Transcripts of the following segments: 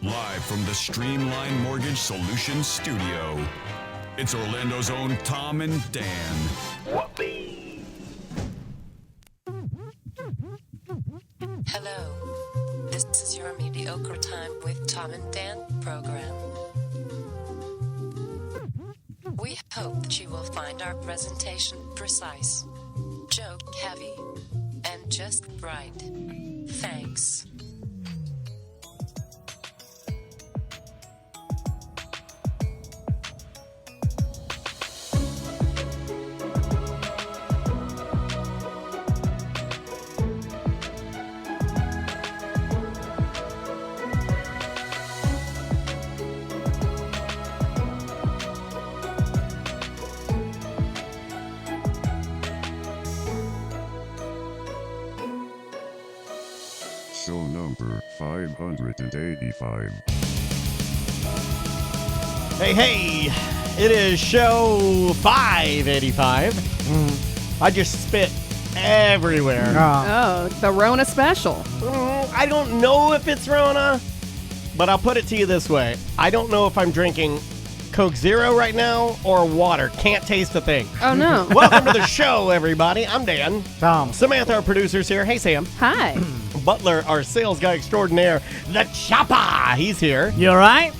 Live from the Streamline Mortgage Solutions studio, it's Orlando's own Tom and Dan. Whoopee! Hello, this is your Mediocre Time with Tom and Dan program. We hope that you will find our presentation precise, joke heavy, and just right. Thanks. Show number 585. Hey, it is show 585. I just spit everywhere. Oh, the Rona special. I don't know if it's Rona, but I'll put it to you this way. I don't know if I'm drinking Coke Zero right now or water. Can't taste a thing. Oh, no. Welcome to the show, everybody. I'm Dan. Tom. Samantha, our producer's here. Hey, Sam. Hi. Butler, our sales guy extraordinaire, the Choppa. He's here. You all right?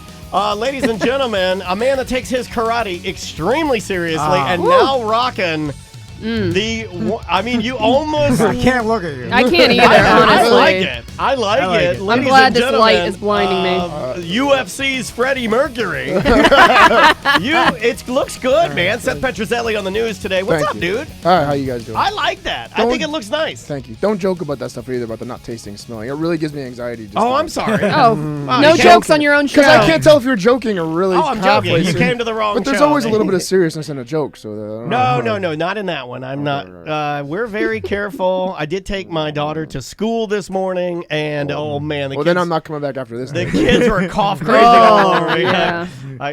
Ladies and gentlemen, a man that takes his karate extremely seriously and Woo. now rocking you almost... I can't look at you. I can't either, I honestly. like it. I like it. I'm Ladies glad and this light gentlemen, is blinding me. UFC's Freddie Mercury. It looks good, man. Seth Petrozelli on the news today. What's Thank up, you. dude? All right, how you guys doing? I like that. I think it looks nice. Thank you. Don't joke about that stuff either, about the not tasting and smelling. It really gives me anxiety. I'm sorry. Oh, Wow, no you jokes on your own show. Because I can't tell if you're joking or really. Oh, I'm halfway joking. You serious. came to the wrong But there's show. always a little bit of seriousness in a joke, so. No, not in that one. I'm not. We're very careful. I did take my daughter to school this morning, and oh man, Well, then I'm not coming back after this. The then. kids were cough crazy all over me. yeah.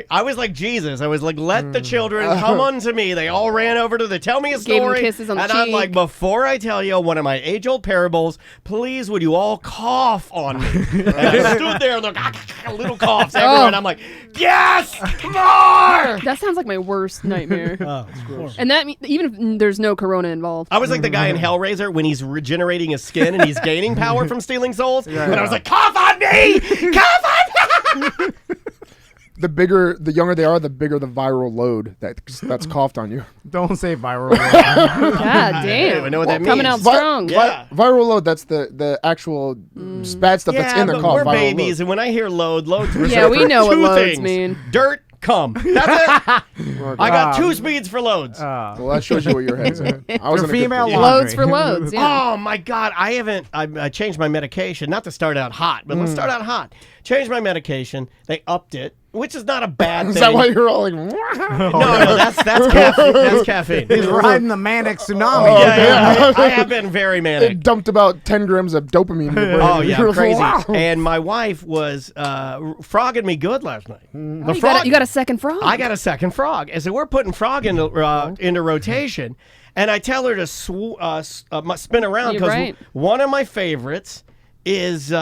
I was like Jesus. I was like, let the children come unto me. They all ran over to tell me a Gave 'em story. kisses on the and I'm cheek. like, before I tell you one of my age-old parables, please would you all cough on me? And I stood there and like, little coughs everywhere. And I'm like, yes, more. That sounds like my worst nightmare. Oh, it's gross. And that even if there's no corona involved. I was like the guy in Hellraiser when he's regenerating his skin and he's gaining power from stealing souls. And I was like, cough on me! Cough on me! The younger they are, the bigger the viral load that's coughed on you. Don't say viral. God I don't damn. even know what that means. Coming out strong. Yeah. Viral load, that's the actual bad stuff that's in the but cough. we're Viral babies, load. and when I hear loads Yeah, we know what two loads things. mean. Dirt, cum. That's it. I got two speeds for loads. Well, that shows you where your head's at. I was For in a good female place. Loads for loads. Yeah. Oh my God! I changed my medication. Not to start out hot, but let's start out hot. Changed my medication. They upped it, which is not a bad thing. Is that why you're all like? No, that's caffeine. That's caffeine. He's riding the manic tsunami. Yeah, I have been very manic. It dumped about 10 grams of dopamine in your brain. Oh yeah, You're like, crazy. wow. And my wife was frogging me good last night. Oh, you got a second frog. I got a second frog, and so we're putting frog into rotation. And I tell her to spin around You're because right. one of my favorites is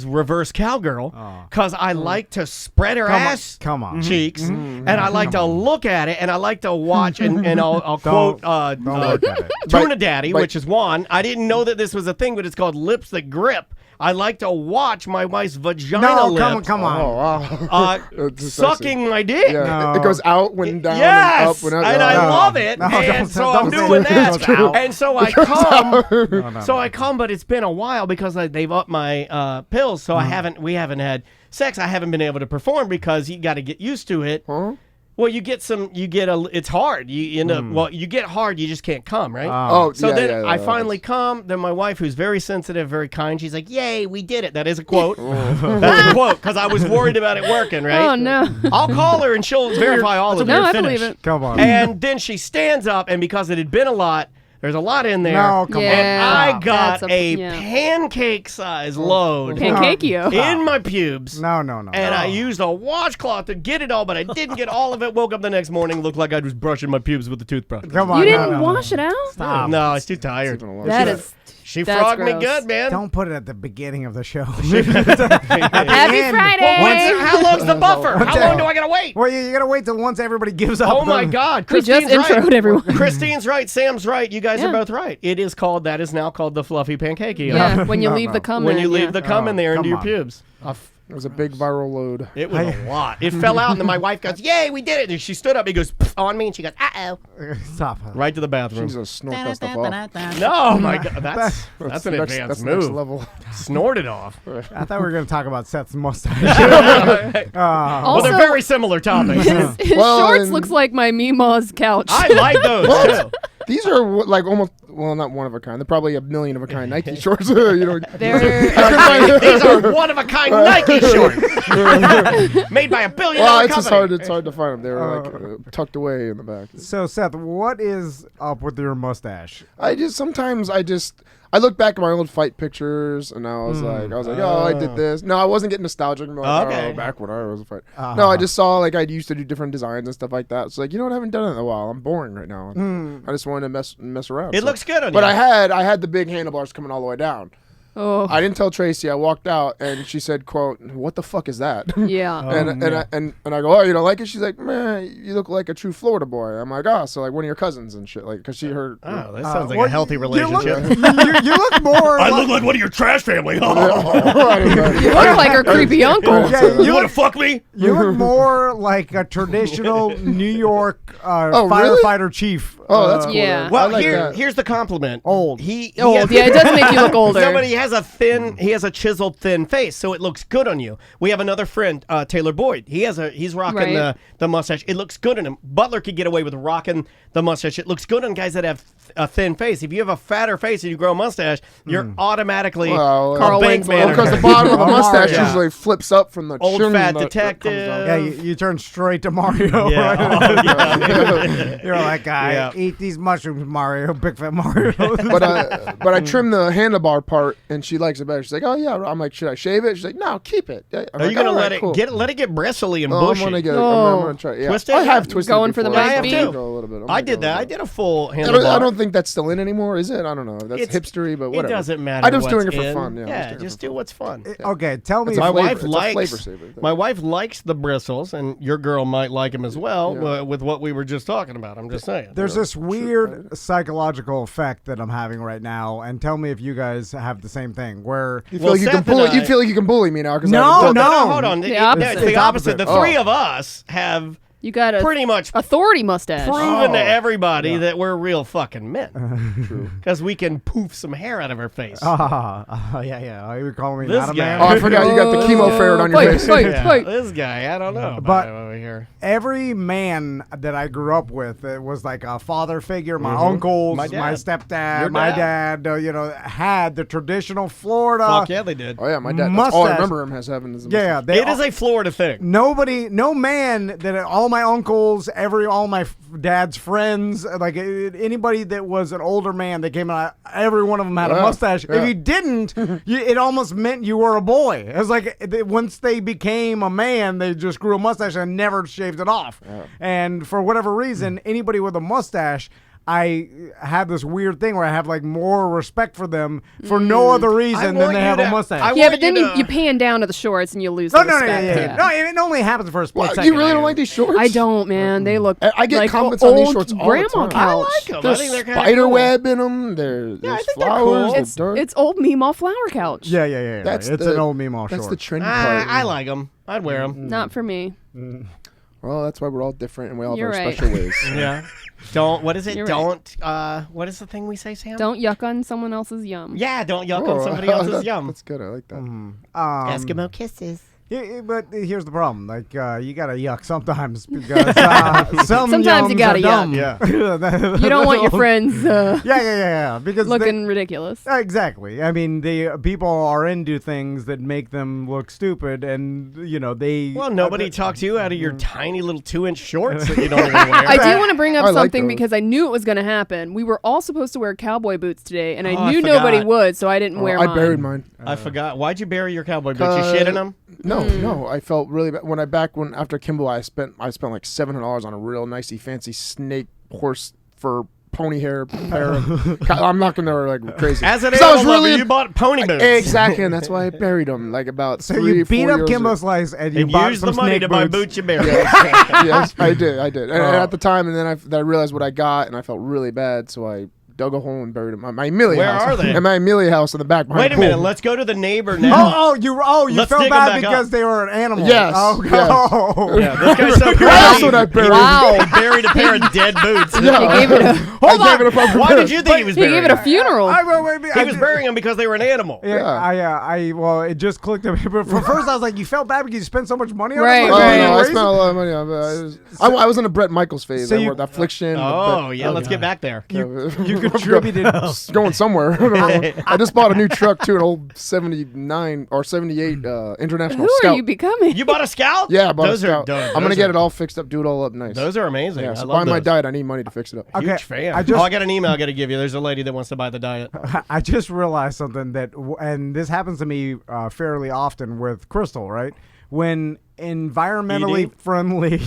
reverse cowgirl because I like to spread her ass Come on. cheeks, and I like to look at it, and I like to watch, and I'll quote Don't look at it. Tuna Daddy, But- which is Juan. I didn't know that this was a thing, but it's called lips that grip. I like to watch my wife's vagina No, lips come on. Oh, wow. It's sucking my dick. Yeah, No. it goes out when down Yes, and up when out. and I No. love it, No, and so don't I'm say doing it. that. It's true. And so I come, No. I come, but it's been a while because they've upped my pills, so we haven't had sex. I haven't been able to perform because you got to get used to it. Huh? Well, it's hard. You end up, you get hard, you just can't come, right? Oh, So yeah, then yeah, I yeah, finally come. Then my wife, who's very sensitive, very kind, she's like, "Yay, we did it." That is a quote. That's a quote because I was worried about it working, right? Oh, no. I'll call her and she'll verify all of it. No, I Finish. believe it. Come on. And then she stands up, and because it had been a lot, there's a lot in there. No, come on. And I got That's a yeah. pancake-size load Pancakeo. in my pubes. No. And I used a washcloth to get it all, but I didn't get all of it. Woke up the next morning, looked like I was brushing my pubes with a toothbrush. Come on. You no, didn't no. wash it out? Stop. No, I was too tired. That is She That's frogged me gross. good, man. Don't put it at the beginning of the show. Happy end. Friday. How long's the buffer? How long do I gotta wait? Well, you gotta wait till once everybody gives up. Oh my God! We just Christine's right. introed everyone. Christine's right. Sam's right. You guys are Yeah. both right. It is called. That is now called the fluffy pancakey. Yeah, when you No, leave no. the cum When in, you leave yeah. the cum in there into come your on. pubes. It was a big viral load. It was a lot. It fell out, and then my wife goes, "Yay, we did it!" And she stood up. He goes on me, and she goes, "Uh oh!" Stop. Right to the bathroom. Jesus, snort that stuff off. No, my God, that's an next, advanced that's move. next level. Snort it off. I thought we were gonna talk about Seth's mustache. Well, Also, they're very similar topics. his Well, shorts and- looks like my Mima's couch. I like those too. These are like almost, well, not one of a kind. They're probably a million of a kind Nike shorts. You know, They're These are one of a kind Nike shorts, made by $1 billion well, it's company. just hard to find them. They were like tucked away in the back. So Seth, what is up with your mustache? I look back at my old fight pictures and I was like, oh, I did this. No, I wasn't getting nostalgic. I'm like, Okay. oh, back when I was a fight. No, I just saw like I used to do different designs and stuff like that. It's like, you know what? I haven't done it in a while. I'm boring right now. I just wanted to mess around. It So- looks good on But you. I had the big handlebars coming all the way down. oh I didn't tell Tracy. I walked out and she said, "quote What the fuck is that?" yeah. and I go, "Oh, you don't like it?" She's like, "Man, you look like a true Florida boy." I'm like, "Oh, so like one of your cousins and shit," like because she heard. Oh, that sounds like well, a healthy you relationship. You look more. like one of your trash family. You look like her creepy uncle. Yeah, You want to fuck me? You look more like a traditional New York really? firefighter chief. Oh, that's cool. Yeah. then. Well, I like that. here's the compliment. Old. He Old. has- Yeah, it does make you look older. Somebody has a chiseled thin face, so it looks good on you. We have another friend, Taylor Boyd. He's rocking Right. the mustache. It looks good on him. Butler could get away with rocking the mustache. It looks good on guys that have a thin face. If you have a fatter face and you grow a mustache, you're automatically Well, a Carl bank Winslow. Well, manager. because the bottom of the Oh, mustache Mario. usually flips up from the Old chin fat that comes detective. out. Yeah, you turn straight to Mario. Yeah. Right? Oh, yeah. You're like, I Yeah. eat these mushrooms, Mario. Big fat Mario. but I trimmed the handlebar part and she likes it better. She's like, "Oh yeah." I'm like, "Should I shave it?" She's like, "No, keep it." I'm Are you like, gonna "All let right, cool." it get bristly and Oh, bushy? I'm gonna Oh. try. Yeah. Twist it? I have twisted. Going for the before. Mike I have B? too. Go a little bit. I did that. I did a full I handlebar. don't think that's still in anymore, is it? I don't know. That's It's- hipstery, but It whatever. doesn't matter. I'm just doing what's it for in. fun. Yeah, I'm Yeah, doing it just for do what's fun. Okay, tell me. It's a My flavor- wife it's a likes flavor saver. my wife likes the bristles, and your girl might like them as well. Yeah. With what we were just talking about, I'm just saying. There's this weird psychological effect that I'm having right now, and tell me if you guys have the same thing. Where You feel Well, like you Seth can and bully. I- You feel like you can bully me now because No, no. hold on. The opposite. It's the It's opposite. The opposite. three of us have You got a pretty much authority mustache. proven to everybody that we're real fucking men. Because we can poof some hair out of our face. yeah. Oh, you were calling me This not a guy. man. Oh, I forgot you got the chemo ferret on your Wait, face. wait, Yeah, wait. this guy, I don't know about But- him over here. Every man that I grew up with, it was like a father figure. My uncles, My my, dad. stepdad, Your my dad. dad, had the traditional Florida. Fuck yeah, they did. Oh yeah, my dad. That's all I Mustache. remember him as having is a Yeah, mustache. they It is a Florida thing. no man that all my uncles, all my dad's friends, like anybody that was an older man that came out, every one of them had a Yeah, mustache. yeah. If you didn't, it almost meant you were a boy. It was like once they became a man, they just grew a mustache and never shaved it off. And for whatever reason, anybody with a mustache, I have this weird thing where I have like more respect for them for no other reason than want they you have to- a mustache. I Yeah, want but then you you, to- you pan down to the shorts and you lose no, the no, no, respect. yeah. No, it only happens for a split What, second. you really don't like these shorts? I don't, man. They look I get like comments on these old shorts all the grandma time. couch. I like them. I They're think they're kind of Spider cool. web in them. There's I think they're flowers. cool. They're It's, dark. it's old Meemaw flower couch. Yeah. That's it's the- an old Meemaw That's short. the trendy part. I like them. I'd wear them. Not for me. Well, that's why we're all different and we all You're have our right. special ways. Yeah. Don't. What is it? You're Don't. What is the thing we say, Sam? Don't yuck on someone else's yum. Yeah. Don't yuck Oh, on somebody else's yum. That's good. I like that. Eskimo kisses. Yeah, but here's the problem. Like, you gotta yuck sometimes because sometimes you gotta yuck. Yeah. You don't want your friends Yeah. Because looking ridiculous. Exactly. I mean, the people are into things that make them look stupid, and they. Well, nobody talked you out of your tiny little 2-inch shorts that you don't even wear. I do want to bring up I like something those. because I knew it was going to happen. We were all supposed to wear cowboy boots today, and Oh, I I knew nobody forgot. would, so I didn't wear I mine. buried mine. I forgot. Why'd you bury your cowboy boots? You shit in them? No. I felt really bad after Kimball. I spent like $700 on a real nicey fancy snake horse fur pony hair pair. I'm not gonna like crazy. As an 'Cause I animal was lover, really you bought pony boots. exactly, and that's why I buried them like about So 3 you beat 4 up years Kimbo ago. Slice and you And bought use some the money snake to buy boots. boots you buried. Yes, I did. And at the time, and then I realized what I got, and I felt really bad, so I dug a hole and buried them. My Amelia Where house. are they? In my Amelia house in the back. behind Wait the a minute. pool. Let's go to the neighbor now. Oh, you Let's felt dig 'em bad back because up. they were an animal. Yes, Oh, yes. oh. Yeah, this guy's so crazy. That's what I buried. Wow. He buried a pair of dead boots. He gave it a, Hold I on. gave it a fucking Why did you think he was he burying gave it a them? funeral. He was burying them because they were an animal. Yeah, well, it just clicked. But for first, I was like, you felt bad because you spent so much money on Right, it. Oh, right. no, I Raising- spent a lot of money on it. I was in a Brett Michaels phase. So I you- worked Affliction. Oh, yeah, let's get back there. You contributed. Going somewhere. I don't know. I just bought a new truck too, an old 79 or 78 International Who Scout. are you becoming? You bought a Scout? Yeah, I bought Those a Scout. Are, I'm gonna get it all fixed up, do it all up nice. Those are amazing. yeah, I so love buy my those. diet. I need money to fix it up. Okay, Huge fan. I just- I got an email I got to give you. There's a lady that wants to buy the diet. I just realized something and this happens to me fairly often with Crystal, right? When environmentally Eating? friendly,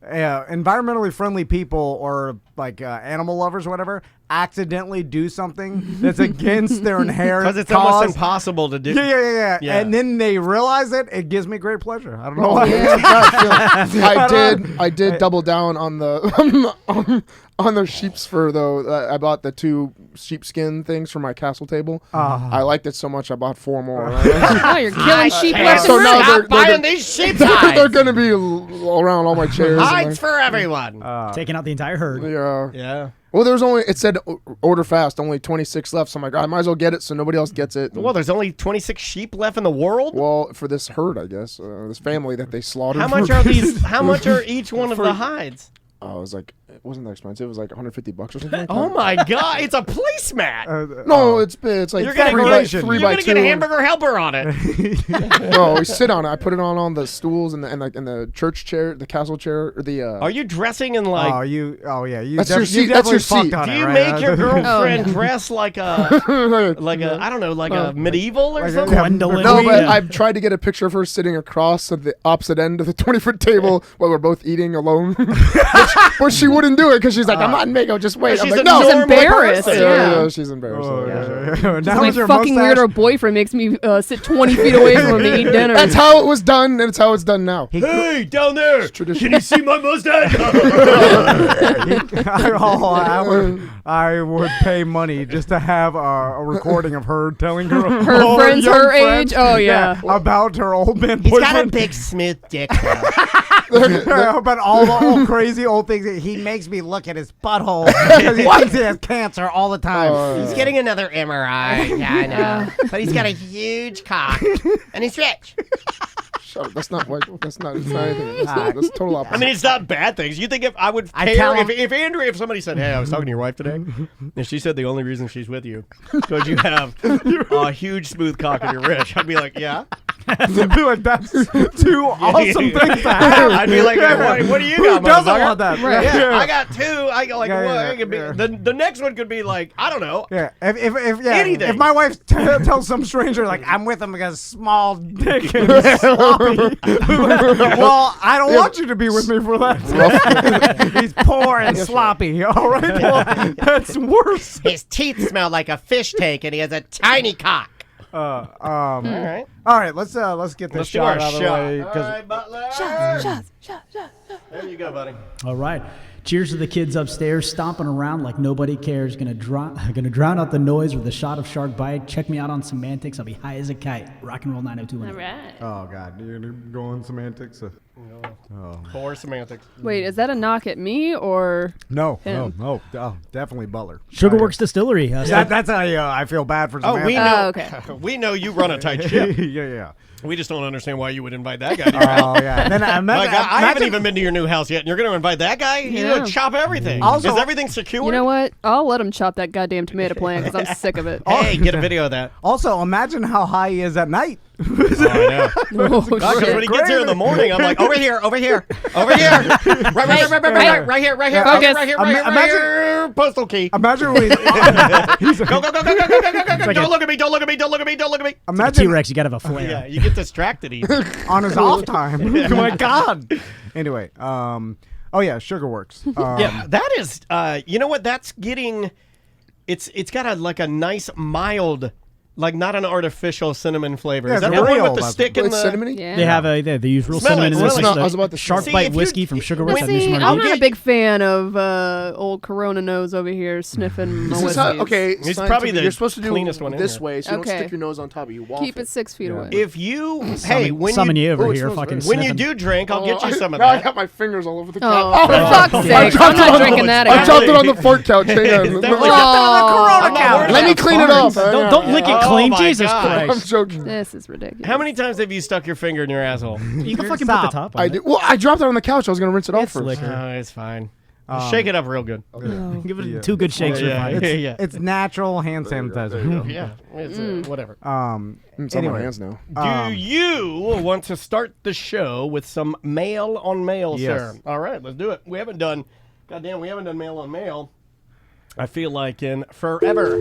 environmentally friendly people or like animal lovers or whatever accidentally do something that's against their inherent Because it's cause. almost impossible to do. Yeah. Yeah. And then they realize it. It gives me great pleasure. I don't know Oh, why. yeah. I did double down on the on the sheeps fur though. I bought the 2 sheepskin things for my castle table. I liked it so much I bought 4 more. Oh, you're killing sheep Hey, left so and now right. Stop buying these sheep they're hides. gonna be around all my chairs. and Hides for everyone. Taking out the entire herd. Yeah. Well, there was only, it said order fast, only 26 left. So I'm like, I might as well get it so nobody else gets it. Well, there's only 26 sheep left in the world. Well, for this herd, I guess, this family that they slaughtered. How much are these? How much are each one of the hides? Oh, it was like, it wasn't that expensive. It was like $150 or something. Like Oh that. my God! It's a placemat. No, it's like You're gonna 3 by, get, 3 you're by gonna 2. get a hamburger helper on it. No, we sit on it. I put it on the stools and the church chair, the castle chair, or the. Are you dressing in like? You That's your seat. you That's your definitely seat. fucked on Do it, you right? make your girlfriend Oh. dress like a I don't know, like a medieval or Like a- something? Gwendolyn. No, but Yeah. I've tried to get a picture of her sitting across at the opposite end of the 20-foot table while we're both eating alone. but she wouldn't do it because she's like, I'm not in makeup, just wait. I'm She's like, a no. She's normal embarrassed. person. Yeah. She's embarrassed. Oh, yeah. Now My with your fucking mustache- weirdo boyfriend makes me sit 20 feet away from him to eat dinner. That's how it was done, and it's how it's done now. Hey, down there! tradition. Can you see my mustache? I would pay money just to have a recording of her telling her Her friends young her friends, age? Oh, yeah. about her old man He's got a boyfriend. big smooth dick. About all the old crazy old things. He makes me look at his butthole because he thinks he has cancer all the time. He's getting another MRI. Yeah, I know. But he's got a huge cock, and he's rich. Shut up. That's not anything. That's total opposite. I mean, it's not bad things. You think if I would I tell care him- if Andrea, if somebody said, "Hey, I was talking to your wife today," and she said the only reason she's with you because you have a huge smooth cock and you're rich, I'd be like, "Yeah." I'd be like, that's two awesome things to have. I'd be like, what do you Who got, doesn't motherfucker?" want that? Right. Yeah, I got 2. I got like Yeah, one. yeah, It could be, yeah. the next one could be like, I don't know. Yeah, if Anything. if my wife tells some stranger like I'm with him because small dick and he's sloppy, well, I don't want you to be with me for that. He's poor and sloppy. All right, well, that's worse. His teeth smell like a fish tank, and he has a tiny cock. All All right. right, let's get this Let's do our shot out of the shot. way. All 'cause- right, Butler. Shots. There you go, buddy. All right. Cheers to the kids upstairs, stomping around like nobody cares. Gonna drown out the noise with a shot of Shark Bite. Check me out on Semantics. I'll be high as a kite. Rock and roll 90210. All right. Oh God, you're going semantics. Poor semantics. Wait, is that a knock at me or? No, Him. oh, definitely Butler. Sugarworks Distillery. That's how I feel bad for Oh, we semantics. know. okay. We know you run a tight ship. yeah. We just don't understand why you would invite that guy to your house. Oh yeah. And then Like, imagine, I haven't even been to your new house yet, and you're going to invite that guy? He's Yeah. going to chop everything. Also- Is everything secure? You know what? I'll let him chop that goddamn tomato plant because I'm sick of it. Hey, get a video of that. Also, imagine how high he is at night. Oh, I know. Oh, Because shit. when he gets here in the morning, I'm like, over here. Right here. Right here. Focus. Right here. Postal key. Imagine when he's Go. Don't look at me. Don't look at me. imagine T-Rex, you gotta have a flare. Yeah, you get distracted easy. on his off time. Oh my God. Anyway, Oh yeah, Sugarworks. Yeah, that is. You know what? That's getting. It's got a nice mild, like not an artificial cinnamon flavor. Yeah, Is that it's the one real, with the that's stick in It's the? cinnamony? Yeah. They have they use real Smell it, cinnamon. in smell this, it. like I was about to Shark say. Bite if you- whiskey from Sugarworks. That new See, Smarties. I'm not a big fan of old Corona nose over here sniffing my This is how, whiskeys. okay, It's scientific, probably the you're supposed to do cleanest one in this here. way, so you Okay. don't stick your nose on top of you. Waft Keep it 6 feet away. If you when summon you over Oh, it here, smells fucking great. when you sniffing. do drink, I'll get you some of now I that. got my fingers all over the Oh, couch. for fuck's sake. I'm dropped it not on drinking the- that I again. dropped it on the fork couch. Hang on. It's definitely- Oh, I'm not worried Let me about clean it up. Don't lick it Oh clean, my Jesus God. I'm Christ! joking. this is ridiculous. How many times have you stuck your finger in your asshole? You can fucking put Stop. the top on I it. did. Well, I dropped it on the couch. I was gonna rinse it off It's first. liquor. Oh, it's fine. Shake it up real good. Give it 2 good shakes. You're fine. Yeah. It's natural hand sanitizer. Yeah, it's, whatever. It's on my Anyway. hands now. Do you want to start the show with some mail on mail, Yes. sir? All right, let's do it. We haven't done mail on mail. I feel like in forever.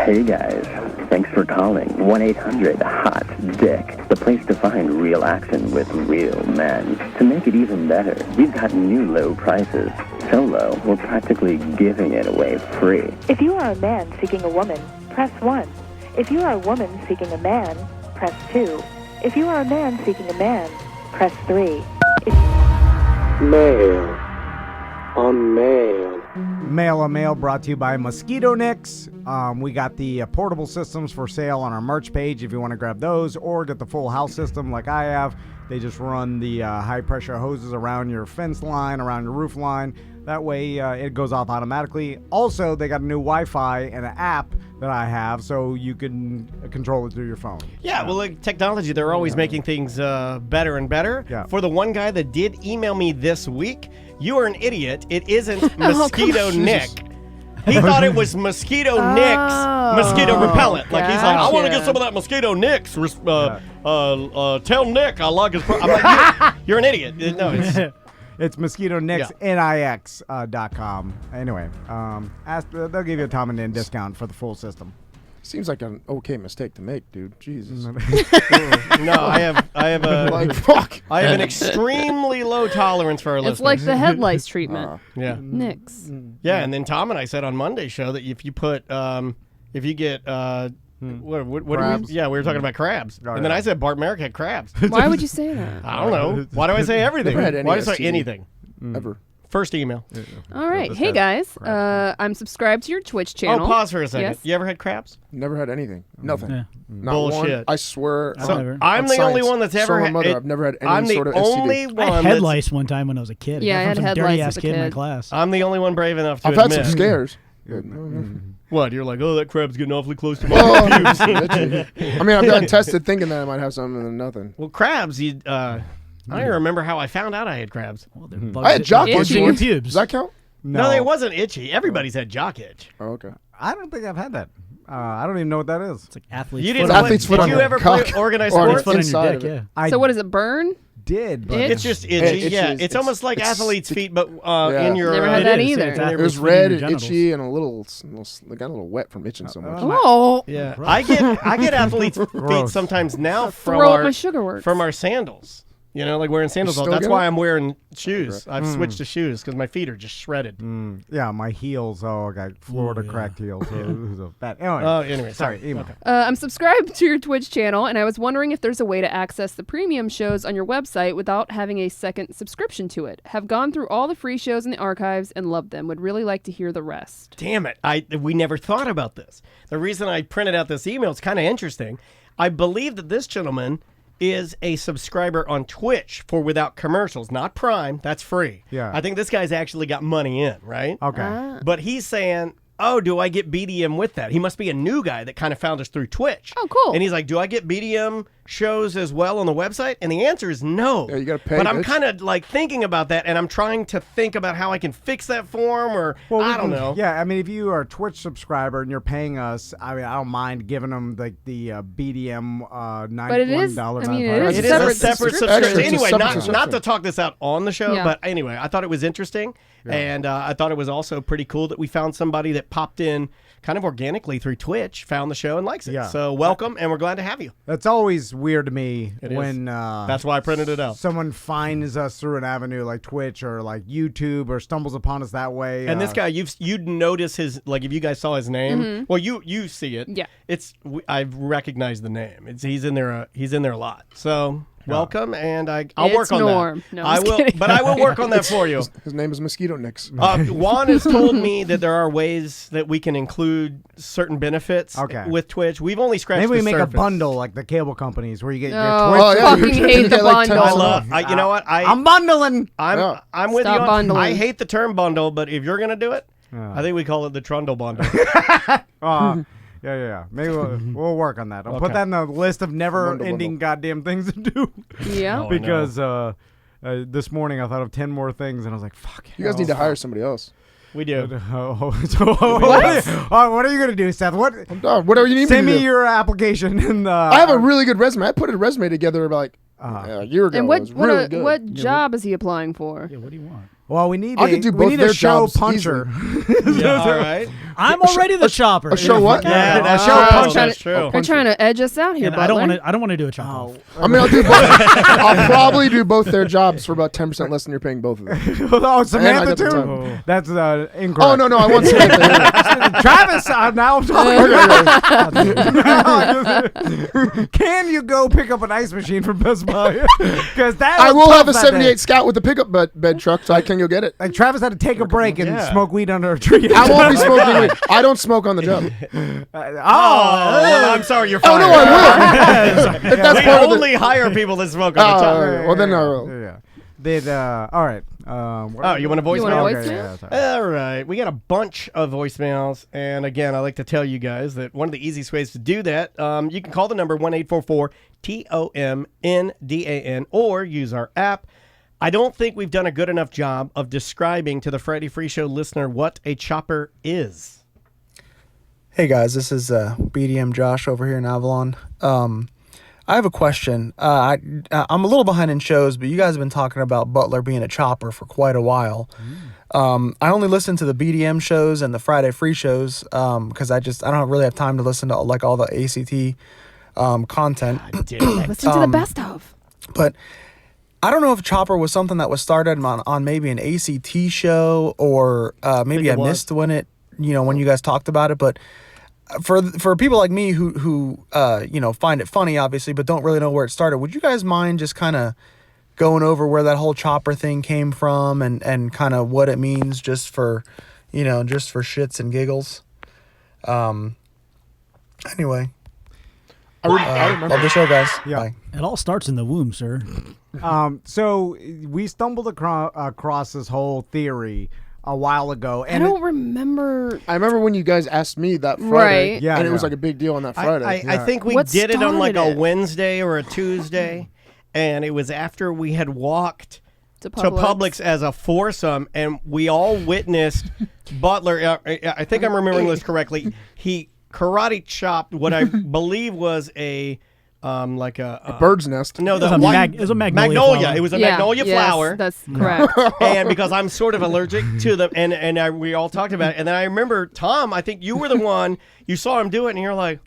Hey guys, thanks for calling 1-800-HOT-DICK, the place to find real action with real men. To make it even better, we've got new low prices. So low, we're practically giving it away free. If you are a man seeking a woman, press 1. If you are a woman seeking a man, press 2. If you are a man seeking a man, press 3. Mail on mail. Mail on Mail brought to you by Mosquito Nicks. We got the portable systems for sale on our merch page if you want to grab those, or get the full house system like I have. They just run the high pressure hoses around your fence line, around your roof line. That way it goes off automatically. Also, they got a new Wi-Fi and an app that I have, so you can control it through your phone. Yeah, well, like technology, they're always making things better and better. Yeah. For the one guy that did email me this week, you are an idiot. It isn't Mosquito Nick. He thought it was Mosquito Nick's mosquito repellent. Like he's like, I want to get Gotcha. some of that Mosquito Nick's. Tell Nick I like his. I'm like, you're an idiot. No, it's It's MosquitoNix.com. Anyway, they'll give you a Tom and Dan discount for the full system. Seems like an okay mistake to make, dude. Jesus. no. I have a Like, fuck. I have an extremely low tolerance for our It's listeners. like the head lice treatment. Yeah. Nix. Yeah, and then Tom and I said on Monday's show that if you put, if you get, what Crabs? we were talking about crabs. Oh, and then yeah. I said Bart Merrick had crabs. Why would you say that? I don't know. Why do I say everything? Never had any Why do I say STD. anything? Ever. First email. All right. Hey, guys. I'm subscribed to your Twitch channel. Oh, pause for a second. Yes. You ever had crabs? Never had anything. Nothing. Yeah. Not Bullshit. one. I swear. So- on I'm the only science. one that's So ever my had. mother, I've never had any I'm the sort of only STD. I one had head that's. lice one time when I was a kid. Yeah, I had From head some lice dirty as ass a kid in my kid. class. I'm the only one brave enough to I've admit. had some scares. What? You're like, oh, that crab's getting awfully close to my Oh, pubes. I mean, I've gotten tested thinking that I might have something and nothing. Well, crabs, I don't even remember how I found out I had crabs. Well, they're bugs I had jock bugs itch in your once. pubes. Does that count? No, it wasn't itchy. Everybody's had jock itch. Oh, okay. I don't think I've had that. I don't even know what that is. It's like athlete's You foot. didn't It's athlete's play, foot did on you your ever play cock. organized Or It's sports? foot on inside your of dick, it. yeah. I So what does it burn? did, but Itch? It's just itchy. It itches. Yeah, it's almost like It's- athlete's feet, but Yeah. in your. Never had It that is, either. it's It athlete's was foot in red, your genitals. itchy, and a little, it got a little wet from itching so much. Oh. Yeah, I get athlete's feet Gross. sometimes now from Throw up our my sugar works. from our sandals. You know, like wearing sandals. still That's get why it? I'm wearing shoes. I've switched to shoes because my feet are just shredded. yeah, my heels. Oh, I got Florida cracked heels. So it was a bad. Anyway, Anyway, sorry. Email. I'm subscribed to your Twitch channel, and I was wondering if there's a way to access the premium shows on your website without having a second subscription to it. Have gone through all the free shows in the archives and loved them. Would really like to hear the rest. Damn it! We never thought about this. The reason I printed out this email is kind of interesting. I believe that this gentleman is a subscriber on Twitch for without commercials, not Prime. That's free. Yeah. I think this guy's actually got money in, right? Okay. But he's saying, oh, do I get BDM with that? He must be a new guy that kind of found us through Twitch. Oh, cool. And he's like, do I get BDM shows as well on the website? And the answer is no. Yeah, you gotta pay. But I'm bitch. kind of like thinking about that, and I'm trying to think about how I can fix that form, or I don't know. Yeah, I mean, if you are a Twitch subscriber and you're paying us, I mean, I don't mind giving them like the BDM $91. But it is. I mean, it It is a separate subscription. It's a Anyway, separate not to talk this out on the show, Yeah. but anyway, I thought it was interesting, and I thought it was also pretty cool that we found somebody that popped in kind of organically through Twitch, found the show, and likes it. Yeah. So welcome, and we're glad to have you. That's always weird to me It is. when That's why I printed it out. someone finds us through an avenue like Twitch or like YouTube or stumbles upon us that way. And this guy, you'd notice his, like, if you guys saw his name, well, you see it. Yeah. I've recognized the name. He's in there a lot. So welcome, and I'll work on Norm. that. No, I'm I will, kidding. but I will work on that for you. His name is Mosquito Nix. Juan has told me that there are ways that we can include certain benefits with Twitch. We've only scratched Maybe we the make surface. a bundle like the cable companies where you get your Oh, Twitch. I fucking hate the bundle. You know what? I'm bundling. I'm with Stop you. bundling. I hate the term bundle, but if you're gonna do it, I think we call it the Trundle bundle. Yeah. Maybe we'll work on that. I'll put Okay. that in the list of never-ending goddamn things to do. Yeah. Because this morning I thought of 10 more things, and I was like, "Fuck." You guys need to hire somebody else. We do. What are you gonna do, Seth? What? Whatever you need. Send me to me do. your application. And I have a really good resume. I put a resume together like a year ago. And It was really good. what job is he applying for? Yeah, what do you want? Well, we need I could do both we need their a show jobs puncher. Yeah, all right. I'm already the chopper. A show what? Yeah, a show Oh, puncher. That's true. They're trying to edge us out here, And I don't Butler. want to do a chop. I mean, I'll do both. I'll probably do both their jobs for about 10% less than you're paying both of them. Oh, And I Samantha got the too. time. That's incorrect. Oh no, I want Samantha. Travis, now I'm talking. Can you go pick up an ice machine from Best Buy? Because that I was will tough have a that 78 day. Scout with a pickup bed truck, so I can go get it. Like Travis had to take a break and Yeah. smoke weed under a tree. I won't be smoking weed. I don't smoke on the job. Well, I'm sorry, you're Oh fired. no, I will. If that's We part of only the. hire people that smoke on the top. Well, then I will. Yeah. Did all right. Oh, you want a voicemail? You want a Okay, voicemail? yeah, sorry. All right. We got a bunch of voicemails. And again, I like to tell you guys that one of the easiest ways to do that, you can call the number 1-844-TOMNDAN or use our app. I don't think we've done a good enough job of describing to the Friday Free Show listener what a chopper is. Hey guys, this is BDM Josh over here in Avalon. I have a question. I'm a little behind in shows, but you guys have been talking about Butler being a chopper for quite a while. I only listen to the BDM shows and the Friday Free shows because I don't really have time to listen to like all the ACT content. Listen to the best of. But I don't know if chopper was something that was started on maybe an ACT show or maybe I missed when you guys talked about it, but for people like me who find it funny obviously but don't really know where it started, would you guys mind just kind of going over where that whole chopper thing came from and kind of what it means just for shits and giggles? Anyway, I remember. Love the show, guys. Yeah. Bye. It all starts in the womb, sir. So we stumbled across this whole theory a while ago, I and don't remember. I remember when you guys asked me that Friday, Right. Yeah, and it was yeah. like a big deal on that Friday. I think we What did it on like started a it? Wednesday or a Tuesday, and it was after we had walked To to Publix as a foursome, and we all witnessed Butler. I think I'm remembering this correctly. He karate chopped what I believe was a bird's nest. No, It was the a white it was a magnolia flower. It was a Yeah, magnolia yes, flower. That's correct. And because I'm sort of allergic to them, and we all talked about it. And then I remember, Tom, I think you were the one, you saw him do it, and you're like,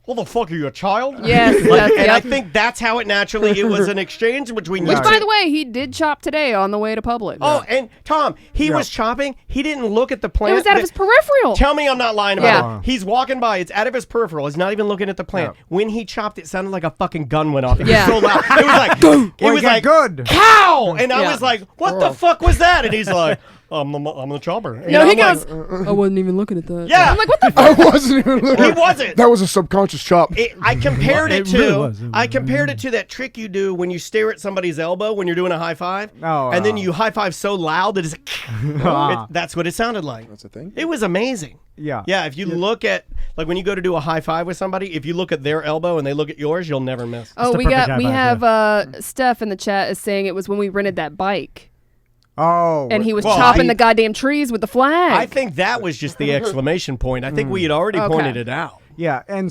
what the fuck, are you, a child? Yes, And I yep. think that's how it was an exchange between Which, you by two. the way, he did chop today on the way to Publix. Oh, and Tom, he was chopping. He didn't look at the plant. It was out of his peripheral. Tell me I'm not lying about Yeah. it. He's walking by. It's out of his peripheral. He's not even looking at the plant. When he chopped, it sounded like a fucking gun went off. It Yeah. was so loud. It was like, it was like, good. cow! And I Yeah. was like, what the fuck was that? And he's like, I'm the chopper. You No, know, he I'm goes, I wasn't even looking at that. Yeah. I'm like, what the I fuck? wasn't even looking. He wasn't. That was a subconscious chop. I compared it to. really was. I compared it to that trick you do when you stare at somebody's elbow when you're doing a high five, Oh, and then you high five so loud that it's. Ah. That's what it sounded like. That's a thing. It was amazing. Yeah. Yeah, if you look at when you go to do a high five with somebody, if you look at their elbow and they look at yours, you'll never miss. Oh, the we perfect high have five, Steph in the chat is saying it was when we rented that bike. Oh. And he was Well, chopping the goddamn trees with the flag. I think that was just the exclamation point. I think we had already Okay. pointed it out. Yeah, and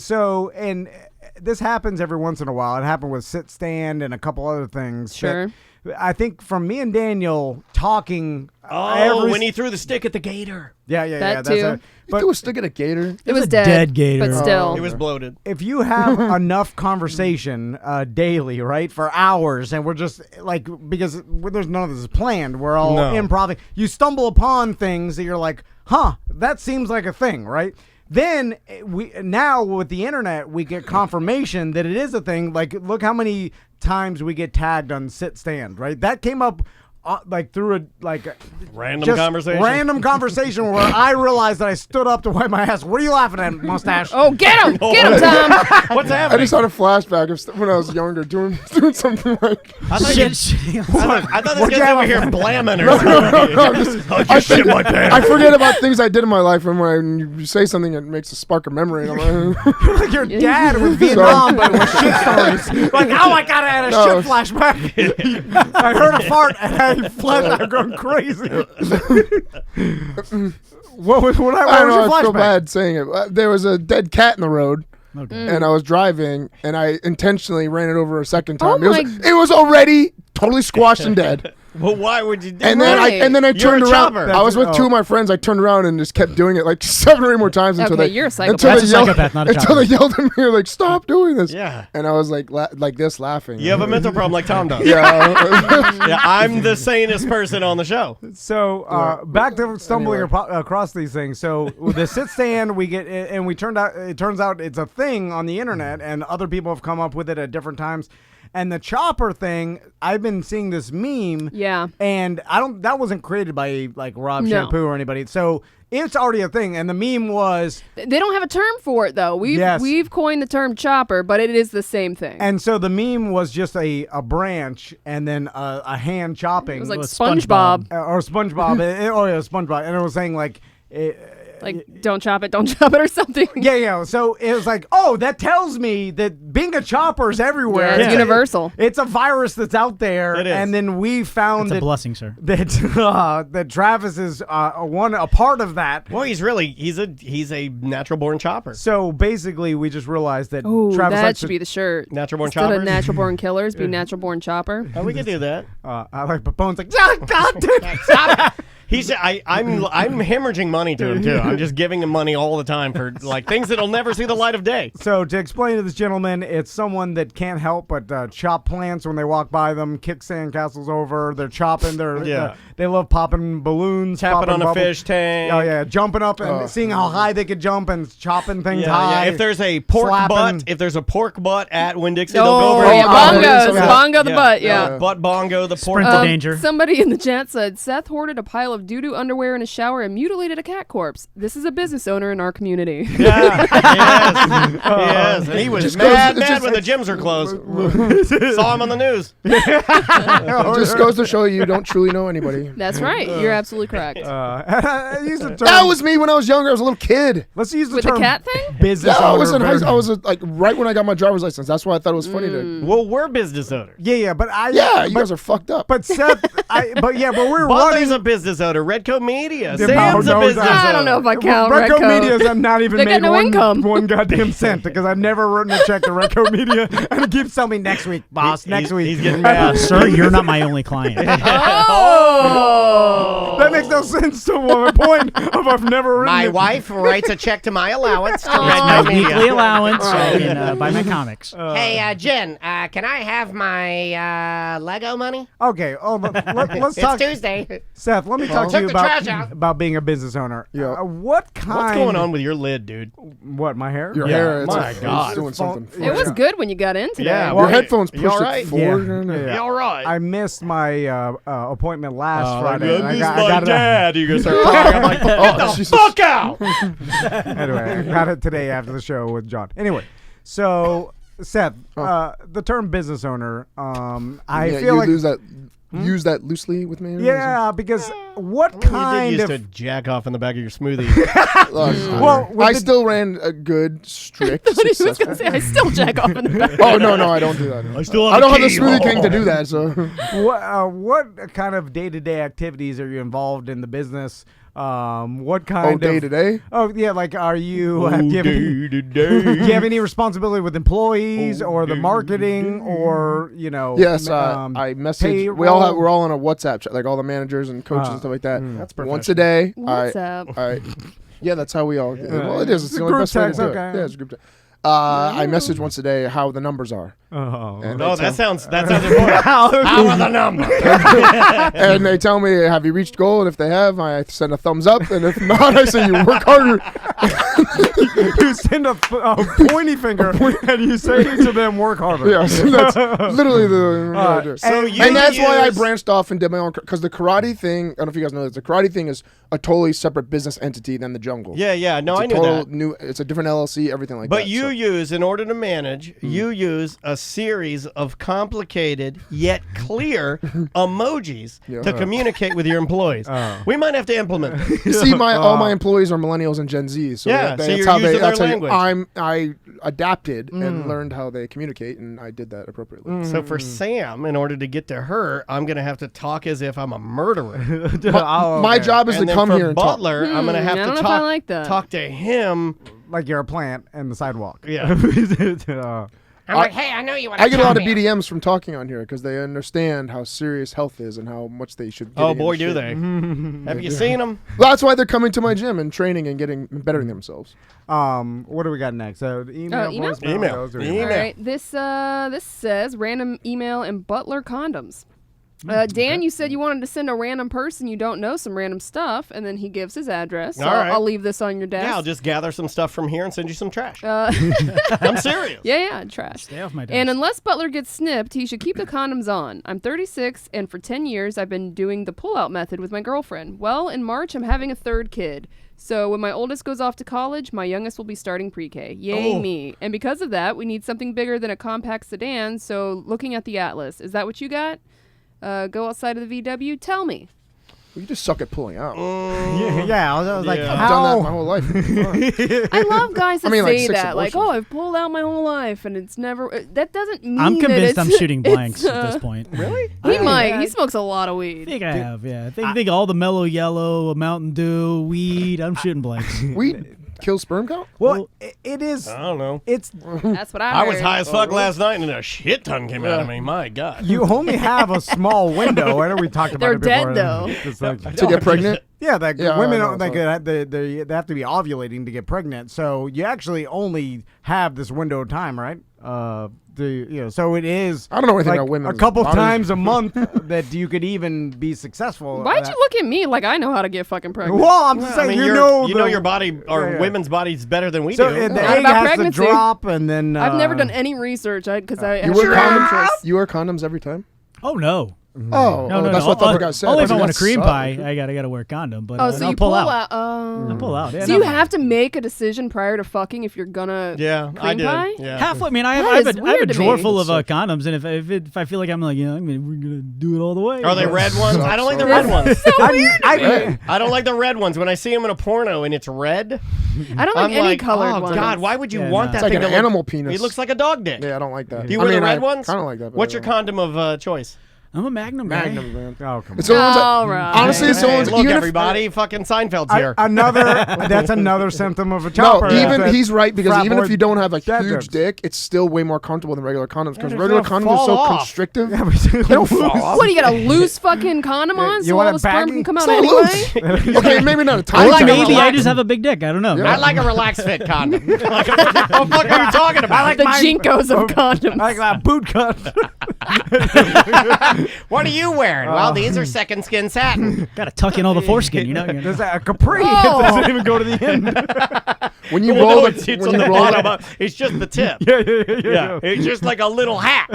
this happens every once in a while. It happened with Sit Stand and a couple other things. Sure. I think from me and Daniel talking. When he threw the stick at the gator. Yeah. That That's too. But It was stick at a gator. It was a dead. dead gator. But still. It was bloated. if you have enough conversation daily, right, for hours, and we're just like, because there's none of this is planned, we're all improv. You stumble upon things that you're like, huh, that seems like a thing, right? Then now with the internet, we get confirmation that it is a thing. Like, look how many times we get tagged on Sit Stand, right? That came up through a Random conversation where I realized that I stood up to wipe my ass. What are you laughing at, mustache? Oh, get him, Tom. What's I happening? just had a flashback of when I was younger doing something like. I thought Shit. I thought this What'd you guy's have over here on- blamming or something. I shit my pants. I forget about things I did in my life, and when you say something, it makes a spark of memory. And I'm like, Like your dad with Vietnam, but with shit stories. Like, oh my god, I had a shit flashback. I heard a fart and I fled. I'm going crazy. What was your I feel flashback? bad saying it. There was a dead cat in the road. Okay. And I was driving, and I intentionally ran it over a second time. Oh it was already totally squashed and dead. Well, why would you do And that? then I You're turned a around. chopper. I was with two of my friends. I turned around and just kept doing it like 7 or 8 more times until Okay, they you're a psychopath. until That's they a yelled, psychopath, not a until they chopper. yelled at me like, "Stop doing this!" Yeah. And I was like like this laughing. You have a mental problem like Tom does. Yeah. Yeah, I'm the sanest person on the show. So back to stumbling across these things. So with the Sit Stand, we get, and it turns out it's a thing on the internet, and other people have come up with it at different times. And the chopper thing, I've been seeing this meme. Yeah. And that wasn't created by like Rob No. Shampoo or anybody. So it's already a thing. And the meme was. They don't have a term for it though. We've coined the term chopper, but it is the same thing. And so the meme was just a branch and then a hand chopping. It was like Well, SpongeBob. Or SpongeBob. SpongeBob. And it was saying like. Like, don't chop it or something. Yeah. So it was like, oh, that tells me that being a chopper is everywhere. Yeah, it's universal. It's a virus that's out there. It is. And then we found It's a blessing, sir. that Travis is a part of that. Well, he's a natural born chopper. So basically, we just realized that Ooh, Travis that likes should to, be the shirt. Natural born Instead choppers. of natural born killers, be natural born chopper. Oh, we could do that. I like Papone's like, God, dude. Stop. I'm hemorrhaging money to him too. I'm just giving him money all the time for like things that'll never see the light of day. So to explain to this gentleman, it's someone that can't help but chop plants when they walk by them, kick sandcastles over. They're chopping. They love popping balloons, Tapping on a bubbles. fish tank. Oh yeah, jumping up and seeing how high they could jump and chopping things high. Yeah. If there's a pork butt at Winn-Dixie, they'll go Oh, over. yeah, bongos. Yeah. Bongo the butt, yeah. Butt bongo, the pork. Sprint to danger. Somebody in the chat said, Seth hoarded a pile of doo-doo underwear in a shower and mutilated a cat corpse. This is a business owner in our community. Yeah, yes. And he was mad when the gyms are closed. Saw him on the news. It just goes to show you don't truly know anybody. That's right. You're absolutely correct. I use the term, That was me when I was younger. I was a little kid. let's use the With term the cat thing? business Yeah, I owner. was in high school. I was like right when I got my driver's license. That's why I thought it was funny to. Well, we're business owners. Yeah, but Yeah, you guys are fucked up. But Seth, but we're Butler's running. a business owner. Redcoat Media. No, Sam's no, a business I owner. don't know if I count Redcoat Redcoat. Media has not even They made got no income. one goddamn cent because I've never written a check to Redcoat Media, and he keeps telling me next week, boss, next week. He's getting mad. Sir, you're not my only client. Oh! That makes no sense to my point of I've never written My it. wife writes a check to my allowance to Aw. Redcoat My weekly Media. allowance so I can buy my comics. Hey, Jen, can I have my Lego money? Okay, let's It's talk. Tuesday. Seth, let me talk to Took you the trash out. about being a business owner. Yeah. What kind? What's going on with your lid, dude? What, my hair? Your Yeah, hair, it's my it's God. doing something. It was good when you got in today. Yeah, Your well, headphones you pushed all it right? forward. Yeah. You all right? I missed my appointment last last Friday. I I miss got my it. dad. You gonna start crying. I'm like, get the Jesus. fuck out. Anyway, I got it today after the show with John. Anyway, so Seth, the term business owner, I Yeah, feel you like use that loosely with me. yeah, because what You kind did of used to jack off in the back of your smoothie. well, with I the- still ran a good, strict, But he was successful. gonna say, I still jack off in the back. Oh no, I don't do that. I still I don't have the Smoothie King to do that. So what kind of day-to-day activities are you involved in the business? What kind of day to day? Oh yeah, like are you? Do you have any responsibility with employees or the marketing or Yes, I message. We're all on a WhatsApp chat, like all the managers and coaches and stuff like that. That's Once a day. WhatsApp. Yeah, that's how we all. Well, it is. It's It's the a only group best way to text, do okay. it. Yeah, it's a group text. I message once a day how the numbers are. And they Oh, tell- that sounds important. How are the numbers? and they tell me, have you reached goal? And if they have, I send a thumbs up. And if not, I say you work harder. You send a pointy finger and you say to them, "Work harder." Yeah, so that's literally the. So that's why I branched off and did my own, because the karate thing. I don't know if you guys know this. The karate thing is a totally separate business entity than the jungle. Yeah. No, It's I a knew total that. It's a different LLC, everything like that. But you use, in order to manage, you use a series of complicated yet clear emojis to communicate with your employees. We might have to implement this. You see, all my employees are millennials and Gen Z. So Yeah, so that's you're how using their that's how language. I adapted and learned how they communicate, and I did that appropriately. So for Sam, in order to get to her, I'm going to have to talk as if I'm a murderer. My job is And to then come for here and talk. Butler, I'm going to have I to don't know if I like that. talk to him. like you're a plant in the sidewalk. Yeah. I'm like, hey, I know you want to I get a lot of BDMs from talking on here because they understand how serious health is and how much they should. Oh boy, do they! Have you seen them? Well, that's why they're coming to my gym and training and bettering themselves. What do we got next? Email. Email? voicemail, Email. those are Email. All right. This says random email and Butler condoms. Dan, you said you wanted to send a random person you don't know some random stuff, and then he gives his address. So All right. I'll leave this on your desk. Yeah, I'll just gather some stuff from here and send you some trash. I'm serious. Yeah, trash. Stay off my desk. And unless Butler gets snipped, he should keep the condoms on. I'm 36, and for 10 years, I've been doing the pull-out method with my girlfriend. Well, in March, I'm having a third kid. So when my oldest goes off to college, my youngest will be starting pre-K. Yay me. And because of that, we need something bigger than a compact sedan, so looking at the Atlas. Is that what you got? Go outside of the VW? Tell me. Well, you just suck at pulling out. Yeah. I was like, Yeah. I've how? done that my whole life. I love guys that I mean, like say 6 that. Like, abortions. I've pulled out my whole life, and it's never... that doesn't mean I'm that convinced I'm it's- shooting it's, blanks at this point. Really? He might. He smokes a lot of I weed. think I have, yeah. I think all the mellow yellow, a Mountain Dew, weed. I'm shooting blanks. Weed kill sperm count? Well, it is. I don't know. It's That's what I I heard. was high as fuck last night, and a shit ton came out of me. My God. you only have a small window. I know we talked about They're it before. dead, though. It's like- To get pregnant? Yeah, like Yeah, women, I know, they have to be ovulating to get pregnant. So you actually only have this window of time, right? So it is. I don't know anything like about women. a couple times a month that you could even be successful. Why'd you look at me like I know how to get fucking pregnant? Well, I'm just saying I mean, you know know your body or Yeah. women's bodies better than we So do. the Not egg about has pregnancy. to drop, and then I've never done any research because I You have wear random condoms? choice. You wear condoms every time? Oh, no. Oh, No, that's what I thought the guy said. Only if I That want a cream sucks. pie, I gotta wear a condom. But Oh, so I'll you pull out. out. I'll pull out. Yeah, So no. you have to make a decision prior to fucking if you're gonna Yeah, cream I did. pie? Yeah. Halfway. I mean, I That have is a weird to drawer me. full of condoms, and if I feel like I'm like, we're gonna do it all the way. Are they red ones? I don't like the That's red ones. so weird to me. I don't like the red ones. When I see them in a porno and it's red, I don't like I'm any like, colored oh ones. God, why would you Yeah, want no. that It's like thing an to look? animal penis. It looks like a dog dick. Yeah, I don't like that. Do you wear the red I ones? kind of like that. but What's I your don't. condom of choice? I'm a Magnum guy. Magnum, man. Oh, come It's the only ones that- All right. Honestly, it's the Hey, ones. look, even if- everybody, fucking Seinfeld's here. That's another symptom of a No, chopper. even That's he's right because frat even boy if you don't have a dad huge jokes. dick, it's still way more comfortable than regular condoms because they're regular gonna condoms are fall so off. constrictive. Yeah, but They don't fall off. What, you got a loose fucking condom on You so want all it the sperm baggy? can come out It's not anyway? loose. Okay, maybe not a Or tiny. like tiny maybe one. I just have a big dick. I don't know. Yeah. I like a relaxed fit condom. Like, what the fuck are you talking about? The jinkos of condoms. I like that boot cut. What are you wearing? Well, these are second skin satin. Got to tuck in all the foreskin, you know. There's a capri. Oh. It doesn't even go to the end. When you Well, roll no, it, it's when on you the roll bottom. it, It's just the tip. Yeah. It's just like a little hat.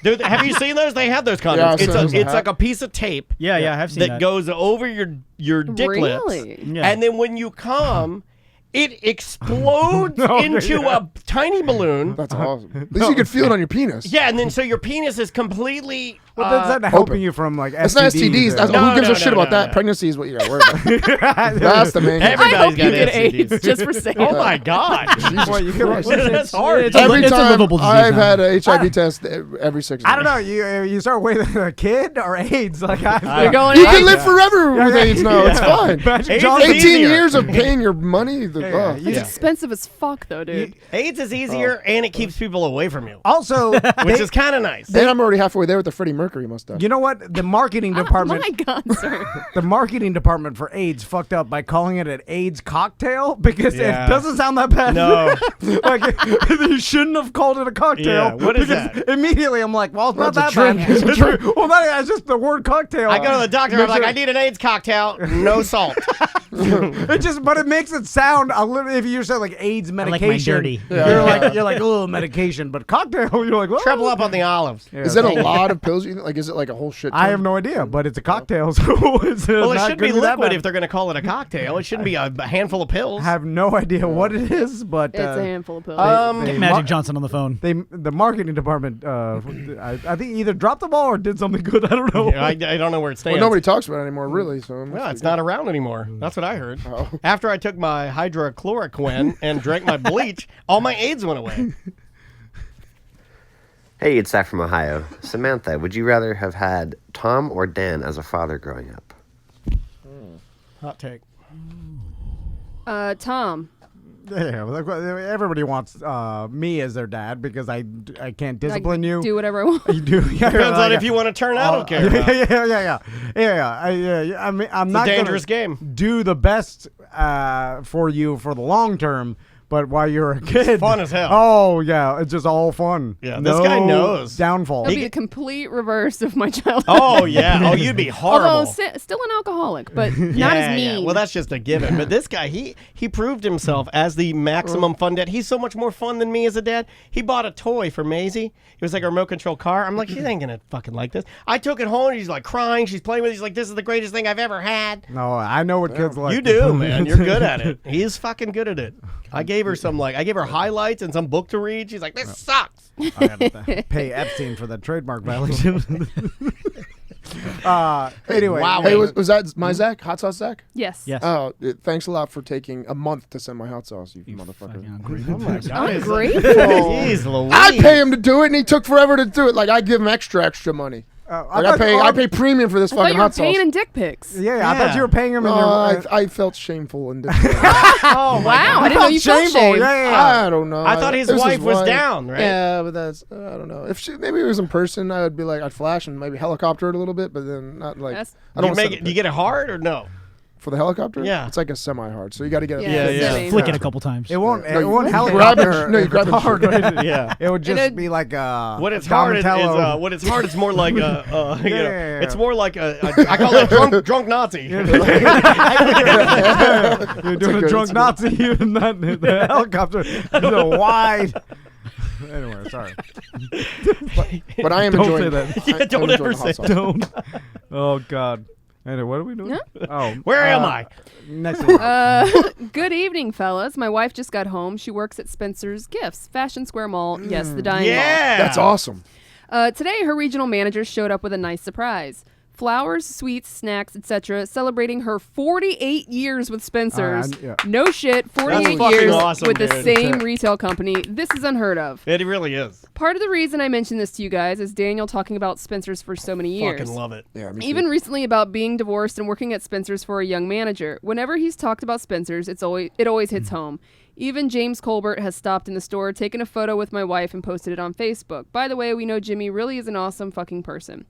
Dude, have you seen those? They have those condoms. Yeah, I've seen those it's hat. like a piece of tape. Yeah, I have seen that. goes over your dick Really? lips. Yeah. And then when you come, it explodes into a tiny balloon. that's awesome. At least you can feel it on your penis. Yeah, and then so your penis is completely. Well, that's not helping you from like STDs. It's not STDs. That's, No, who gives no, a shit no, about no, that? no. Pregnancy is what you got to worry about. That's the main. I Everybody's hope you got get STDs. AIDS just for saying. Oh my God! Well, you can, That's hard. It's a Every livable time disease I've now. had a HIV test every 6 months. I don't know. You start with a kid or AIDS. Like You're going You in. can live forever with AIDS now. It's fine. Magic AIDS Johnson. is 18 easier. years of paying your money. It's expensive as fuck, though, dude. AIDS is easier, and it keeps people away from you, Also, which is kind of nice. And I'm already halfway there with the Freddie Mercury mustache. you know what? The marketing Oh, department. my God, sir. The marketing department for AIDS fucked up by calling it an AIDS cocktail because Yeah. it doesn't sound that bad. No. Like you shouldn't have called it a cocktail. Yeah, what is because that? Immediately I'm like, well, it's not That's that a drink. bad. It's a drink. Well, that's just the word cocktail. I go to the doctor. I'm like, I need an AIDS cocktail, no salt. But it makes it sound a little. If you say like AIDS like medication, mine dirty. you're like, oh, medication. But cocktail, you're like, well, Treble up on the olives. Yeah, Is it a lot of pills? Like, is it like a whole shit? I ton? have no idea, but it's a cocktail, so it's Well, it not should be gonna that liquid bad. if they're going to call it a cocktail. It shouldn't be a handful of pills. I have no idea what it is, but It's a handful of pills. Get Magic Johnson on the phone. the marketing department, I think either dropped the ball or did something good. I don't know. I don't know where it stands. Well, nobody talks about it anymore, really. So Yeah, it's not around anymore. That's what I heard. Oh. After I took my hydrochloroquine and drank my bleach, all my AIDS went away. Hey, it's Zach from Ohio. Samantha, would you rather have had Tom or Dan as a father growing up? Hot take. Tom. Yeah, everybody wants me as their dad because I can't discipline you. Do whatever I want. You do. Yeah, Depends on if you want to turn out. I don't care. Yeah. I mean, I'm It's not a dangerous gonna game. do the best for you for the long term. But while you're a kid, fun as hell. Oh yeah, it's just all fun. Yeah, this guy knows. Downfall. That'll be the complete reverse of my childhood. Oh yeah. Oh, you'd be horrible. Although still an alcoholic, but not as mean. Yeah. Well, that's just a given. But this guy, he proved himself as the maximum fun dad. He's so much more fun than me as a dad. He bought a toy for Maisie. It was like a remote control car. I'm like, she ain't gonna fucking like this. I took it home. And she's like crying. She's playing with it. She's like, this is the greatest thing I've ever had. No, I know what kids like. You do, man. You're good at it. He's fucking good at it. I gave her highlights and some book to read. She's like, this sucks. I gotta pay Epstein for that trademark violation. Anyway, Wow. Hey, was that my Zach? Hot sauce Zach? Yes. Yes. Oh, thanks a lot for taking a month to send my hot sauce, you motherfucker. Oh my God. Ungrateful. Jeez Louise. I pay him to do it, and he took forever to do it. Like I give him extra money. I pay premium for this I thought fucking you were hot sauce. paying in dick pics. Yeah, I thought you were paying him in I felt shameful and Oh, wow. I didn't know you felt shame. I don't know. I thought his It was wife was down, right? Yeah, but that's I don't know. If maybe it was in person, I would be like I'd flash and maybe helicopter it a little bit, but then not like I don't Do you get it hard or no? For the helicopter? Yeah. It's like a semi-hard, so you got to get it. Yeah. Flick it a couple times. It won't. No, It won't you helicopter. you grab it. hard. Yeah. It would just be like When it's hard, Donatello. when it's hard, it's more like a. Yeah. It's more like I call it drunk Nazi. You're doing a drunk Nazi, even that the helicopter is a wide. Anyway, sorry. But I am Don't enjoying say that. I am Don't enjoying ever the hot say sauce. Don't. Oh God. Anyway, what are we doing? Oh, Where am I? Next one. Good evening, fellas. My wife just got home. She works at Spencer's Gifts, Fashion Square Mall. Yes, the dining mall. That's awesome. Today, her regional manager showed up with a nice surprise. Flowers, sweets, snacks, etc., celebrating her 48 years with Spencer's. Yeah. No shit, 48 That's fucking years awesome, with the dude. same retail company. This is unheard of. It really is. Part of the reason I mentioned this to you guys is Daniel talking about Spencer's for so many years. Fucking love it. Yeah, Even recently about being divorced and working at Spencer's for a young manager. Whenever he's talked about Spencer's, it always hits home. Even James Colbert has stopped in the store, taken a photo with my wife, and posted it on Facebook. By the way, we know Jimmy really is an awesome fucking person.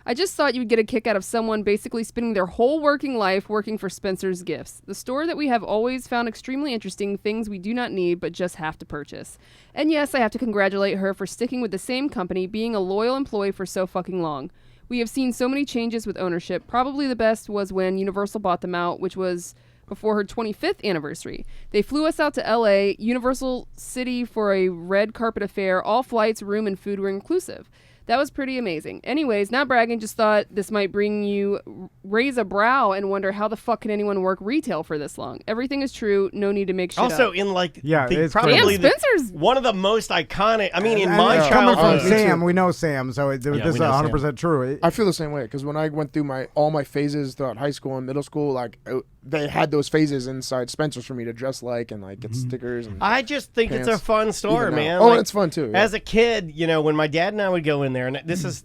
I just thought you would get a kick out of someone basically spending their whole working life working for Spencer's Gifts, the store that we have always found extremely interesting, things we do not need but just have to purchase. And yes, I have to congratulate her for sticking with the same company, being a loyal employee for so fucking long. We have seen so many changes with ownership. Probably the best was when Universal bought them out, which was before her 25th anniversary. They flew us out to LA, Universal City, for a red carpet affair. All flights, room, and food were inclusive. That was pretty amazing. Anyways, not bragging, just thought this might bring you raise a brow and wonder how the fuck can anyone work retail for this long. Everything is true. No need to make shit also up. in like it's probably Damn, Spencer's one of the most iconic. I mean, in my coming childhood, from Sam, we know Sam, so this is we know 100% true. I feel the same way because when I went through all my phases throughout high school and middle school, like they had those phases inside Spencer's for me to dress like and like get stickers. And I just think it's a fun store, man. Oh, like, it's fun too. Yeah. As a kid, when my dad and I would go in there, and this is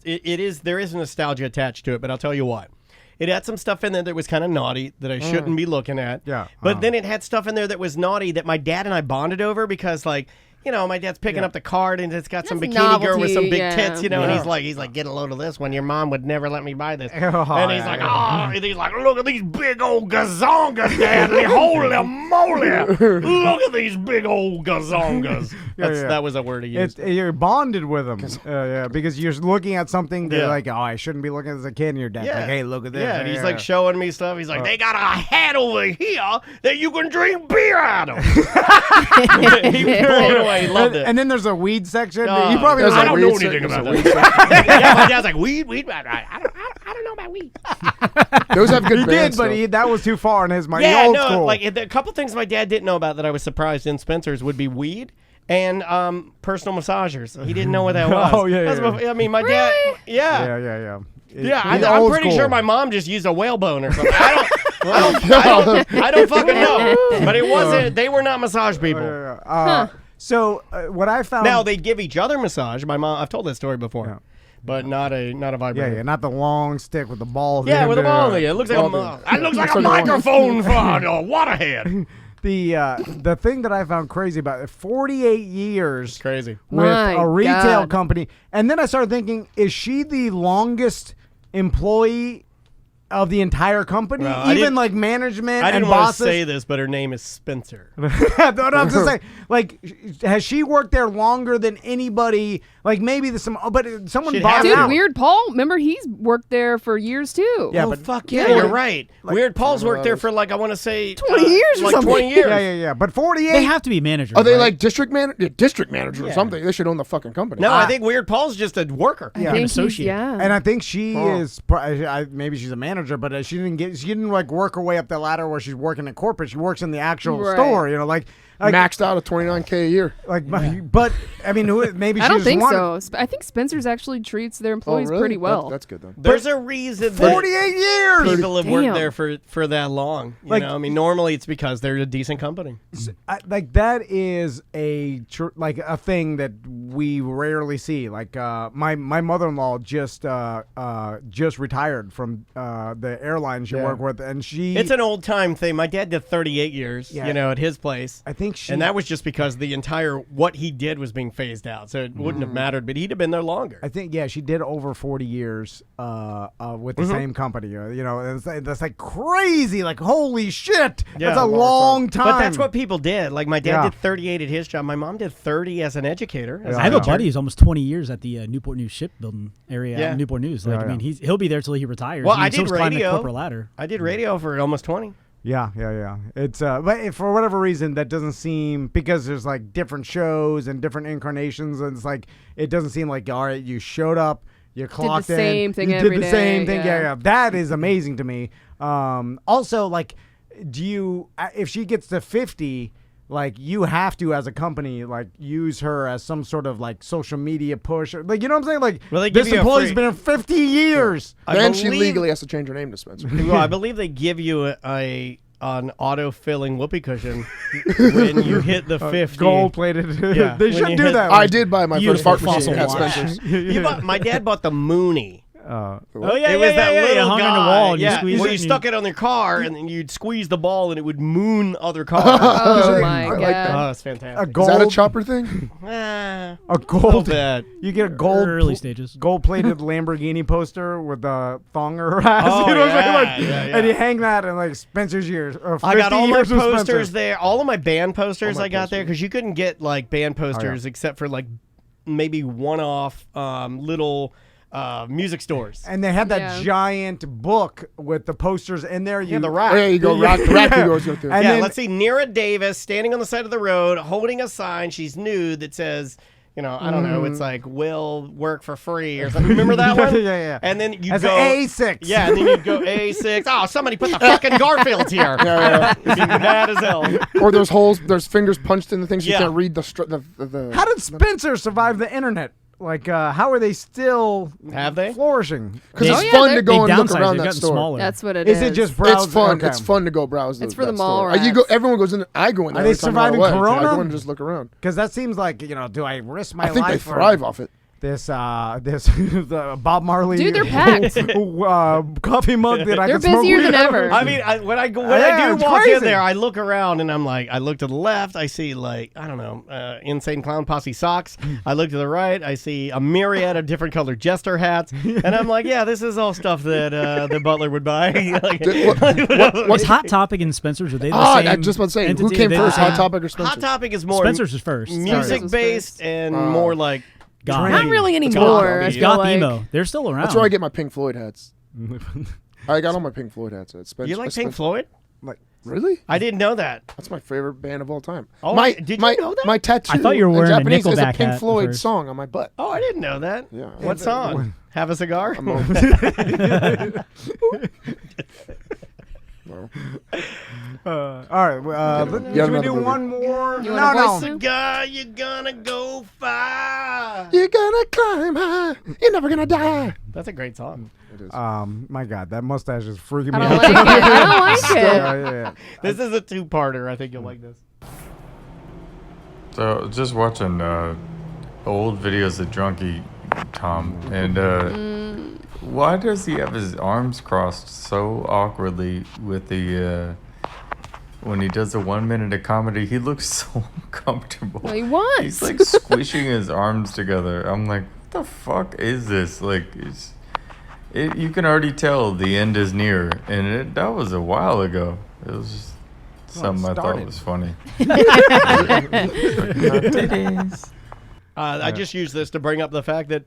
there is nostalgia attached to it, but I'll tell you what. It had some stuff in there that was kind of naughty that I shouldn't be looking at. Yeah. But then it had stuff in there that was naughty that my dad and I bonded over because, like, my dad's picking up the card and it's got some bikini girl with some big tits, and he's like, get a load of this one. Your mom would never let me buy this. And he's like, look at these big old gazongas, Dad. Holy moly. Look at these big old gazongas. That was a word he used. You're bonded with them. Because you're looking at something that like, I shouldn't be looking as a kid, and your dad's like, hey, look at this. Yeah, and he's like showing me stuff. He's like, they got a hat over here that you can drink beer out of. He was blown away. He loved it. And then there's a weed section. He I probably don't know anything about that. Yeah, my dad's like, weed. I don't know about weed. Those have good He bands, did, but that was too far in his mind. Yeah, old no, school. like a couple things my dad didn't know about that I was surprised in Spencer's would be weed and personal massagers. He didn't know what that was. Oh, yeah. I mean, my dad. Yeah. I'm pretty sure my mom just used a whalebone or something. I don't fucking know. But it wasn't. They were not massage people. So what I found now they give each other massage. My mom. I've told that story before, but not a vibrator. Yeah, not the long stick with the balls. Yeah, with the ball. It looks like a microphone for a waterhead. The thing that I found crazy about it, 48 years crazy with a retail company, and then I started thinking, is she the longest employee of the entire company, even like management I didn't and want bosses? to say this, but her name is Spencer. I'm just saying, like, has she worked there longer than anybody? Like, maybe there's some, but someone bought Dude, out. Weird Paul, remember he's worked there for years too. Yeah, but fuck yeah, you're right. Like, Weird Paul's worked there for like I want to say 20 years or like something. 20 years. Yeah. But 48. They have to be managers. Are they right? like district manager or something? They should own the fucking company. No, I think Weird Paul's just a worker. I think an associate. And I think she is. Maybe she's a manager, but she didn't like work her way up the ladder where she's working at corporate. She works in the actual store. Like maxed out at $29K a year. But I mean, maybe she I don't just think wanted, so. I think Spencer's actually treats their employees pretty well. That's good then. There's a reason that 48 years. people have worked there for that long. You know, I mean, normally it's because they're a decent company. That is a thing that we rarely see. Like my mother-in-law just retired from the airline she worked with, and it's an old time thing. My dad did 38 years, at his place. I think and that was just because the entire what he did was being phased out, so it wouldn't have mattered. But he'd have been there longer. I think she did over 40 years with the same company. That's like crazy. Like holy shit, that's a long time. But that's what people did. Like my dad did 38 at his job. My mom did 30 as an educator. I have a buddy who's almost 20 years at the Newport News shipbuilding area. In Newport News. I mean, he'll be there till he retires. Well, I did radio. The corporate ladder. I did radio for almost 20. Yeah. It's but for whatever reason that doesn't seem, because there's like different shows and different incarnations, and it's like it doesn't seem like, all right, you showed up, you clocked in, same thing you every did the day, same thing. Yeah. That is amazing to me. Also, like, if she gets to 50, like, you have to, as a company, like, use her as some sort of, like, social media push. Like, you know what I'm saying? Like, this employee's been in 50 years. Then she legally has to change her name to Spencer. Well, I believe they give you an auto-filling whoopee cushion when you hit the 50. Gold-plated. Yeah, they should do that. I did buy my first fart machine at Spencer's. My dad bought the Mooney. Oh yeah, it was yeah, that yeah, little you hung guy. on the wall and you yeah, squeezed where it you and stuck you- it on their car, and then you'd squeeze the ball, and it would moon other cars. Oh my I like god. that. Oh, it's fantastic. A gold, Is that a chopper thing? Ah, a gold. bit. You get a gold, Early stages. gold-plated Lamborghini poster with the thong around her ass. Oh, You know, it's yeah, like, yeah. and you hang that in like Spencer's years. Or I got 50 all my years of posters Spencer. there. All of my band posters All my I got there posters. because you couldn't get like band posters except for like maybe one-off little music stores. And they had that Yeah. giant book with the posters in there. Yeah, the rack. Oh, yeah, you go rack you go through. And yeah, then- let's see. Nira Davis standing on the side of the road holding a sign. She's nude that says, you know, I don't know. It's like, will work for free or something. Remember that one? yeah. And then you As go an A6. Yeah, and then you'd go A6. Oh, somebody put the fucking Garfield here. Yeah. You'd be mad as hell. Or there's holes, there's fingers punched in the things Yeah. you can't read the How did Spencer survive the internet? Like, how are they still Have they? flourishing? Because Oh, it's yeah, fun they're- to go They and look downsized, around they've that gotten store. smaller. That's what it Is it just browse? It's fun. Okay. It's fun to go browse. It's those- for the that mall store. rats. You go. Everyone goes in. I go in there. Are they every time I'm surviving away. Corona? I go and just look around. Because that seems like, you know, do I risk my I think life they for thrive off it. this the Bob Marley Dude, they're packed. coffee mug that I They're can smoke busier weed than out of? ever. I mean, when I Yeah, do it's walk crazy. in there, I look around and I'm like, I look to the left, I see like, I don't know, Insane Clown Posse socks. I look to the right, I see a myriad of different colored jester hats, and I'm like, yeah, this is all stuff that the butler would buy. Like, Was Hot Topic and Spencer's, are they the Ah, same I just about to say, who entity? came They the first, same? Hot Topic or Spencer? Hot Topic is more Spencer's was first. music was based first. and more like Goth. Not really It's anymore. I goth. feel Goth like. emo. They're still around. That's where I get my Pink Floyd hats. I got all my Pink Floyd hats at Spencer. You like Pink Floyd? Like, really? I didn't know that. That's my favorite band of all time. Oh, my, did you my, know that? My tattoo I thought you were in wearing a Japanese is a Nickelback Pink hat Floyd first. song on my butt. Oh, I didn't know that. Yeah. What song? Have a cigar? All right. Should we do one more? You wanna voice it? Cigar, you're gonna go far. You're gonna climb high. You're never gonna die. That's a great song. My God, that mustache is freaking I me don't out. like it. I don't like it. Yeah. This is a two-parter. I think you'll like this. So just watching old videos of Drunky Tom, and why does he have his arms crossed so awkwardly with the when he does a 1 minute of comedy? He looks so uncomfortable. No, he was. He's like squishing his arms together. I'm like, what the fuck is this? Like, you can already tell the end is near, and that was a while ago. It was just something I thought was funny. I just used this to bring up the fact that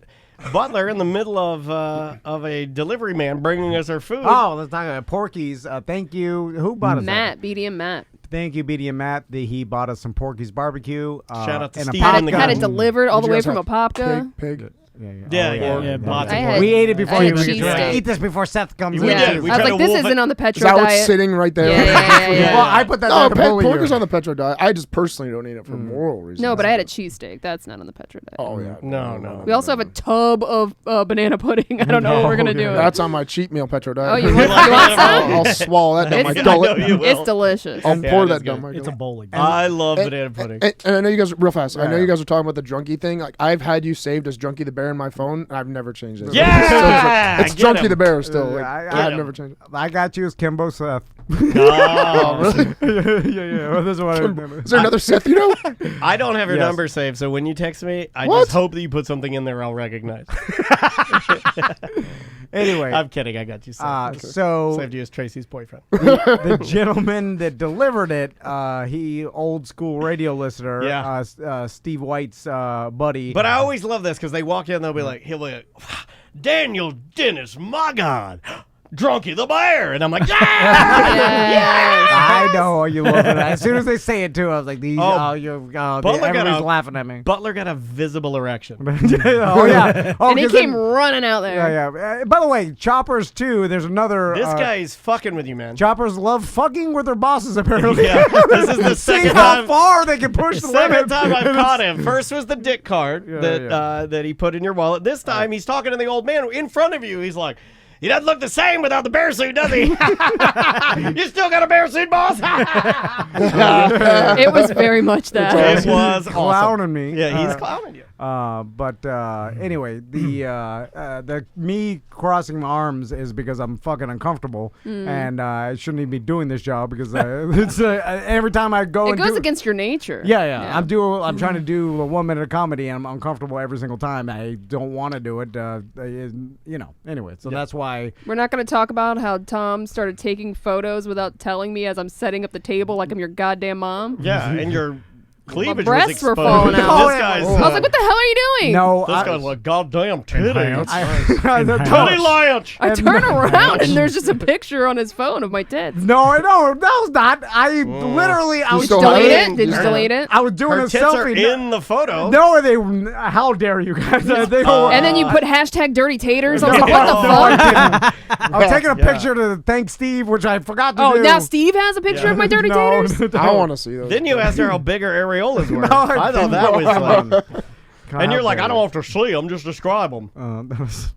Butler, in the middle of a delivery man bringing us our food. Oh, let's talk about Porky's. Thank you. Who bought us that? Matt, BD and Matt. Thank you, BD and Matt. He bought us some Porky's barbecue. Shout out to and a Steve popka. and the Had it gang. delivered all the Did you way guys from have Apopka. Pig. Yeah, lots I of had- pork. We ate it before I you had were cheesesteak. Eat this before Seth comes We in. did. We I was tried like, to this wolf isn't it. on the Is Petro that what's diet. sitting right there? Yeah. Well, I put that No, there to bully pork you. is on the Petro diet. I just personally don't eat it for moral reasons. No, but I had a cheesesteak. That's not on the Petro diet. Oh yeah. No. We also have a tub of banana pudding. I don't know what we're gonna do. That's on my cheat meal Petro diet. Oh, you want some? I'll swallow that down my It's- gullet. I know you will. It's delicious. I'll Yeah, pour it that is down good. my It's a gullet. bowling. I love banana pudding. And I know you guys real fast. I know Yeah. you guys are talking about the Drunky thing. Like I've had you saved as Drunky the Bear in my phone, and I've never changed it. Yeah! it's Get Drunky him. the Bear still. Like, I I've never changed it. I got you as Kimbo Seth. Oh, Really? yeah. Well, this is what I remember. Is there another Seth you know? I don't have your Yes. number saved, so when you text me, I What? just hope that you put something in there I'll recognize. Anyway, I'm kidding. I got you saved. so Saved you as Tracy's boyfriend. the gentleman that delivered it, he old school radio listener, Yeah. Steve White's buddy. But I always love this because they walk in, he'll be like, Daniel Dennis, my God, Drunky the Bear. And I'm like, yeah! I know you love it. As soon as they say it too, I was like, "These, Butler got everybody's a- laughing at me." Butler got a visible erection. Oh yeah, And he 'cause came then- running out there. Yeah. By the way, Choppers too. There's another. This guy's fucking with you, man. Choppers love fucking with their bosses. Apparently, Yeah, this is the See second how time. far they can push the Second limit. time I've caught him. First was the dick card that yeah. that he put in your wallet. This time he's talking to the old man in front of you. He's like, he doesn't look the same without the bear suit, does he? You still got a bear suit, boss? It was very much that. It was awesome. Clowning me. Yeah, he's clowning you. But anyway, the me crossing my arms is because I'm fucking uncomfortable, and I shouldn't even be doing this job because it's every time I go. It goes against your nature. Yeah. I'm trying to do a 1 minute of comedy, and I'm uncomfortable every single time. I don't want to do it. Anyway, so that's why we're not going to talk about how Tom started taking photos without telling me as I'm setting up the table like I'm your goddamn mom. Yeah, and your cleavage my breasts was were falling out. This guy's, I was like, what the hell are you doing? No, this guy's like goddamn titty. Titty Lynch. I turn around and there's just a picture on his phone of my tits. No, that was not. I literally, I was delete it. Did you delete it? I was doing Her a tits are selfie in the photo. No, they. How dare you guys? They were, and then you put hashtag dirty taters. I was like, what the fuck? I was taking a picture to thank Steve, which I forgot to do. Oh, now Steve has a picture of my dirty taters? I want to see those. Then you asked her how big her areolas were. No, I thought that was fun. And you're like, damn I don't have to see them, just describe them. That was,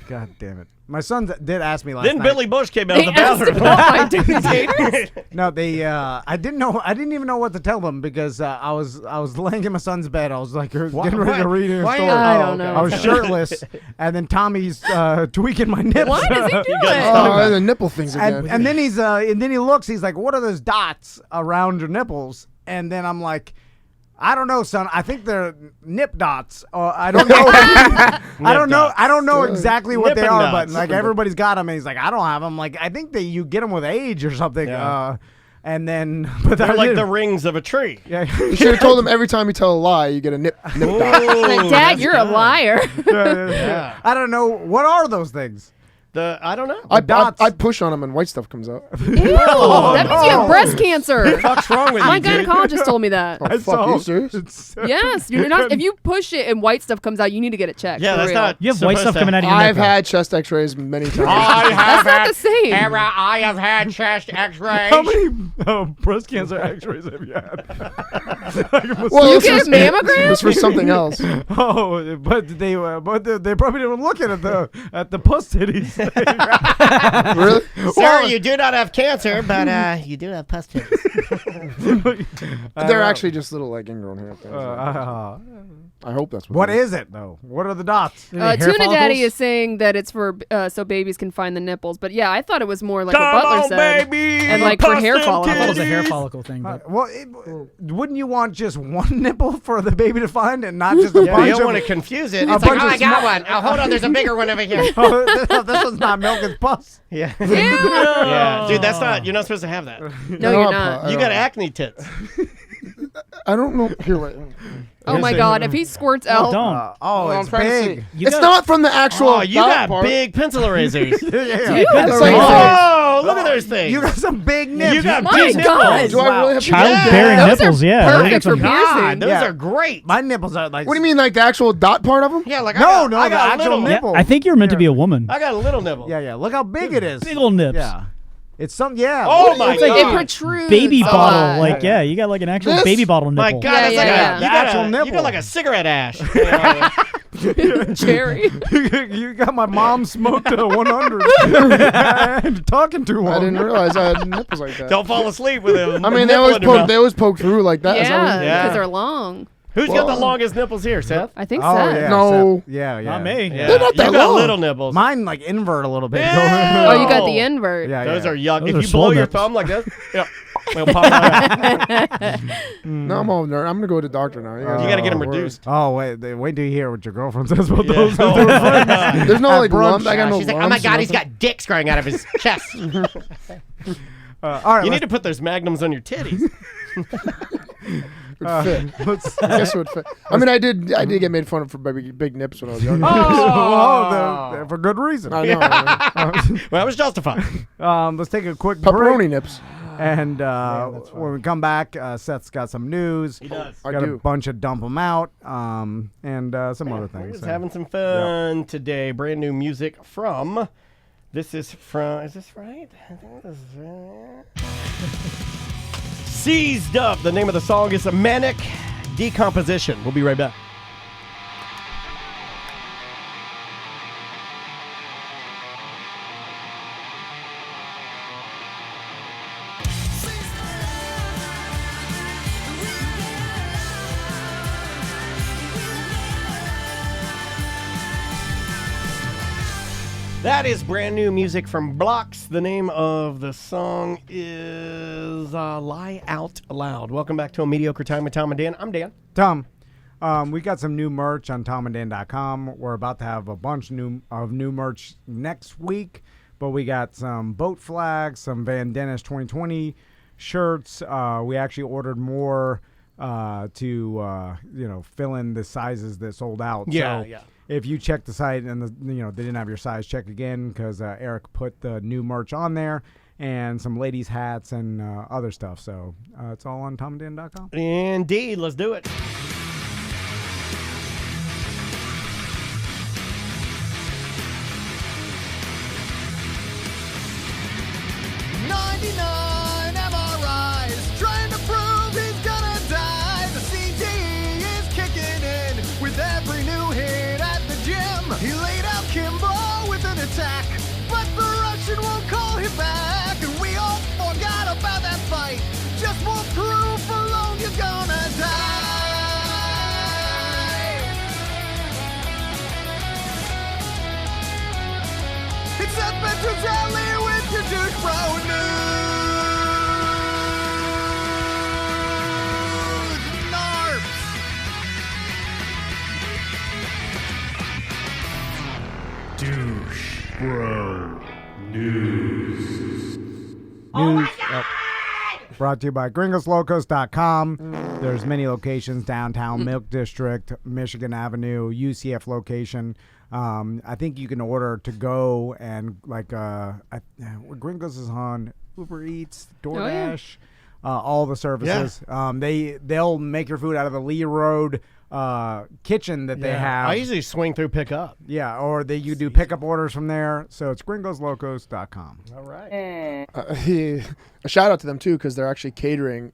God damn it. My son did ask me last night. Then Billy Bush came out of the bathroom. My dirty taters? No, I didn't even know what to tell them because I was laying in my son's bed. I was like getting ready to read a story. I don't know. I was shirtless, and then Tommy's tweaking my nips. What is he doing? Oh, the nipple things again. And then he looks. He's like, "What are those dots around your nipples?" And then I'm like, I don't know, son. I think they're nip dots. I don't know. I don't know exactly what they are, but like everybody's got them. And he's like, I don't have them. Like I think that you get them with age or something. Yeah. And then, but they're like the rings of a tree. Yeah. You should have told him every time you tell a lie, you get a nip dot. Like, Dad, you're a liar. Yeah. I don't know. What are those things? I don't know. I push on them and white stuff comes out. Ew, that means you have breast cancer. What's wrong with My you, dude? gynecologist told me that. Oh, fuck, you serious? Yes, you're not. If you push it and white stuff comes out, you need to get it checked. Yeah, for that's real. not. You have white stuff coming out of your I've nipple. had chest X-rays many times. That's not the same. I have had chest X-rays. How many breast cancer X-rays have you had? Well, You get a mammogram? It's for something else. Oh, but they probably didn't look at the puss titties. Really? Sir, you do not have cancer, but you do have pus titties. They're actually just little like ingrown hair things. I hope that's what is it though? What are the dots? Tuna Daddy is saying that it's for so babies can find the nipples, but yeah, I thought it was more like what Butler said, baby, and like for hair follicles. I thought it was a hair follicle thing. But. Wouldn't you want just one nipple for the baby to find and not just a bunch? You don't of, want to confuse it. It's like, I got one. Oh, hold on, there's a bigger one over here. This one's not milk, it's pus. Yeah. Yeah, dude, that's not. You're not supposed to have that. No, you're not. You got acne tits. I don't know. Here, wait. Oh my God! If he squirts out, don't. It's big. It's not from the actual. Oh, you got part. big pencil erasers. Yeah. Oh, look at those things. You got some big nips. You got My big God. nipples. Do I really have Childbearing those nipples, are yeah. perfect for piercing. Those are great. My nipples are like. What do you mean, like the actual dot part of them? Yeah, like No, I the got a actual little nipple. I think you're meant to be a woman. I got a little nipple. Yeah. Look how big it is. Big old nips. Yeah. It's some. Yeah. Oh my It's like God. it protrudes. Baby a bottle. lot. Like, yeah, you got like an actual This? baby bottle nipple. My God, Yeah, that's like yeah. a The actual nipple. You got like a cigarette ash. Jerry. You got my mom smoked a 100. Talking too long. I didn't realize I had nipples like that. Don't fall asleep with him. I mean, they always poke through like that. Is that what Yeah, you- because they're long. Who's got the longest nipples here, Seth? I think Oh, Seth. yeah. No. Seth. Yeah. Not me. Yeah. They're not that You got long. little nipples. Mine like invert a little bit. Yeah. Oh, you got the invert. Yeah. Those are yuck. Those If are you slow blow your nips. thumb like this, yeah, they'll pop out. No, I'm all nerd. I'm gonna go to the doctor now. You got to get them reduced. Oh wait till you hear what your girlfriend says about those. There's no like brunch. lump. I got no She's like, oh lumps my or God, he's nothing. got dicks growing out of his chest. All right. You need to put those magnums on your titties. Would fit. I guess it would fit. I mean, I did get made fun of for big nips when I was younger. For good reason. I know. Well, that was justified. Let's take a quick break. Pepperoni nips. And when we come back, Seth's got some news. He does. Got a bunch of dump them out, and some other We're things. just having some fun today. Brand new music from. Is this right? I think this is right. Seized Up. The name of the song is Manic Decomposition. We'll be right back. That is brand new music from Blocks. The name of the song is Lie Out Loud. Welcome back to A Mediocre Time with Tom and Dan. I'm Dan. Tom, we got some new merch on tomanddan.com. We're about to have a bunch of new merch next week, but we got some boat flags, some Van Dennis 2020 shirts. We actually ordered more to fill in the sizes that sold out. Yeah, so yeah. If you check the site and they didn't have your size, check again because Eric put the new merch on there and some ladies' hats and other stuff. So it's all on tomanddan.com. Indeed, let's do it. But the Russian won't call him back, and we all forgot about that fight. Just more proof alone you're gonna die. It's Seth Petrozelli with your douche bro news. Douche Bro News. Brought to you by gringoslocos.com. There's many locations downtown, Milk District, Michigan Avenue, UCF location. I think you can order to go and Gringos is on Uber Eats, DoorDash, all the services. Yeah. They'll make your food out of the Lee Road kitchen that they have. I usually swing through pickup. Yeah, or you do pickup orders from there. So it's gringoslocos.com. All right. A shout out to them too because they're actually catering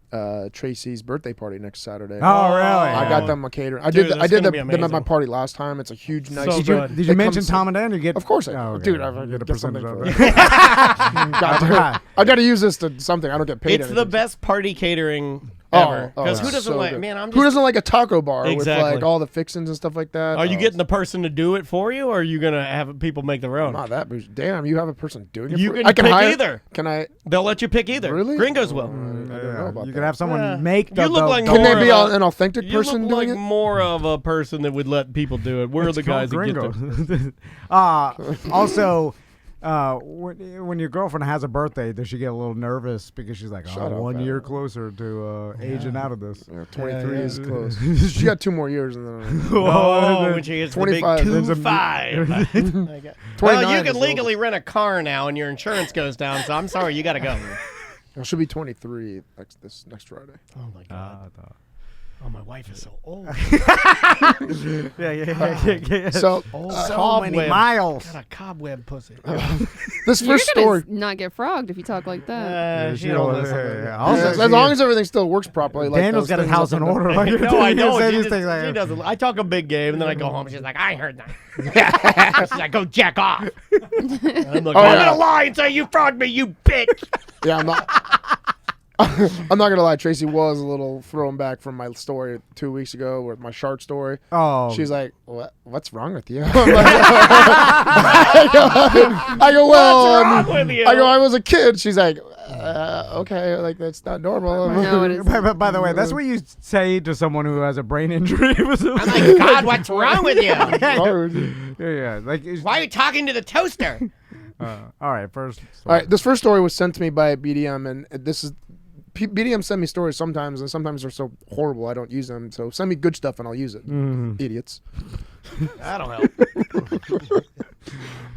Tracy's birthday party next Saturday. Oh, really? I got them a catering. I did them at my party last time. It's a huge nice. So did you mention Tom and Dan? You get? Of course I okay. Dude, I get a percentage of it. I got to use this to something. I don't get paid. It's the best party catering ever. Because who doesn't like? Good. Man, who doesn't like a taco bar exactly. with like all the fixins and stuff like that? Are you getting the person to do it for you, or are you gonna have people make their own? Not that. Damn, you have a person doing it. You for can I can pick hire, either. Can I? They'll let you pick either. Really? Gringos will. I didn't know about you that. can have someone make. You look like can they be an authentic person You look doing like it? more of a person that would let people do it. We're the guys that get them. Also. When your girlfriend has a birthday, does she get a little nervous because she's like, Shut up, 1 man. year closer to aging out of this? Yeah, 23 is close. She got 2 more years. And then, when she gets 25. The big 2-5. Well, you can is legally rent a car now, and your insurance goes down. So I'm sorry, you got to go. I should be 23 this next Friday. Oh my god. Oh, my wife is so old. Yeah. So, so many miles. Got a cobweb pussy. This You're first story. gonna not get frogged if you talk like that. She don't listen. As long as everything still works properly. Like Daniel's got his house in order. No, I know. She doesn't. I talk a big game, and then I go home. She's like, I heard that. She's like, go jack off. I'm like, I'm gonna lie and say you fraud me, you bitch. Yeah, I'm not. I'm not gonna lie. Tracy was a little thrown back from my story 2 weeks ago with my shark story. Oh, she's like, "What's wrong with you?" I go, "Well, what's wrong with you?" I go, "I was a kid." She's like, "Okay, like that's not normal." No, it is. By the way, that's what you say to someone who has a brain injury. I'm like, God, what's wrong with you? Yeah. Like, why are you talking to the toaster? All right, first. All right, this first story was sent to me by BDM, and this is. BDM send me stories sometimes, and sometimes they're so horrible I don't use them. So send me good stuff and I'll use it. Idiots. That'll help.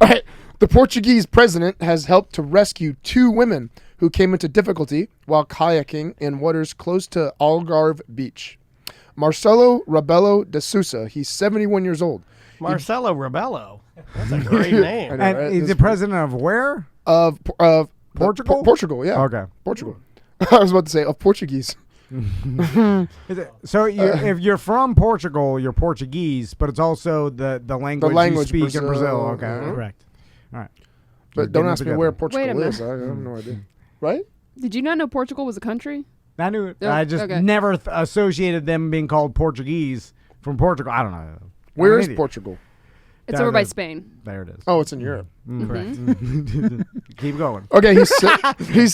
All right. The Portuguese president has helped to rescue 2 women who came into difficulty while kayaking in waters close to Algarve Beach. Marcelo Rebelo de Sousa, he's 71 years old. Marcelo Rebello. That's a great name. I know, right? And he's the president of where? Of Portugal? Portugal, yeah. Okay. Portugal. I was about to say of Portuguese. So if you're from Portugal, you're Portuguese, but it's also the language you speak in Brazil. Okay, correct. All right. But don't ask me where Portugal is. I have no idea. Right? Did you not know Portugal was a country? I knew it. Oh, I just never associated them being called Portuguese from Portugal. I don't know. Where is Portugal? It's over by Spain. There it is. Oh, it's in Europe. Correct. Keep going. Okay, he's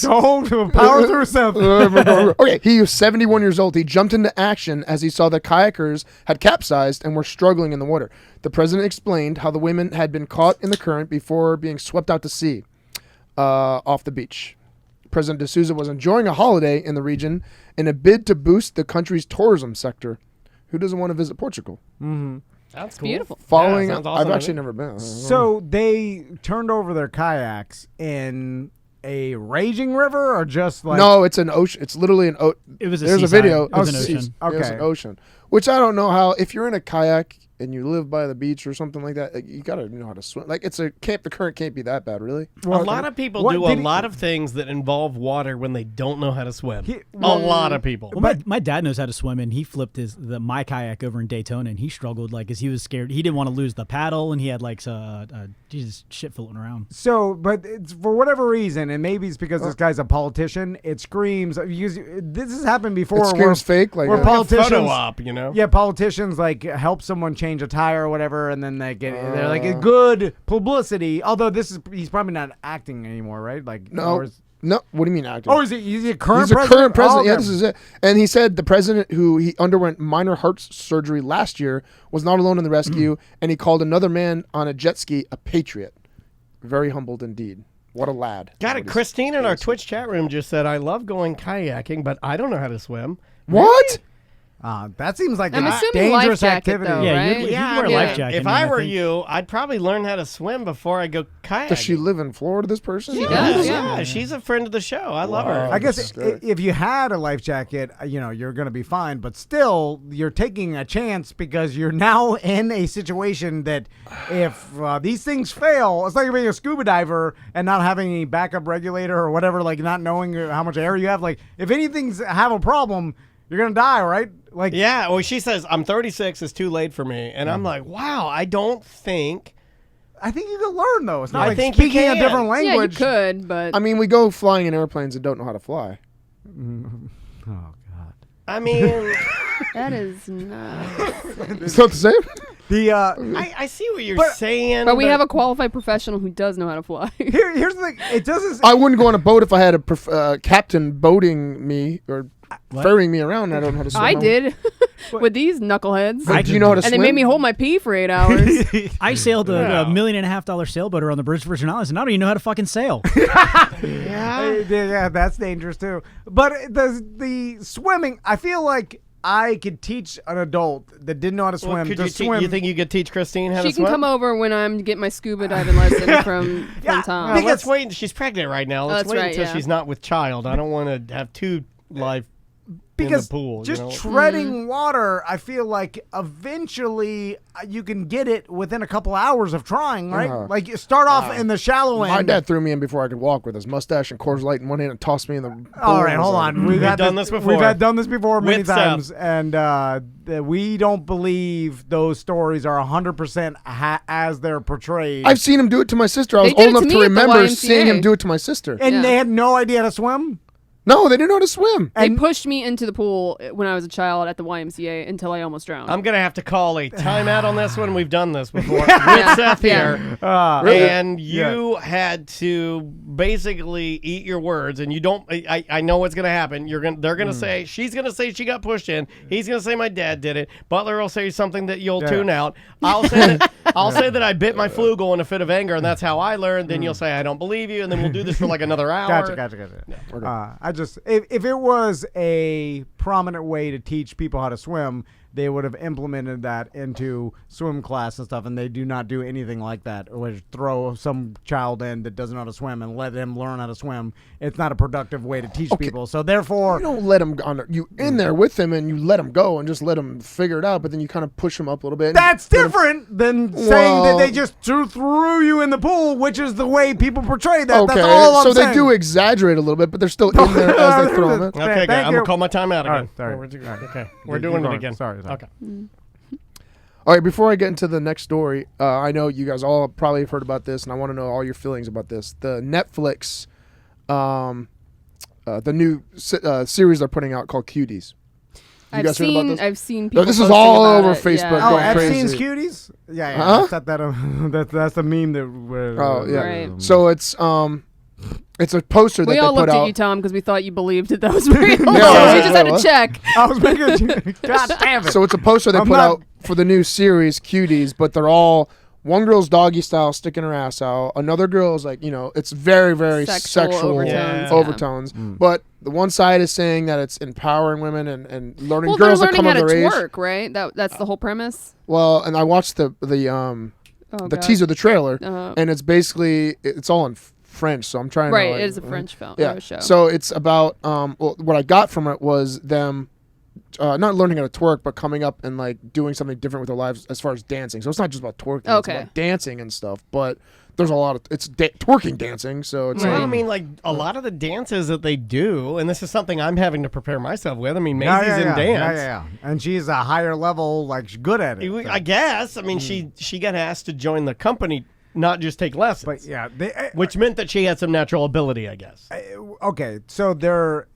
power through Seth. Okay, he was 71 years old. He jumped into action as he saw the kayakers had capsized and were struggling in the water. The president explained how the women had been caught in the current before being swept out to sea off the beach. President D'Souza was enjoying a holiday in the region in a bid to boost the country's tourism sector. Who doesn't want to visit Portugal? Mm-hmm. That's cool. Beautiful. Following, sounds awesome I've to actually me. never been. So they turned over their kayaks in a raging river, or just like No, it's an ocean. It's literally an ocean. It was a There's a seaside. video. It was an of ocean. seas- It was Okay. an ocean. Which I don't know how. If you're in a kayak and you live by the beach or something like that, you gotta know how to swim. Like The current can't be that bad, really. A lot of people do a lot of things that involve water when they don't know how to swim. A lot of people. Well, my dad knows how to swim, and he flipped my kayak over in Daytona, and he struggled as he was scared. He didn't want to lose the paddle, and he had Jesus shit floating around. So, but it's, for whatever reason, and maybe it's because this guy's a politician, it screams. This has happened before. It screams fake, where like a politicians, photo op, you know? Yeah, politicians help someone change a tire or whatever, and then they're like a good publicity. Although he's probably not acting anymore, right? No. What do you mean acting? Oh, is he a current He's a president? current president. Oh, Yeah, okay. this is it. And he said the president, who he underwent minor heart surgery last year, was not alone in the rescue, and he called another man on a jet ski a patriot. Very humbled indeed. What a lad. Got it. Christine in our Twitch chat room just said, I love going kayaking, but I don't know how to swim. What? That seems like I'm a assuming life dangerous jacket, activity. though, Yeah, right? you'd wear a life jacket. If I were you, I'd probably learn how to swim before I go kayaking. Does she live in Florida, this person? She does, Yeah, she's a friend of the show. I love her. I guess if you had a life jacket, you're going to be fine. But still, you're taking a chance because you're now in a situation that if these things fail, it's like being a scuba diver and not having any backup regulator or whatever, not knowing how much air you have. If anything's have a problem, you're going to die, right? Yeah, well, she says, I'm 36, it's too late for me. And I'm like, wow, I think you can learn, though. It's not I think speaking you a can. different language. Yeah, you could, but... I mean, we go flying in airplanes and don't know how to fly. Oh, God. I mean... That is not... It's not the same? I see what you're saying. But we have a qualified professional who does know how to fly. Here's the thing. It doesn't... I wouldn't go on a boat if I had a captain boating me or ferrying me around. I don't know how to swim. I did with these knuckleheads. Do you know how to and swim? they made me hold my pee for 8 hours. I sailed a $1.5 million sailboat around the British Virgin Islands, and I don't even know how to fucking sail. Yeah, that's dangerous too. But the swimming, I feel like I could teach an adult that didn't know how to swim Could to you swim. you think you could teach Christine how She to swim? can come over when I'm getting my scuba diving lesson from Tom. Well, let's wait. She's pregnant right now. Let's That's wait right, until yeah. she's not with child. I don't want to have two life because in the pool. just you know? treading water, I feel like eventually you can get it within a couple hours of trying, right? You start off in the shallow end. My dad threw me in before I could walk with his mustache and Coors Light in one hand and tossed me in the pool. All right, hold on. We've done this before. We've done this before many With times, Seth. and we don't believe those stories are 100% as they're portrayed. I've seen him do it to my sister. I was They old did it enough to to me at the remember YMCA. seeing him do it to my sister. and they had no idea how to swim. No, they didn't know how to swim. They pushed me into the pool when I was a child at the YMCA until I almost drowned. I'm gonna have to call a timeout on this one. We've done this before with Seth here, Really? and you had to basically eat your words. And you don't. I know what's gonna happen. They're gonna say she's gonna say she got pushed in. He's gonna say my dad did it. Butler will say something that you'll tune out. I'll say that I bit my flugel in a fit of anger, and that's how I learned. Then you'll say I don't believe you, and then we'll do this for like another hour. Gotcha. If it was a prominent way to teach people how to swim, they would have implemented that into swim class and stuff, and they do not do anything like that. Or throw some child in that doesn't know how to swim and let them learn how to swim. It's not a productive way to teach people. So therefore, You don't let him you in there with him and you let him go and just let him figure it out, but then you kind of push him up a little bit. that's different than saying that they just threw you in the pool, which is the way people portray that. Okay, That's all I'm so saying. they do exaggerate a little bit, but they're still in there as they throw him in. Okay, Thank I'm you. gonna call my timeout again. All right, sorry. Okay, we're doing it again. Sorry. Okay. All right, before I get into the next story, I know you guys all probably have heard about this, and I want to know all your feelings about this. The Netflix, the new series they're putting out called Cuties. You guys heard about this? I've seen people. No, this is posting all about over it, Facebook. yeah. Going Epstein's crazy. Cuties? Yeah, Huh? That's the meme that. Oh yeah. Right. So it's a poster that We they all put looked out. at you, Tom, because we thought you believed that was real. So we Yeah, just had to what? check. I was making God damn it. So it's a poster they I'm put not- out for the new series Cuties, but they're all one girl's doggy style sticking her ass out. Another girl is like, it's very, very sexual overtones. But the one side is saying that it's empowering women and learning Well, girls they're that come learning of how to their age. twerk, right? That's the whole premise. Well, and I watched the God. teaser, the trailer, Uh-huh. and it's basically it's all in French. So I'm trying Right, to. Like, it is a French film. Yeah. Show. So it's about what I got from it was them. Not learning how to twerk, but coming up and like doing something different with their lives as far as dancing. So it's not just about twerking; it's Okay. about dancing and stuff. But there's a lot of twerking dancing. So it's Well, I mean, like a lot of the dances that they do, and this is something I'm having to prepare myself with. I mean, Maisie's in dance. Yeah. And she's a higher level, like she's good at it. I guess. I mean, she got asked to join the company, not just take lessons. But yeah, which meant that she had some natural ability, I guess. Okay, so there are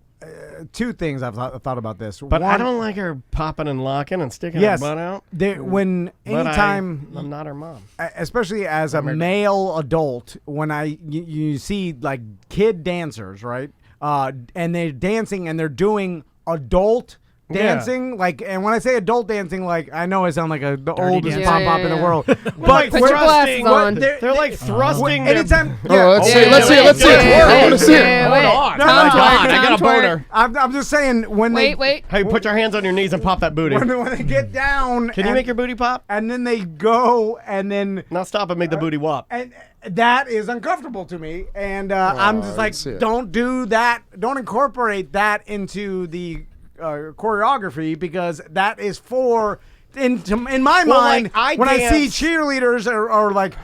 two things I've thought about this. But I One- don't like her popping and locking and sticking Yes, her butt out. when But anytime I'm not her mom. especially as a male adult, when you see like kid dancers, right? And they're dancing and they're doing adult dancing, like, and when I say adult dancing, like, I know I sound like the oldest dancing. pop in the world, But but Put your glasses on. They're like thrusting. anytime. let's see it. Let's see it. I want to see it. Hold on. No, Oh my no, God, no, I got a Tom twerk. boner. I'm just saying when Wait. Hey, put your hands on your knees and pop that booty. when they get down, Can you and- make your booty pop? and then they go and then. Now stop and make the booty wop. And that is uncomfortable to me, and I'm just like, see it. don't do that. Don't incorporate that into the choreography, because that is for. In my Well, mind, like, when I see dance- cheerleaders or like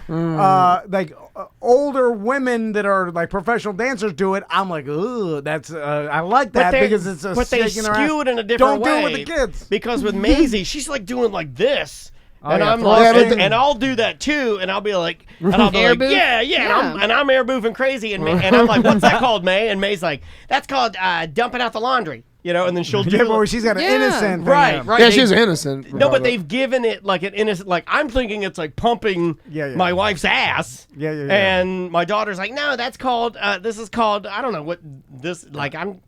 older women that are like professional dancers do it, I'm like, ooh, that's I like that because it's a but they shaking their ass. skew it in a different Don't way. do it with the kids. Because with Maisie, she's like doing like this. And yeah, I'm throw like, it in. and I'll do that too, and I'll be like, Air boof? yeah. And I'm air boofing crazy, and I'm like, what's that called, May? And May's like, that's called dumping out the laundry, and then she'll do. Yeah, but she's got an Yeah. innocent thing. Right. Yeah, they- she's innocent. No, but they've given it like an innocent. Like I'm thinking it's like pumping Yeah. my wife's ass. Yeah. And my daughter's like, no, that's called. This is called. I don't know what this. Like I'm.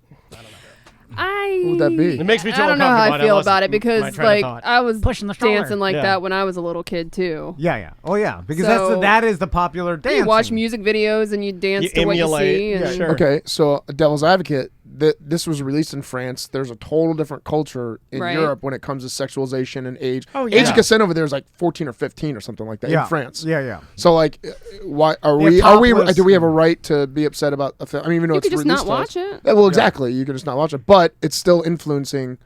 What would that be? It makes me feel I don't know how uncomfortable. I feel lost about it my because train of like thought. I was Pushing the stroller. dancing like Yeah. that when I was a little kid too. Yeah. Oh yeah, because So- that is the popular dance. You watch music videos and you dance You to what you emulate. see. And Yeah, sure. Okay, so devil's advocate, this was released in France. There's a total different culture in Right. Europe when it comes to sexualization and age. Oh, yeah. Age of consent over there is like 14 or 15 or something like that Yeah. in France. Yeah. So like, why are Yeah, we? topless. Do we have a right to be upset about a film? I mean, even though You it's could just released not to watch us. it. Yeah, well, exactly. You could just not watch it, but it's still influencing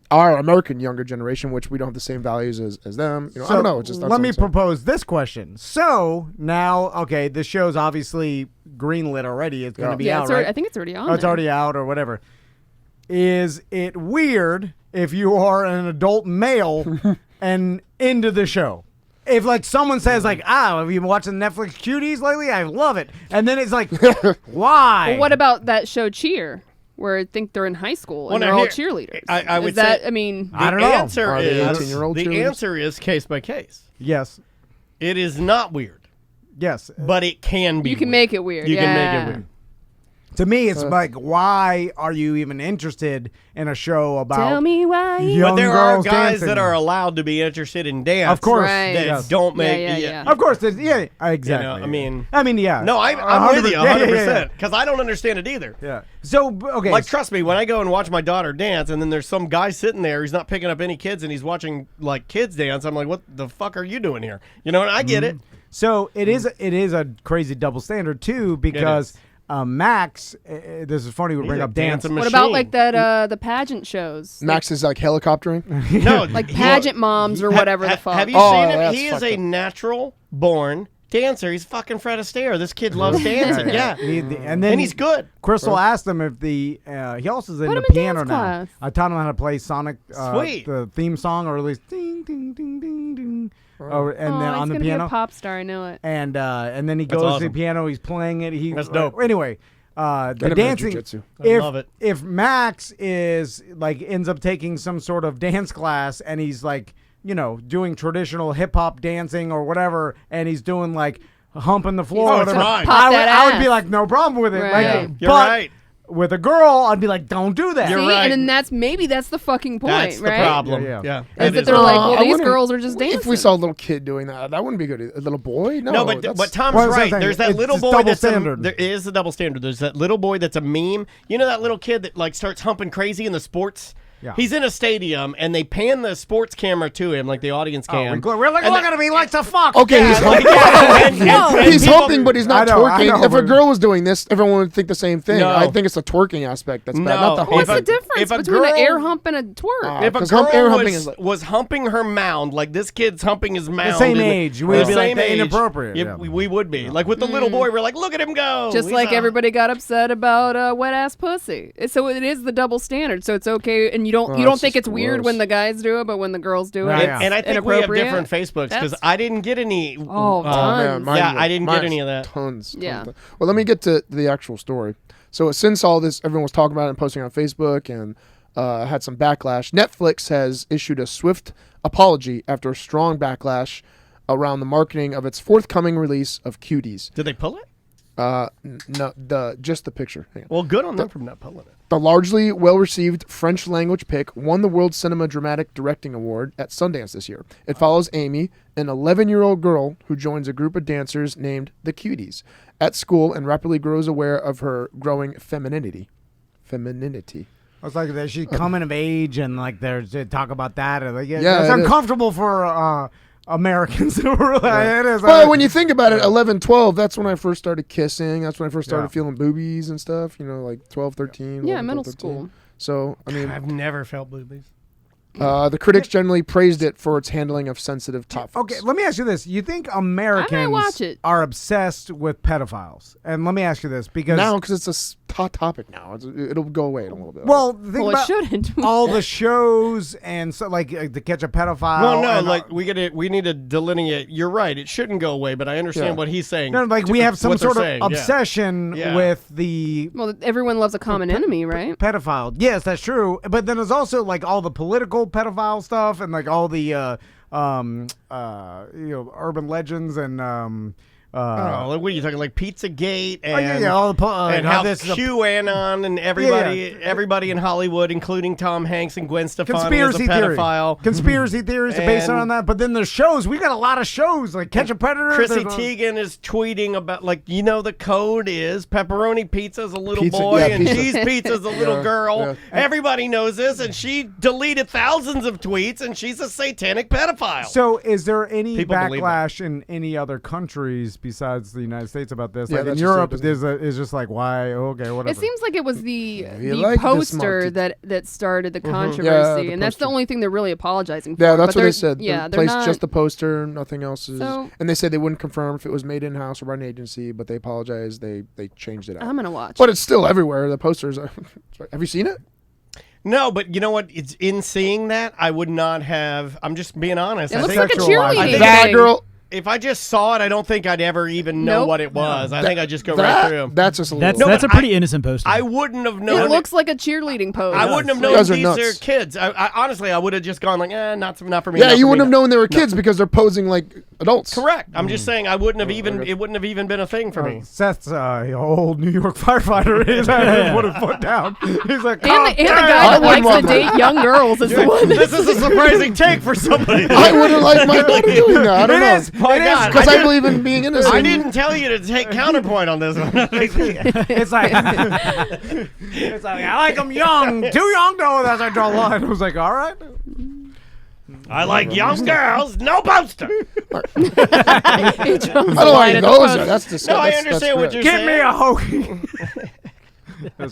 our American younger generation, which we don't have the same values as them. I don't know. It's just that's let what me I'm saying. propose this question. So now, okay, the show's obviously greenlit already. It's going to be Yeah, out, it's right? I think it's already on. Oh, it's there. already out or whatever. Is it weird if you are an adult male and into the show? If like someone says like, have you been watching Netflix Cuties lately? I love it. And then it's like, why? Well, what about that show Cheer, where I think they're in high school and Well, they're now all here- cheerleaders? I would Is that? say- I mean, I don't The know. answer Are they is 18-year-old the cheerleaders? answer is case by case. Yes. It is not weird, Yes. but it can be. you can weird. make it weird. You yeah. can make it weird. To me, it's like, why are you even interested in a show about Tell me why. young But there are girls guys dancing? that are allowed to be interested in dance. Of course. Right. That Yes. don't make. Yeah. Of course, yeah, exactly. I mean, yeah. No, I'm with you 100%. 100% because I don't understand it either. Yeah. So okay, Like, trust me, when I go and watch my daughter dance, and then there's some guy sitting there, he's not picking up any kids, and he's watching like kids dance. I'm like, what the fuck are you doing here? And I get it. so it is a crazy double standard too, because Max, this is funny. We bring a up dance. dancing What machine. about like that the pageant shows? Max is like helicoptering. No, Like pageant moms or whatever the fuck. Have you Oh, seen him? that's He is fucked a up. natural born dancer. He's fucking Fred Astaire. This kid loves dancing. Yeah. And then And he's good. Crystal asked him if he also is Put into him in piano dance now. class. I taught him how to play Sonic, Sweet. the theme song, or at least ding ding ding ding ding, and Oh, then he's on the gonna piano. be a pop star. I know it. And then he That's goes to awesome. the piano. He's playing it. That's dope. Anyway, the dancing. Jiu-jitsu. I love it. If Max is like ends up taking some sort of dance class and he's like, doing traditional hip hop dancing or whatever, and he's doing like humping the floor, or whatever, I would be like, no problem with it. Right. Like, You're right. With a girl, I'd be like, don't do that. You're See? right. And then maybe that's the fucking point, That's right? the problem. Yeah. Is that they're like, well, I these wouldn't- girls are just dancing. If we saw a little kid doing that, that wouldn't be good. A little boy? No, No, but Tom's Well, that's right. the thing. There's that It's little just boy double that's standard. there is the double standard. There's that little boy that's a meme. You know that little kid that like starts humping crazy in the sports. Yeah. He's in a stadium and they pan the sports camera to him, like the audience cam. We're like, And look at him. He likes to fuck. Okay, he's humping. and He's people- humping, but he's not I twerking. know, If a but- girl was doing this, everyone would think the same thing. No. I think it's the twerking aspect that's bad, No. not the What's humping. the difference if a between an girl- air hump and a twerk? If a 'cause girl air humping is like- was humping her mound, like this kid's humping his mound. same in age, we'd be like, same the age, inappropriate, yeah, yeah. we would be. Like with the little boy, we're like, look at him go. Just He's like a- everybody got upset about wet ass pussy. So it is the double standard. So it's okay, and you don't that's think just it's weird gross. when the guys do it, but when the girls do it, Right. it's And I think we have inappropriate. different Facebooks because That's- I didn't get any. Oh, Man, tons. mine Yeah, was- I didn't get mine's any of that. Tons. Yeah. Well, let me get to the actual story. So since all this, everyone was talking about it and posting on Facebook and had some backlash, Netflix has issued a swift apology after a strong backlash around the marketing of its forthcoming release of Cuties. Did they pull it? No, just the picture. Hang on. Well, good on them for not pulling it. The largely well-received French language pick won the World Cinema Dramatic Directing Award at Sundance this year. It follows Amy, an 11-year-old girl who joins a group of dancers named the Cuties at school and rapidly grows aware of her growing femininity. It's like that she's coming of age and like there's talk about that. And like, Yeah, it's it is. uncomfortable for Americans. It is. Well, when you think about it, 11, 12, that's when I first started kissing. That's when I first started Yeah. feeling boobies and stuff, like 12, 13. Yeah, 11, middle 13. school. So, I mean, I've never felt boobies. the critics generally praised it for its handling of sensitive topics. Okay, let me ask you this. You think Americans watch it. are obsessed with pedophiles? And let me ask you this because Now, because it's a hot topic now. It'll go away in a little bit. well, think Well, it about shouldn't. all the shows and so like to catch a pedophile. Well, no, and, like we need to delineate. You're right; it shouldn't go away. But I understand Yeah. what he's saying. no, like we have some what they're sort of saying, yeah. obsession Yeah. with the Well, everyone loves a common enemy, right? pedophile. Yes, that's true. But then there's also like all the political pedophile stuff and like all the urban legends and Oh, like, what are you talking like Pizzagate and all the and how how this is a QAnon and everybody in Hollywood, including Tom Hanks and Gwen Stefani, conspiracy is a theory. pedophile. Conspiracy theories are based And- on that. But then there's shows. We got a lot of shows like Catch a Predator. Chrissy there's a- Teigen is tweeting about the code is pepperoni pizza is a little Pizza, boy yeah, and pizza. cheese pizza is a little Yeah, girl. yeah. Everybody knows this, and she deleted thousands of tweets, and she's a satanic pedophile. So, is there any People believe backlash in any other countries besides the United States about this? Yeah, Like in that's Europe, just it, is just like why? Okay, whatever. It seems like it was the you like this poster monkey. that started the Yeah, controversy, the and that's the poster. only thing they're really apologizing for. Yeah, that's but what they they're- said. Yeah, They they're placed not. just the poster, nothing else is. So- And they said they wouldn't confirm if it was made in-house or by an agency, but they apologized. They changed it out. I'm gonna watch. But it's still everywhere. The posters are. Have you seen it? No, but you know what? It's in seeing that I would not have. I'm just being honest. It I looks think like a sexualized. cheerleading I think That thing. girl. if I just saw it, I don't think I'd ever even know Nope. what it was. I think I just go That- right through. That's just a little. That's a but pretty innocent poster. I wouldn't have known. It looks like a cheerleading pose. I wouldn't have You known guys are these nuts. are kids. I honestly, I would have just gone like, not for me. yeah, not you for wouldn't me, have known they were kids because they're posing like adults. Correct. I'm just saying I wouldn't have even. It wouldn't have even been a thing for me. Seth's old New York firefighter is put his foot down. He's like, And the guy that likes to date young girls is the one. This is a surprising take for somebody. I wouldn't like my daughter doing that. I don't know. It is. My God, Because I believe in being innocent. I didn't tell you to take counterpoint on this one. It's like, I like them young, too young though. That's I draw a line. I was like, all right. I like young girls, no poster. I don't like those. That's disgusting. No, I understand what you're Give saying. me a hoagie.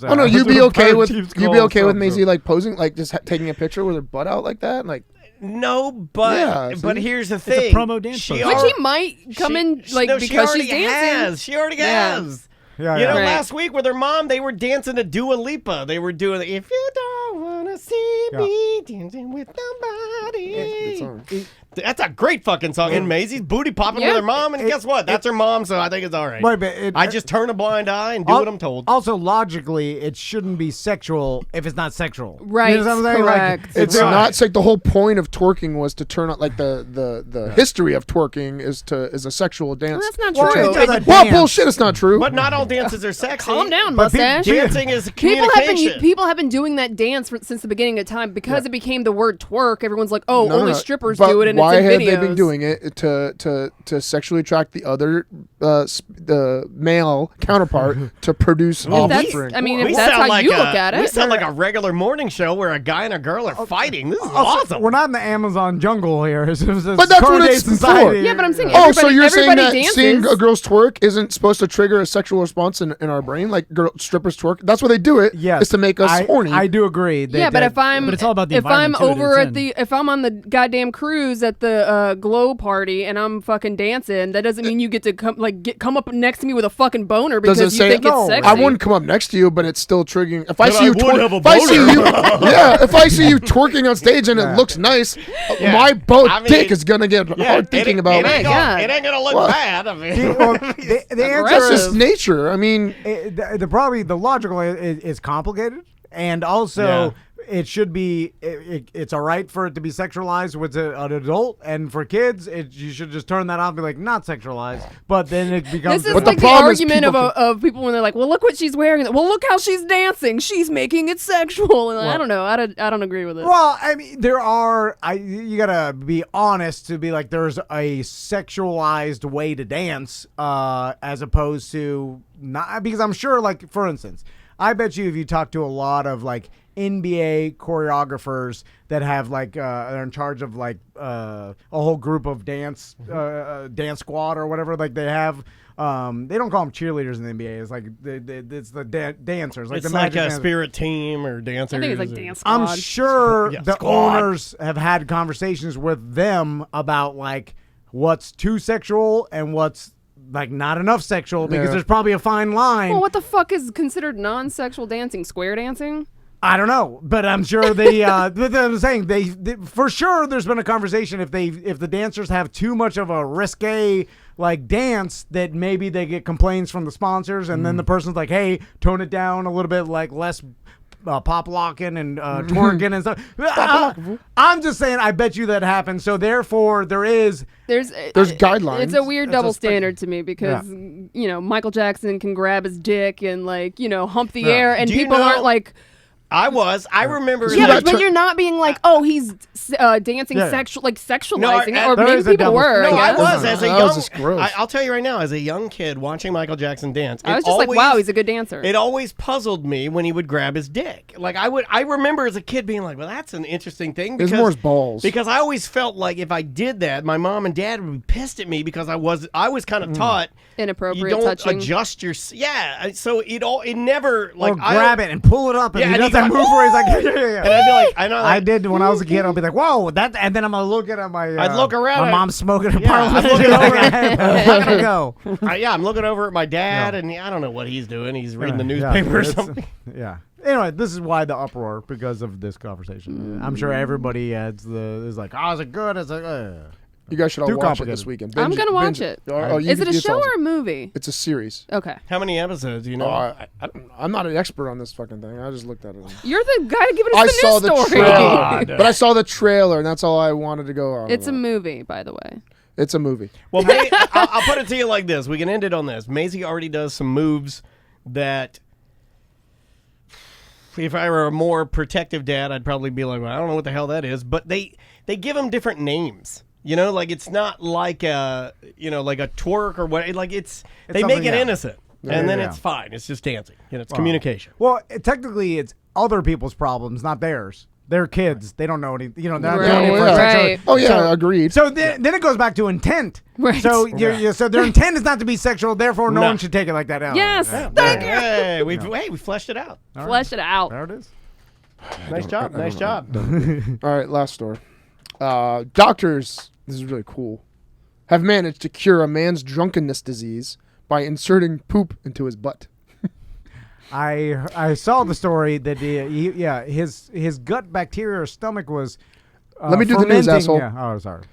Oh no, you'd be okay with Maisie Maisie like posing, like just taking a picture with her butt out like that, like. No, but Yeah, but see? here's the a thing. promo dance She poster. Which already- he might come in like no, she because already she's dancing. has. She already Yeah. has. Yeah, You know, Right. last week with her mom, they were dancing to Dua Lipa. They were doing "If You Don't Wanna See Me Dancing with Buddy. That's a great fucking song. And Maisie's booty popping with her mom, and guess what? That's her mom, so I think it's all right. I just turn a blind eye and do what I'm told. Also, logically, it shouldn't be sexual if it's not sexual. Right. You know what I'm saying? Correct. Like, It's not like the whole point of twerking was to turn on like the history of twerking is a sexual dance. Well, that's not true. Well, bullshit. It's not true. But not all dances are sexy. Calm down, But mustache. dancing is communication. People have been doing that dance since the beginning of time because it became the word twerk. Everyone's like, oh, only strippers do it, and why it's in have videos. they been doing it to sexually attract the other the male counterpart to produce offspring? I mean, if that's how you look at it, we sound like a regular morning show where a guy and a girl are fighting. This is awesome. We're not in the Amazon jungle here. But that's what it's for. Yeah, but I'm saying so you're saying that dances. seeing a girl's twerk isn't supposed to trigger a sexual response in our brain, like strippers twerk? That's why they do it. Yes, is to make us horny. I do agree. But if I'm it's all about the if I'm environment, too, over that at it's if I'm on the goddamn cruise at the glow party and I'm fucking dancing, that doesn't mean you get to come up next to me with a fucking boner because Does it you say think it's sexy. I wouldn't come up next to you, but it's still triggering. If I But see I you would twerk, have a if I see boner. you, if I see you twerking on stage and it looks nice, my dick is gonna get hard thinking about it. It ain't gonna look bad. I mean, the answer that's just nature. I mean, probably the logical is complicated, and also it should be it's all right for it to be sexualized with an adult, and for kids you should just turn that off and be like, not sexualized. But then it becomes this is like the argument of people when they're like, well, look what she's wearing. Well, look how she's dancing. She's making it sexual. And I don't know. I don't agree with it. Well, I mean, you gotta be honest to be like, there's a sexualized way to dance as opposed to not, because I'm sure, like, for instance, I bet you if you talk to a lot of like NBA choreographers that have like they're in charge of like a whole group of dance squad or whatever, like they have they don't call them cheerleaders in the NBA. It's like it's the dancers, like it's the like magic a dancers. spirit team or dancers. I think it's like dance squad. I'm sure the squad. owners have had conversations with them about like what's too sexual and what's like not enough sexual, because there's probably a fine line. Well, what the fuck is considered non-sexual dancing? Square dancing? I don't know, but I'm sure they. I'm saying they for sure. There's been a conversation if the dancers have too much of a risque like dance, that maybe they get complaints from the sponsors, and then the person's like, "Hey, tone it down a little bit, like less pop locking and twerking and stuff." I'm just saying, I bet you that happens. So therefore, there's guidelines. It's a weird double standard to me because Michael Jackson can grab his dick and hump the air, and people aren't like. I remember. Yeah, but you're not being like, oh, he's dancing sexualizing it, or maybe people were. No, I was as a young. gross. I'll tell you right now, as a young kid watching Michael Jackson dance, I was just like, wow, he's a good dancer. It always puzzled me when he would grab his dick. Like I remember as a kid being like, well, that's an interesting thing. It's more his balls. Because I always felt like if I did that, my mom and dad would be pissed at me because I was kind of taught inappropriate you don't touching. Adjust your so it never like or grab it and pull it up and he does that move where he's like, yeah. And I'd be like, I know. I did when I was a kid. I'd be like, whoa, that, and then I'm gonna look at my. I'd look around. My mom's smoking a I'm parliament. looking over. I'm gonna go. I'm looking over at my dad, and I don't know what he's doing. He's reading the newspaper or something. Yeah. Anyway, this is why the uproar, because of this conversation. I'm sure everybody is like, oh, is it good? Is it? You guys should all watch it this weekend. I'm going to watch it. Is it a show or a movie? It's a series. Okay. How many episodes do you know? I'm not an expert on this fucking thing. I just looked at it. You're the guy giving us the news story. But I saw the trailer, and that's all I wanted to go on. It's a movie, by the way. It's a movie. Well, I'll put it to you like this. We can end it on this. Maisie already does some moves that, if I were a more protective dad, I'd probably be like, well, I don't know what the hell that is. But they give them different names. Like it's not like a twerk or what. Like they make it innocent, and then it's fine. It's just dancing. It's communication. Well, technically, it's other people's problems, not theirs. They're kids. They don't know any. They're not doing it for sexual. Oh yeah, agreed. So then it goes back to intent. Right. So so their intent is not to be sexual. Therefore, no one should take it like that. Yes. Thank you. Hey, we fleshed it out. Fleshed it out. There it is. Nice job. All right, last story. Doctors, this is really cool, have managed to cure a man's drunkenness disease by inserting poop into his butt. I saw the story that his gut bacteria or stomach was Let me do the news, fermenting- asshole. Yeah. Oh, sorry.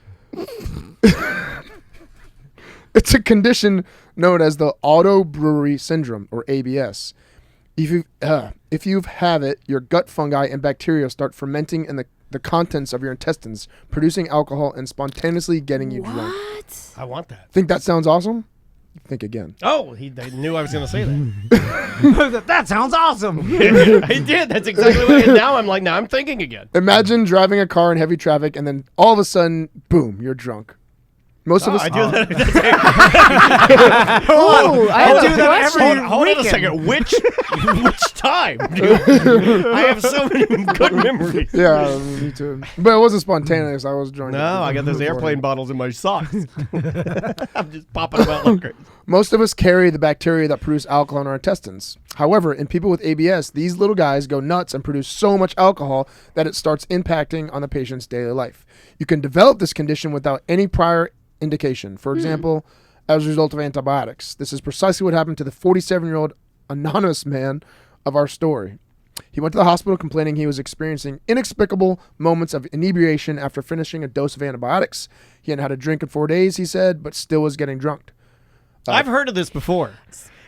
It's a condition known as the auto brewery syndrome, or ABS. If you have it, your gut fungi and bacteria start fermenting in the contents of your intestines, producing alcohol and spontaneously getting you drunk. I want that. Think that sounds awesome? Think again. Oh, they knew I was going to say that. That sounds awesome. I did. That's exactly what. And now I'm thinking again. Imagine driving a car in heavy traffic and then all of a sudden, boom, you're drunk. Most of us. I do that. I do that every Hold on a second. Which time? Dude? I have so many good memories. Yeah, me too. But it wasn't spontaneous. I was drunk. No, I got those airplane bottles in my socks. I'm just popping them out like crazy. Most of us carry the bacteria that produce alcohol in our intestines. However, in people with ABS, these little guys go nuts and produce so much alcohol that it starts impacting on the patient's daily life. You can develop this condition without any prior indication. For example, as a result of antibiotics. This is precisely what happened to the 47-year-old anonymous man of our story. He went to the hospital complaining he was experiencing inexplicable moments of inebriation after finishing a dose of antibiotics. He hadn't had a drink in 4 days, he said, but still was getting drunk. I've heard of this before.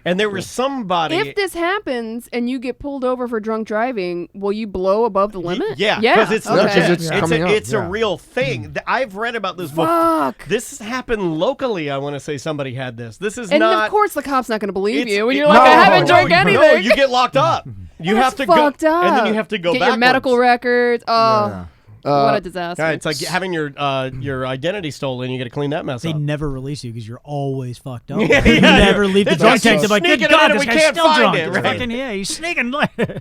And there was somebody. If this happens and you get pulled over for drunk driving, will you blow above the limit? Yeah, because it's legit. it's It's a real thing. I've read about this before. Fuck. This happened locally. I want to say somebody had this. This is And not. of course the cop's not going to believe you. And you're No, like, I haven't drank no, anything. No, you get locked up. You have to fucked go. up. And then you have to go get backwards. your medical records. Oh. What a disaster. Yeah, it's like having your identity stolen. You got to clean that mess They up. never release you because you're always fucked up. Yeah, You never leave the It's drunk like tank. They're like, sneaking good it God, in and this we guy's can't still find drunk. it, It's right? fucking, yeah, he's sneaking.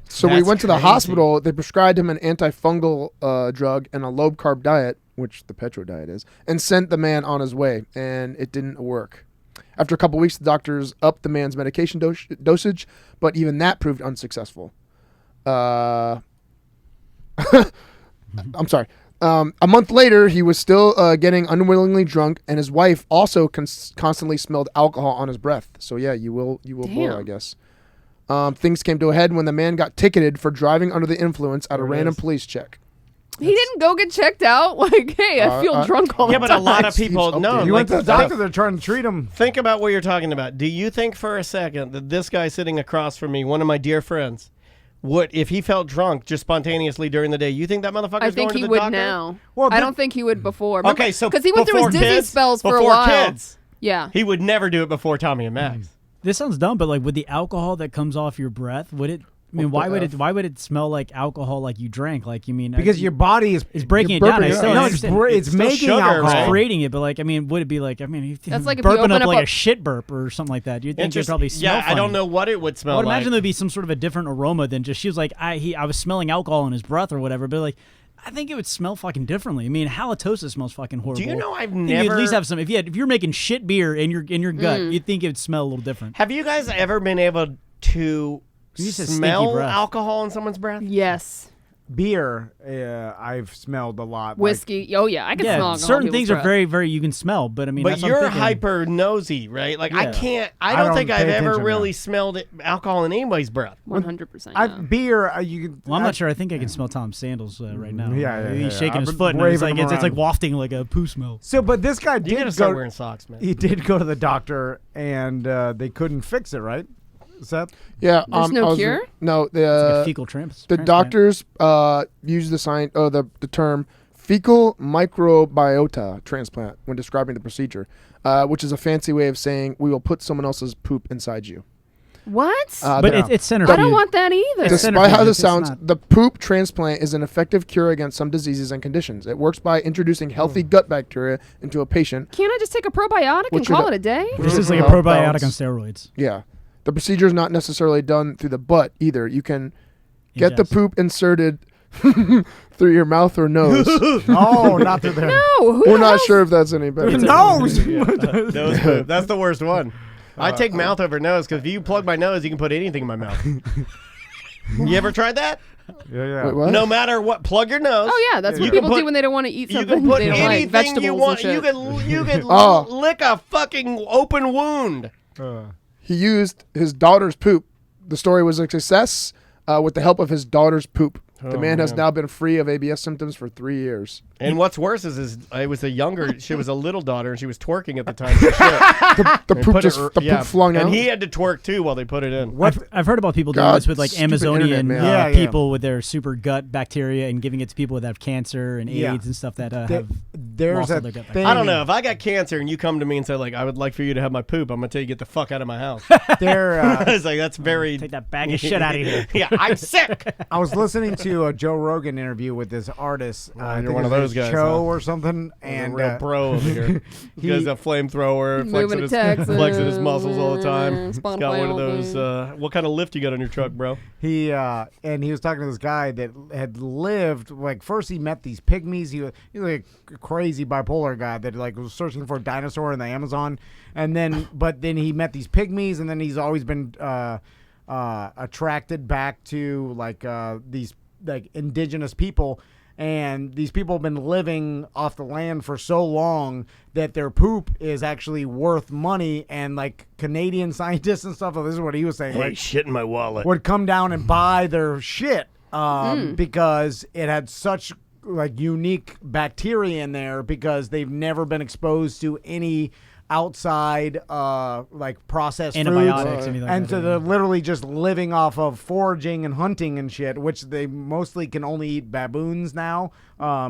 So we That's went to the crazy. hospital. They prescribed him an antifungal drug and a low-carb diet, which the Petro diet is, and sent the man on his way, and it didn't work. After a couple weeks, the doctors upped the man's medication dosage, but even that proved unsuccessful. I'm sorry. A month later, he was still getting unwillingly drunk, and his wife also constantly smelled alcohol on his breath. So yeah, you will blow, I guess. Things came to a head when the man got ticketed for driving under the influence at a random police check. He didn't go get checked out. Like, hey, I feel drunk all the time. Yeah, but a lot of people know. You went to the like, doctor. They're trying to treat him. Think about what you're talking about. Do you think for a second that this guy sitting across from me, one of my dear friends, would, if he felt drunk just spontaneously during the day, you think that motherfucker's I think going he to the would doctor? now. Well, I don't think he would before. Remember, Okay, so because he went through his before dizzy kids- spells for a before while. kids. Yeah. He would never do it before Tommy and Max. This sounds dumb, but like with the alcohol that comes off your breath, would it? I mean, why would it smell like alcohol like you drank? Like, you mean, Because your body is breaking it down. I still No, understand. it's making sugar, alcohol. It's creating it, but like, I mean, would it be like? I mean, That's like if you burping open up up like a- a shit burp or something like that. You'd think it'd probably smell. Yeah, I don't funny. know what it would smell I would like. imagine there'd be some sort of a different aroma than just she was like I was smelling alcohol in his breath or whatever, but like I think it would smell fucking differently. I mean, halitosis smells fucking horrible. Do you know I've I think never you'd at least have some if you're making shit beer in your gut, you'd think it would smell a little different. Have you guys ever been able to You said stinky smell breath. alcohol in someone's breath? Yes. Beer, I've smelled a lot. Whiskey. Oh, yeah. I can smell Yeah, alcohol certain in things people's are very, very you can smell, but I mean, But that's what I'm you're thinking. hyper nosy, right? Like I Yeah. can't. I I don't don't think I've pay ever attention really smelled alcohol in anybody's breath. 100%. Beer, you can. Well, I'm not sure. I think I can smell Tom's sandals right now. Yeah, He's yeah. shaking I've his been foot, and it's waving like them it's like around. wafting like a poo smell. So, but this guy You did gotta go. start wearing socks, man. He did go to the doctor, and they couldn't fix it, right? Seth? Yeah. There's no cure? No. It's like a fecal transplant. The doctors use the term fecal microbiota transplant when describing the procedure, which is a fancy way of saying we will put someone else's poop inside you. What? But it's centrifuge. I don't want that either. Despite how this It's sounds, not. the poop transplant is an effective cure against some diseases and conditions. It works by introducing healthy gut bacteria into a patient. Can't I just take a probiotic and Which call would- it a day? This is like a Help probiotic balance. on steroids. Yeah. The procedure is not necessarily done through the butt either. You can get the Ingest. poop inserted through your mouth or nose. Oh, not through there. No, who We're not knows? sure if that's any better. Nose. Nose poop. That's the worst one. I take mouth over nose because if you plug my nose, you can put anything in my mouth. You ever tried that? Yeah. Wait, what? No matter what, plug your nose. Oh, yeah. That's You what can people put- do when they don't want to eat You something can put they don't like. anything Vegetables you and want. shit. You can Oh. lick a fucking open wound. He used his daughter's poop. The story was a success with the help of his daughter's poop. The man has now been free of ABS symptoms for 3 years. And what's worse is I was she was a little daughter, and she was twerking at the time. She shit. The poop flung out. And he had to twerk too while they put it in. I've heard about people doing this with like Amazonian people with their super gut bacteria and giving it to people that have cancer and AIDS and stuff that have lost all their gut bacteria. I don't know. If I got cancer and you come to me and say like, I would like for you to have my poop, I'm gonna tell you get the fuck out of my house. It's like that's very take that bag of shit out of here. Yeah, I'm sick. I was listening to a Joe Rogan interview with this artist. You're one of those guys, Cho or something, and a real bro over here. He has a flamethrower, flexing his muscles all the time. He's got one of those. What kind of lift you got on your truck, bro? He was talking to this guy that had lived like first he met these pygmies. He was like a crazy bipolar guy that like was searching for a dinosaur in the Amazon, and then he met these pygmies, and then he's always been attracted back to like these like indigenous people. And these people have been living off the land for so long that their poop is actually worth money. And like Canadian scientists and stuff, this is what he was saying. Hey, like, shit in my wallet. Would come down and buy their shit because it had such like unique bacteria in there because they've never been exposed to any outside like processed antibiotics foods, and so they're literally just living off of foraging and hunting and shit, which they mostly can only eat baboons now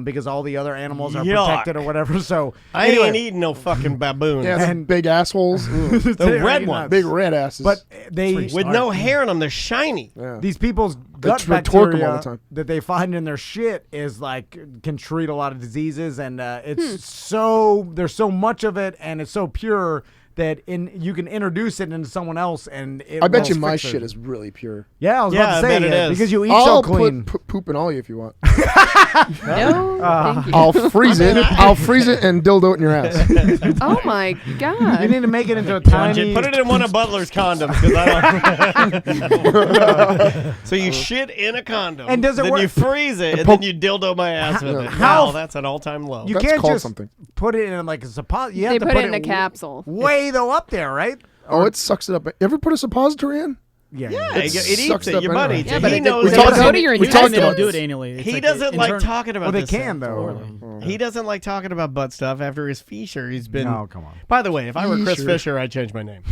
because all the other animals are protected or whatever. So I ain't eating no fucking baboons. Yeah, and big assholes. The red ones, big red asses. But they with no hair on them, they're shiny. Yeah. These people's gut bacteria that they find in their shit is like can treat a lot of diseases, and it's so there's so much of it, and it's so pure that you can introduce it into someone else, and I bet you my shit is really pure. Yeah, I was about to say it is. because you eat I'll so clean. put poop in all you if you want. No, thank you. I'll freeze it. I'll freeze it and dildo it in your ass. Oh my god! You need to make it into a tiny. Put it in one of Butler's condoms because I don't. So you shit in a condom, and does it then work? you freeze it, and then you dildo my ass with it. Wow, that's an all-time low. You can't just put it in like a suppository. You have to put it in a capsule. Way though up there, right? Oh, it sucks it up. Ever put a suppository in? Yeah, it eats it. Your buddy. Yeah, but he knows. They don't do it annually. He doesn't like talking about. Well, they this can stuff. though. He doesn't like talking about butt stuff. After his Fisher, he's been. No, come on. By the way, if I were Chris Fisher, I'd change my name.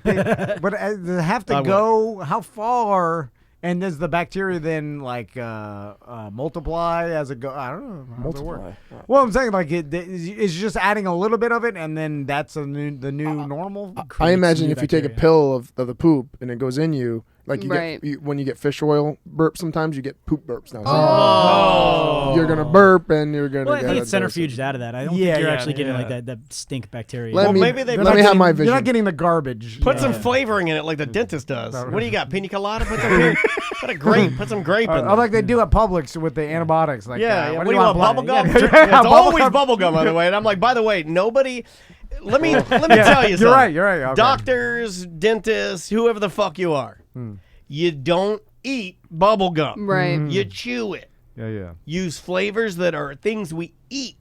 But they have to go how far? And does the bacteria then like multiply as it go? I don't know. Multiply. Well, I'm saying like it's just adding a little bit of it, and then that's the new normal. I imagine if you take a pill of the poop and it goes in you, like you Right. get when you get fish oil burp, sometimes you get poop burps now. Oh. You're gonna burp and you're gonna. Well, I get think it's a dose. centrifuged out of that. I don't think you're actually getting like that stink bacteria. Let me maybe let me have my vision. You're not getting the garbage. Put some flavoring in it like the dentist does. What do you got? Pina colada? Put a grape. Put some grape in I there. like they do at Publix with the antibiotics. Like, What do you want? Bubble gum? Yeah, It's always bubble gum, by the way. And I'm like, by the way, nobody. Let me tell you something. You're right. Okay. Doctors, dentists, whoever the fuck you are, you don't eat bubble gum. Right. You chew it. Yeah. Use flavors that are things we eat,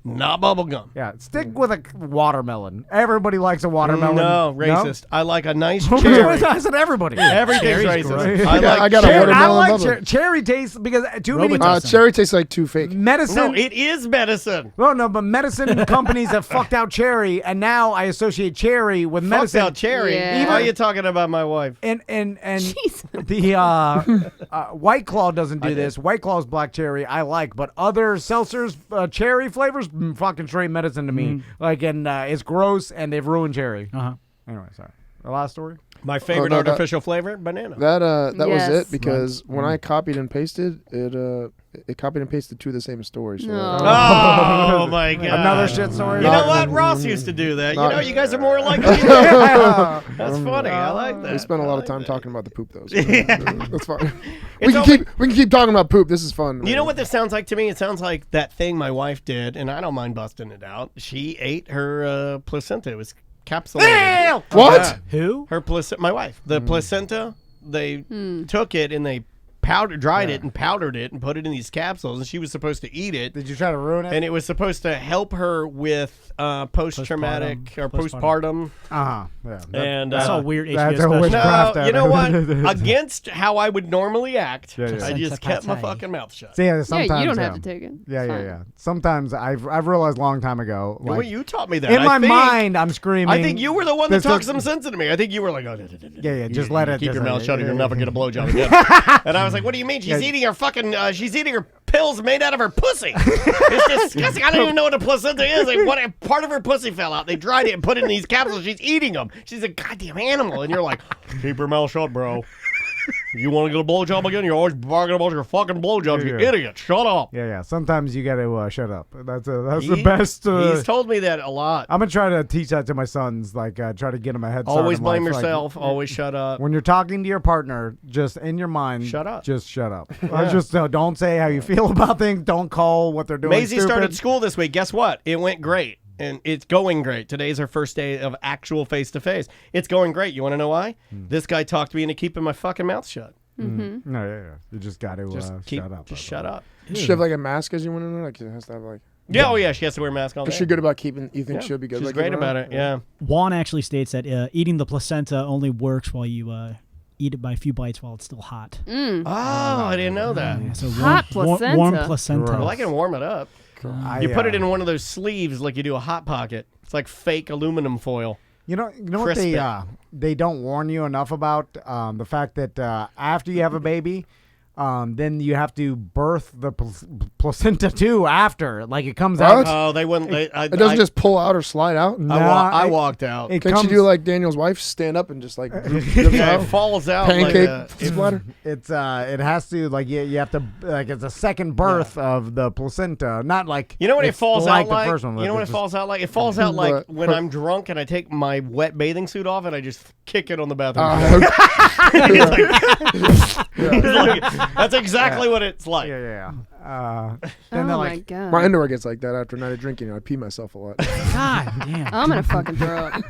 not bubble gum. Yeah, stick with a watermelon. Everybody likes a watermelon. No, racist. I like a nice No? cherry. I said everybody. Everything's Cherry's racist. great. I got a cherry. I watermelon like bubble. cherry taste because too many Cherry tastes like too fake. medicine. No, it is medicine. No, but medicine companies have fucked out cherry, and now I associate cherry with medicine. Fucked out cherry. Yeah. Why are you talking about my wife? And the White Claw doesn't do this. White Claw's black cherry I like, but other seltzers, cherry flavors, fucking straight medicine to me. Like, and it's gross, and they've ruined cherry. Anyway, sorry. The last story. My favorite artificial flavor, banana. That Yes. was it because when I copied and pasted it copied and pasted two of the same stories. So Oh my god! Another shit story. You know what? Ross used to do that. You know, you guys are more alike. That's funny. I like that. We spent a lot of time talking about the poop though. So that's fine. It's We can keep talking about poop. This is fun. You know what this sounds like to me? It sounds like that thing my wife did, and I don't mind busting it out. She ate her placenta. It was capsulated. What? Who? Her placenta. My wife. The placenta. They took it and they dried it and powdered it and put it in these capsules, and she was supposed to eat it. Did you try to ruin it? And it was supposed to help her with post-traumatic or postpartum. Yeah. And that's all weird. That's HBO a special. no, you know what? Against how I would normally act, Yeah. I just kept my fucking mouth shut. So, yeah, sometimes, you don't have to take it. Yeah. Sometimes I've realized a long time ago. Well, you taught me that. In my think. mind, I'm screaming. I think you were the one that this talked looks- some sense into me. I think you were like, just let it. Keep just your let mouth it. shut or you'll never get a blowjob again. And I was like, what do you mean? She's eating her fucking, she's eating her pills made out of her pussy. It's disgusting. I don't even know what a placenta is. Like, what part of her pussy fell out. They dried it and put it in these capsules. She's eating them. She's a goddamn animal. And you're like, keep your mouth shut, bro. You want to get a blowjob again? You're always barking about your fucking blowjobs, you idiot. Shut up. Yeah. Sometimes you got to shut up. That's the best. He's told me that a lot. I'm going to try to teach that to my sons, like try to get them a head start. Always in blame life. yourself. Like, always shut up. When you're talking to your partner, just in your mind, shut up. Just shut up. Just don't say how you feel about things. Don't call what they're doing. Maisie stupid. started school this week. Guess what? It went great. And it's going great. Today's her first day of actual face-to-face. It's going great. You want to know why? This guy talked me into keeping my fucking mouth shut. Mm-hmm. No, yeah. You just got to shut up. Just shut up. Does she have like a mask as you went in there? Like it has to have like. Yeah, oh yeah, she has to wear a mask all day. Is she good about keeping? You think she'll be good? She's about great keeping about around? it. Yeah. Juan actually states that eating the placenta only works while you eat it by a few bites while it's still hot. Oh, I didn't know that. Yeah, so Hot placenta. Warm placenta. Well, I can warm it up. You put it in one of those sleeves like you do a Hot Pocket. It's like fake aluminum foil. You know what they don't warn you enough about the fact that after you have a baby, then you have to birth the placenta too after. Like it comes out. Oh, they wouldn't. It doesn't just pull out or slide out. I walked out. Can't you do like Daniel's wife, stand up and just like it falls out pancake like splatter? It has to like you have to like it's a second birth of the placenta, not like you know what it falls out the like. First one, you know what it falls out like? It falls out like when I'm drunk and I take my wet bathing suit off and I just kick it on the bathroom. That's exactly what it's like. Yeah. Oh then my god. My underwear gets like that after a night of drinking. I pee myself a lot. God damn. I'm gonna fucking throw up.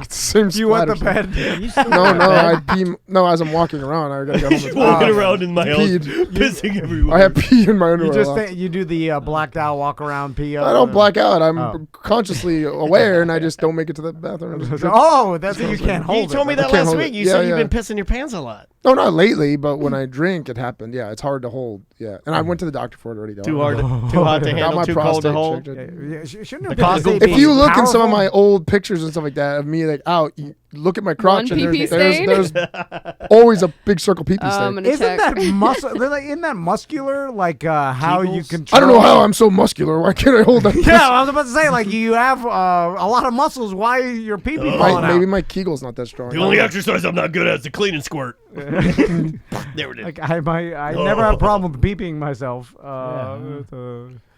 It's the same You wet the splatter. bed? No, I pee. No, as I'm walking around, I gotta get home. Walking around in my house, peed. pissing everywhere. I have pee in my underwear. You just a lot. you do the blacked out walk around pee. I don't black out. I'm consciously aware, and I just don't make it to the bathroom. Oh, that's what you can't hold. You told me I that can't last hold week. it. You said you've been pissing your pants a lot. No, not lately, but when I drink, it happened. Yeah, it's hard to hold. Yeah, and I went to the doctor for it already. Too hot to Got handle, my too cold to prostate hold. checked. Shouldn't the prostate If be you look in some of powerful? my old pictures and stuff like that of me like out, you look at my crotch One and pee-pee there's stain? always a big circle pee-pee I'm stain. gonna Isn't check. that isn't that muscular? Like how you Kegels? control? I don't know how I'm so muscular. Why can't I hold that? Yeah, I was about to say like you have a lot of muscles. Why your pee pee falling Maybe out? my Kegel's not that strong. The only exercise I'm not good at is the clean and squirt. There it is. Like I never have a problem with pee-peeing myself.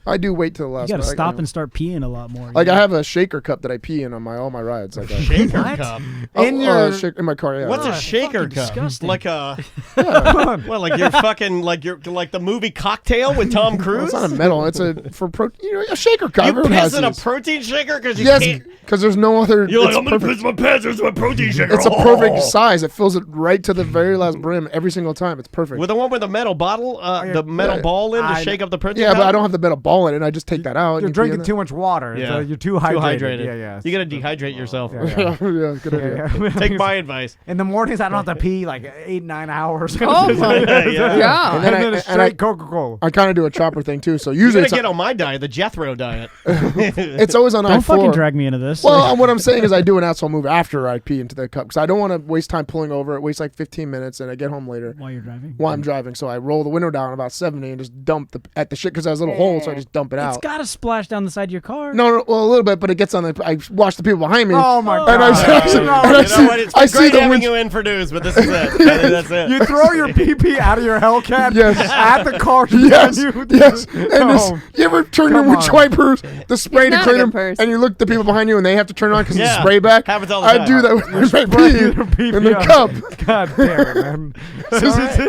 I do wait till the last. You gotta minute. stop and start peeing a lot more. Like I have a shaker cup that I pee in on all my rides. Like Shaker cup. In in my car. Yeah. What's a shaker fucking cup? disgusting. Like a well, like you're fucking like the movie Cocktail with Tom Well, Cruise. it's not a metal. It's a for protein. You know, a shaker cup. You Everyone piss has in a these. protein shaker because you Yes, can't. because there's no other. You're like, it's I'm gonna perfect. piss my pants into my protein shaker. It's a perfect Oh. size. It fills it right to the very last brim every single time. It's perfect. With the one with the metal bottle, the metal ball in to shake up the protein. Yeah, but powder? I don't have the metal ball in it. I just take that out. You're and drinking pee too much water. Yeah. So you're too hydrated. Yeah. You gotta dehydrate yourself. in it. Yeah, good idea. Take my advice. In the mornings, I don't have to pee like 8-9 hours. Oh my god. And then I- it's and I- straight Coca-Cola. I kind of do a chopper thing too. So You're usually gonna it's, get on my diet, the Jethro diet. it's always on Don't fucking I-4. drag me into this. Well, what I'm saying is I do an asshole move after I pee into the cup because I don't want to waste time pulling over. It wastes like 15 minutes, and I get home later while you're driving. while I'm driving. So I roll the window down about 70 and just dump at the shit because there's a little hole, so I just dump it It's out. gotta splash down the side of your car. No, well, a little bit, but it gets on the. I watch the people behind me. Oh my And god! You know what? It's been great having you in for news, but this is it. That's it. You throw your pee out of your Hellcat Yes. at the car. Yes, You, yes. And this, you ever turn your Come winch on. wipers, the spray to not a clean good them, person. and you look at the people behind you and they have to turn on because Yeah. it's spray back? Happens all the I time. do that with my pee in the out. cup. God damn it, man.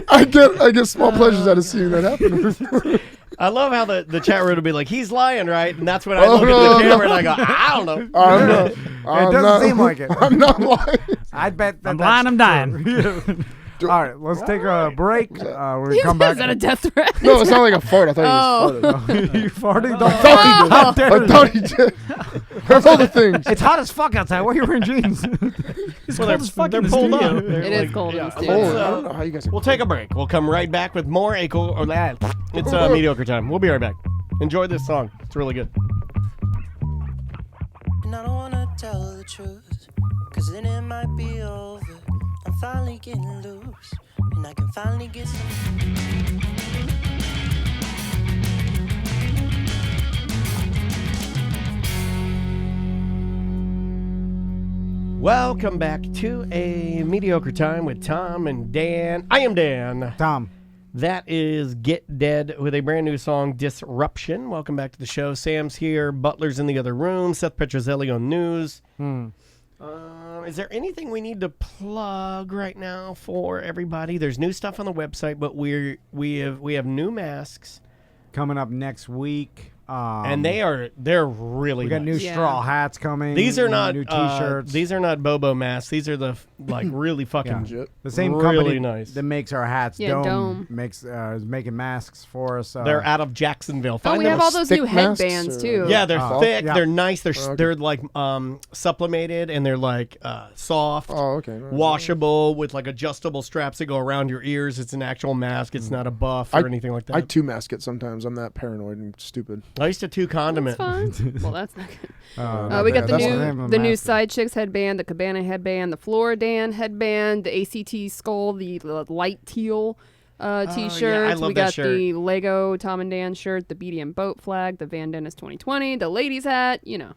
I get small pleasures out of seeing that happen. I love how the chat room will be like, he's lying, right? And that's when I Oh, look no, at the no. camera and I go, I don't know. I'm not, It doesn't seem like it. I'm not lying. I bet that I'm blind, I'm dying. All right, let's take a break. We'll come Is back. that a death threat? No, it sounded like a fart. I thought he just farted. You farted? I thought he did. There's all the things. It's hot as fuck outside. Why are you wearing jeans? It's cold as fuck. They're pulled up. It is cold in the studio. I don't know how you guys. We'll take a break. We'll come right back with more It's mediocre time. We'll be right back. Enjoy this song. It's really good. And I don't wanna tell the truth, cause then it might be over. I'm finally getting loose, and I can finally get some. Welcome back to a mediocre time with Tom and Dan. I am Dan. Tom. That is Get Dead with a brand new song, Disruption. Welcome back to the show. Sam's here. Butler's in the other room. Seth Petrozelli on news. Is there anything we need to plug right now for everybody? There's new stuff on the website, but we have new masks Coming up next week. And they're really we got nice. new straw hats coming. These are not new t-shirts. These are not Bobo masks. These are the really fucking the same really company nice. that makes our hats. Yeah, Dome makes is making masks for us. They're out of Jacksonville. Oh, we have all those new headbands too. Yeah, they're thick. yeah. They're nice. They're like sublimated and they're like soft. Oh, okay. Washable with like adjustable straps that go around your ears. It's an actual mask. It's not a buff or anything like that. I two mask it sometimes. I'm that paranoid and stupid. I used to two condom it. That's fine. Well, that's not good. We got the new Side Chicks headband, the Cabana headband, the Floridan headband, the ACT skull, the light teal t-shirts. I love we that got shirt. the Lego Tom and Dan shirt, the BDM boat flag, the Van Dennis 2020, the ladies hat, Yeah.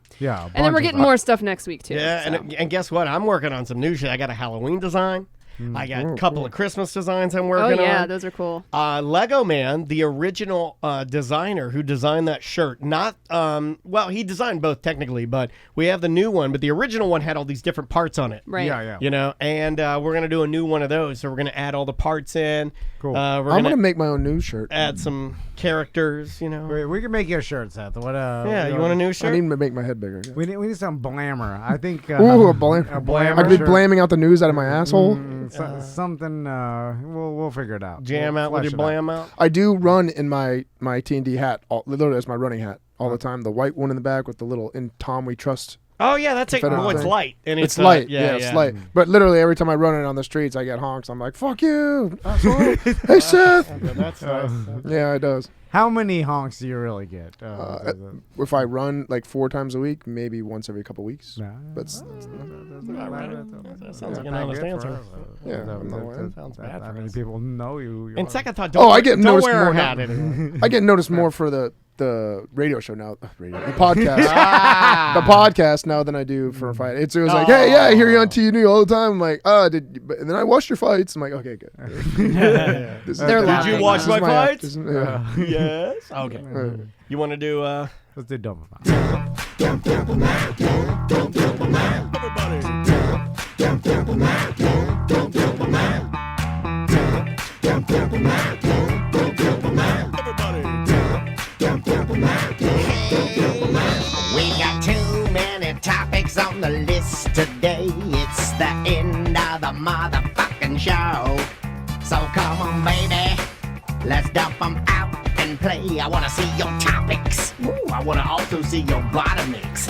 And then we're getting more stuff next week too. Yeah, so. and guess what? I'm working on some new shit. I got a Halloween design. I got a couple of Christmas designs I'm working on. Oh yeah, those are cool. Lego Man, the original designer who designed that shirt, not he designed both technically, but we have the new one. But the original one had all these different parts on it. Right. Yeah. You know, and we're gonna do a new one of those. So we're gonna add all the parts in. Cool. I'm gonna make my own news shirt. Add some characters. You know. We can make you a shirt, Seth. What? Yeah, you want a new shirt? I need to make my head bigger. Yeah. We need some blammer. I think. Ooh, a blammer. Blammer I'd be shirt. blaming out the news out of my asshole. Something. We'll figure it out. Jam We'll out with flesh your it blam out. I do run in my T&D hat. Literally, that's my running hat all the time. The white one in the back with the little "In Tom We Trust." Oh yeah, that's it. Confederate Well, it's thing. light and It's light. Yeah, It's light. But literally, every time I run it on the streets, I get honks. I'm like, "Fuck you, asshole! Hey Seth." Okay, that's nice. Yeah, it does. How many honks do you really get? If I run like 4 times a week, maybe once every couple weeks. But That sounds like an honest answer. Yeah, sounds bad. How many people know you? And second thought, I get don't noticed wear more a hat now. anymore. I get noticed more for the radio show now, the podcast, the podcast now than I do for a fight. It was like, hey, yeah, I hear you on TV all the time. I'm like, and then I watched your fights. I'm like, okay, good. Did you watch my fights? Yeah. Yes. Okay. You want to do? Let's do double. We got too many topics on the list today. It's the end of the motherfucking show. So come on, baby, let's dump them out and play. I want to see your topics. Ooh, I want to also see your bottomics.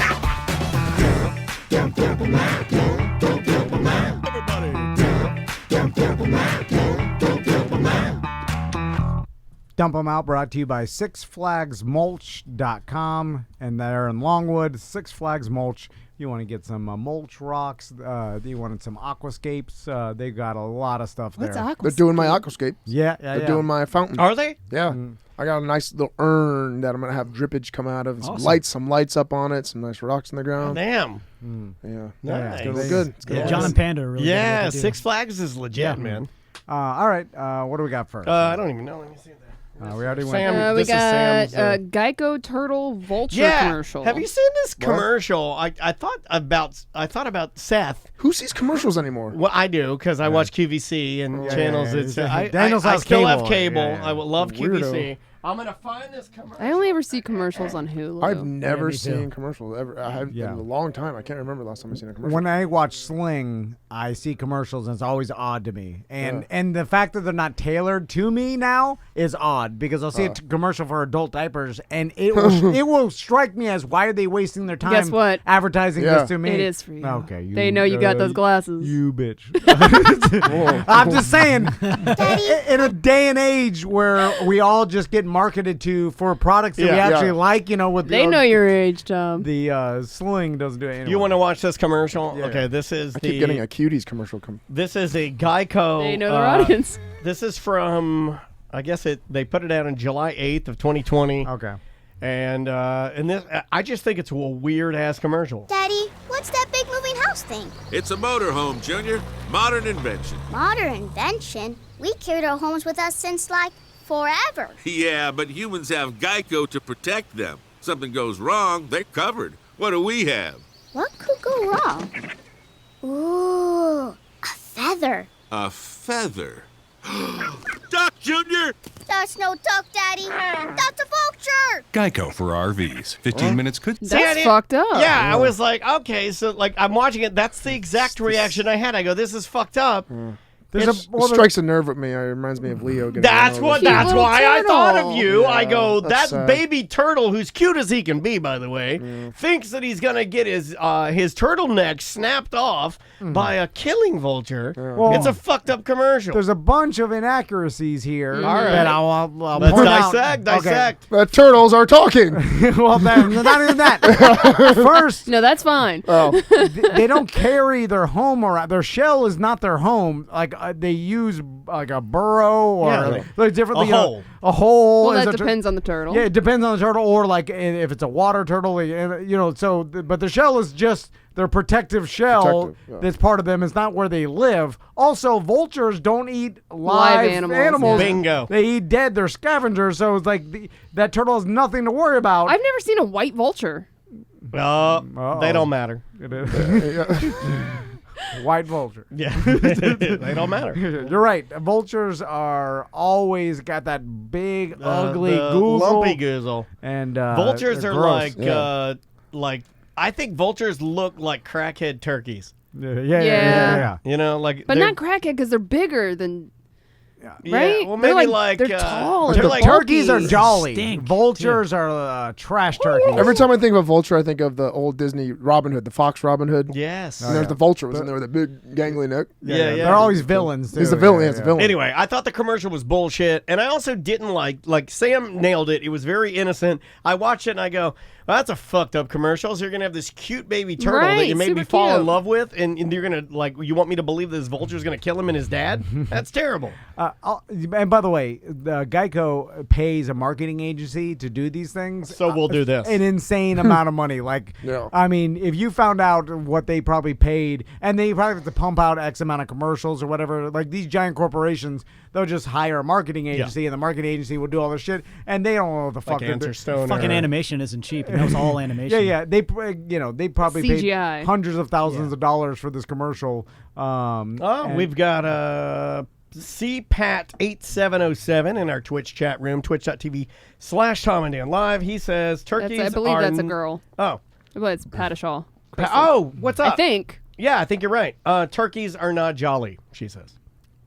Dump 'em Out brought to you by SixFlagsMulch.com, and they're in Longwood. Six Flags Mulch. You want to get some mulch rocks. You wanted some aquascapes. They got a lot of stuff there. They're doing my aquascape. Yeah. They're doing my fountain. Are they? Yeah. I got a nice little urn that I'm gonna have drippage come out of. And Awesome. some lights up on it, some nice rocks in the ground. Damn. Yeah. Nice. It's gonna look good. It's gonna look John good. and Panda are really good at Yeah, what they do. Six Flags is legit, man. All right. What do we got first? I don't even know. Let me see that. We already went. Sam, We this is got Sam's, Geico Turtle Vulture yeah. commercial. Have you seen this commercial? I thought about Seth. Who sees commercials anymore? Well, I do because I watch QVC and channels. yeah. It's I Daniel's I has still have cable. cable. Yeah. I would love Weirdo. QVC. I'm gonna find this commercial. I only ever see commercials on Hulu. I've never me too. seen commercials ever. I have in a long time. I can't remember the last time I seen a commercial. When I watch Sling, I see commercials, and it's always odd to me. And the fact that they're not tailored to me now is odd, because I'll see a commercial for adult diapers, and it will strike me as, why are they wasting their time? Guess what? Advertising this to me. It is for you. Okay, They know you got those glasses. You bitch. I'm just saying, in a day and age where we all just get marketed to for products that we actually like, with They know your age, Tom. the Sling doesn't do it anyway. You want to watch this commercial? Yeah. Okay, this is I keep getting a Cuties commercial. This is a Geico. They know their audience. This is from, I guess they put it out on July 8th of 2020. Okay. And this, I just think it's a weird ass commercial. Daddy, what's that big moving house thing? It's a motorhome, Junior. Modern invention. Modern invention? We carried our homes with us since, forever. Yeah, but humans have Geico to protect them. Something goes wrong, they're covered. What do we have? What could go wrong? Ooh, a feather. A feather. Duck, Junior! That's no duck, Daddy. That's a vulture. Geico for RVs. 15 minutes could... That's fucked up. Yeah, I was like, okay, so I'm watching it. That's the exact reaction I had. I go, this is fucked up. It strikes a nerve with me. It reminds me of Leo. That's why I thought of you. Yeah, I go, that's that sad. baby turtle, who's cute as he can be, by the way, thinks that he's gonna get his turtleneck snapped off by a killing vulture. Well, it's a fucked up commercial. There's a bunch of inaccuracies here. All right. that I'll Let's point out. dissect. The turtles are talking. Well, not even that. First, No, that's fine. Oh, they don't carry their home around. Their shell is not their home. They use like a burrow or differently. A hole. A hole. Well, is that a depends on the turtle. Yeah, it depends on the turtle, or if it's a water turtle, but the shell is just their protective shell. That's part of them. It's not where they live. Also, vultures don't eat live animals. Bingo. They eat dead. They're scavengers. So it's like that turtle has nothing to worry about. I've never seen a white vulture. They don't matter. White vulture. Yeah, they don't matter. You're right. Vultures are always got that big, ugly, the goozle. lumpy goozle. And vultures they're are gross. like I think vultures look like crackhead turkeys. Yeah. You know, like, But not crackhead because they're bigger than. Yeah, Right? well, They're maybe they're tall. But And the they're turkeys are bulky. jolly. Stink, Vultures are trash turkeys. every time I think of a vulture, I think of the old Disney Robin Hood, the Fox Robin Hood. Yes. And there's the vulture was in there with a big gangly neck. Yeah. They're always villains. He's too. the villain. Yeah, It's a villain. Anyway, I thought the commercial was bullshit, and I also didn't like Sam nailed it. It was very innocent. I watched it and I go, well, that's a fucked up commercial. So you're gonna have this cute baby turtle that Right, you made me super fall in cute. love with, and you're gonna you want me to believe this vulture's gonna kill him and his dad? That's terrible. And by the way, the Geico pays a marketing agency to do these things. So we'll do this. An insane amount of money. I mean, if you found out what they probably paid, and they probably have to pump out X amount of commercials or whatever, like these giant corporations, they'll just hire a marketing agency, and the marketing agency will do all this shit, and they don't know what the fuck they're doing. Fucking animation isn't cheap, and that was all animation. Yeah. They probably CGI. paid hundreds of thousands of dollars for this commercial. We've got CPAT8707 in our Twitch chat room, twitch.tv/Tom and Dan Live. He says turkeys I believe are that's a girl. Oh. Well, it's Patashaw. What's up? I think. Yeah, I think you're right. Turkeys are not jolly, she says.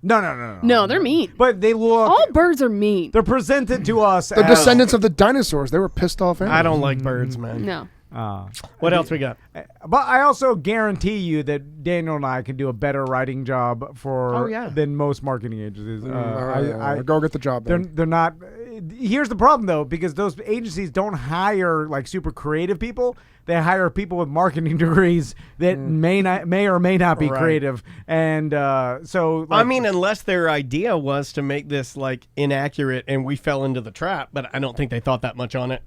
No. No, they're mean. But they look. All birds are mean. They're presented to us The as descendants of the dinosaurs. They were pissed off animals. I don't like birds, man. No. What else we got? But I also guarantee you that Daniel and I can do a better writing job than most marketing agencies. I go get the job. They're not. Here's the problem though, because those agencies don't hire like super creative people. They hire people with marketing degrees that may or may not be creative, and so. I mean, unless their idea was to make this like inaccurate, and we fell into the trap, but I don't think they thought that much on it.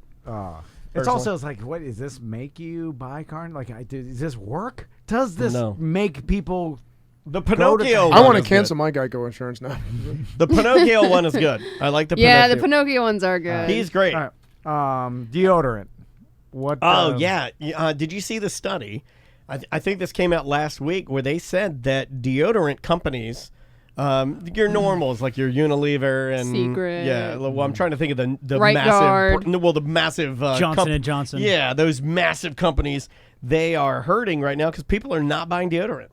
It's also like, what does this make you buy car? Like, does this work? Does this make people? The Pinocchio. I want to cancel my Geico insurance now. The Pinocchio one is good. I like the Pinocchio. Yeah, the Pinocchio ones are good. He's great. All right. Deodorant. What? Yeah. Did you see the study? I think this came out last week where they said that deodorant companies Your normals like your Unilever and Secret. Yeah, well, I'm trying to think of the Right massive. Guard. The massive Johnson & Johnson. Yeah, those massive companies. They are hurting right now because people are not buying deodorant.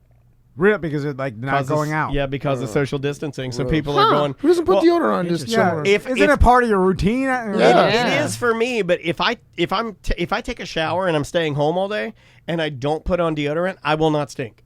Really? Because it's like not going out. Yeah, because of social distancing. So Really? people are going. Who doesn't put deodorant on? Just somewhere? Isn't it part of your routine? It is for me, but if I take a shower and I'm staying home all day and I don't put on deodorant, I will not stink.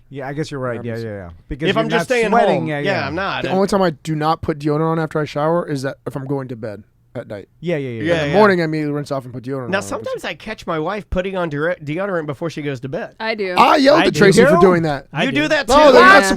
Yeah, I guess you're right. Yeah. Because if I'm just staying sweating, home, I'm not. The only time I do not put deodorant on after I shower is that if I'm going to bed at night. Yeah. In the morning, I immediately rinse off and put deodorant on. Now, sometimes I catch my wife putting on deodorant before she goes to bed. I do. I yelled at Tracy for doing that. You do that too? No,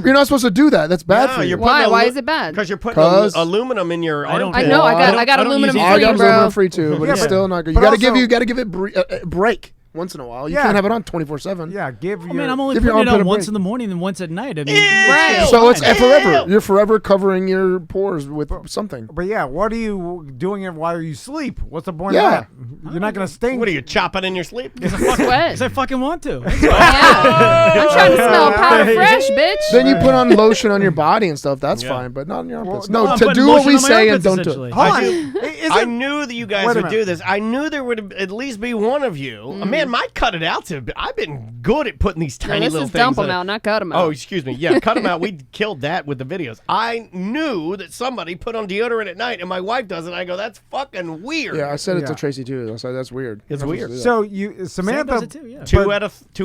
you're not supposed to do that. That's bad for you. Why? Why is it bad? Because you're putting aluminum in your armpit. I know. I got aluminum free, I got bro. aluminum free too, but it's still not good. You got to give it a break once in a while. You can't have it on 24/7. Yeah, I'm only putting it on once in the morning and once at night. I mean, right. So it's forever. You're forever covering your pores with something. But yeah, what are you doing it while you sleep? What's the point Yeah. of that? You're not going to stink. What are you chopping in your sleep? Sweat. Because I fucking want to. I'm trying to smell powder fresh, bitch. Then you put on lotion on your body and stuff. That's fine, but not on your armpits. no, No, I'm to putting do what lotion we on my say and armpits, don't do essentially. it. I knew that you guys Wait a would do minute. this. I knew there would at least be one of you. Man, might cut it out to. I've been good at putting these tiny This little is things. dump them out, not cut them out. Oh, excuse me. Yeah, cut them out. We killed that with the videos. I knew that somebody put on deodorant at night, and my wife does it. I go, that's fucking weird. Yeah, I said it to Tracy too. I said that's weird. It's You're not weird. supposed to do that. So Samantha, does it too, yeah. Two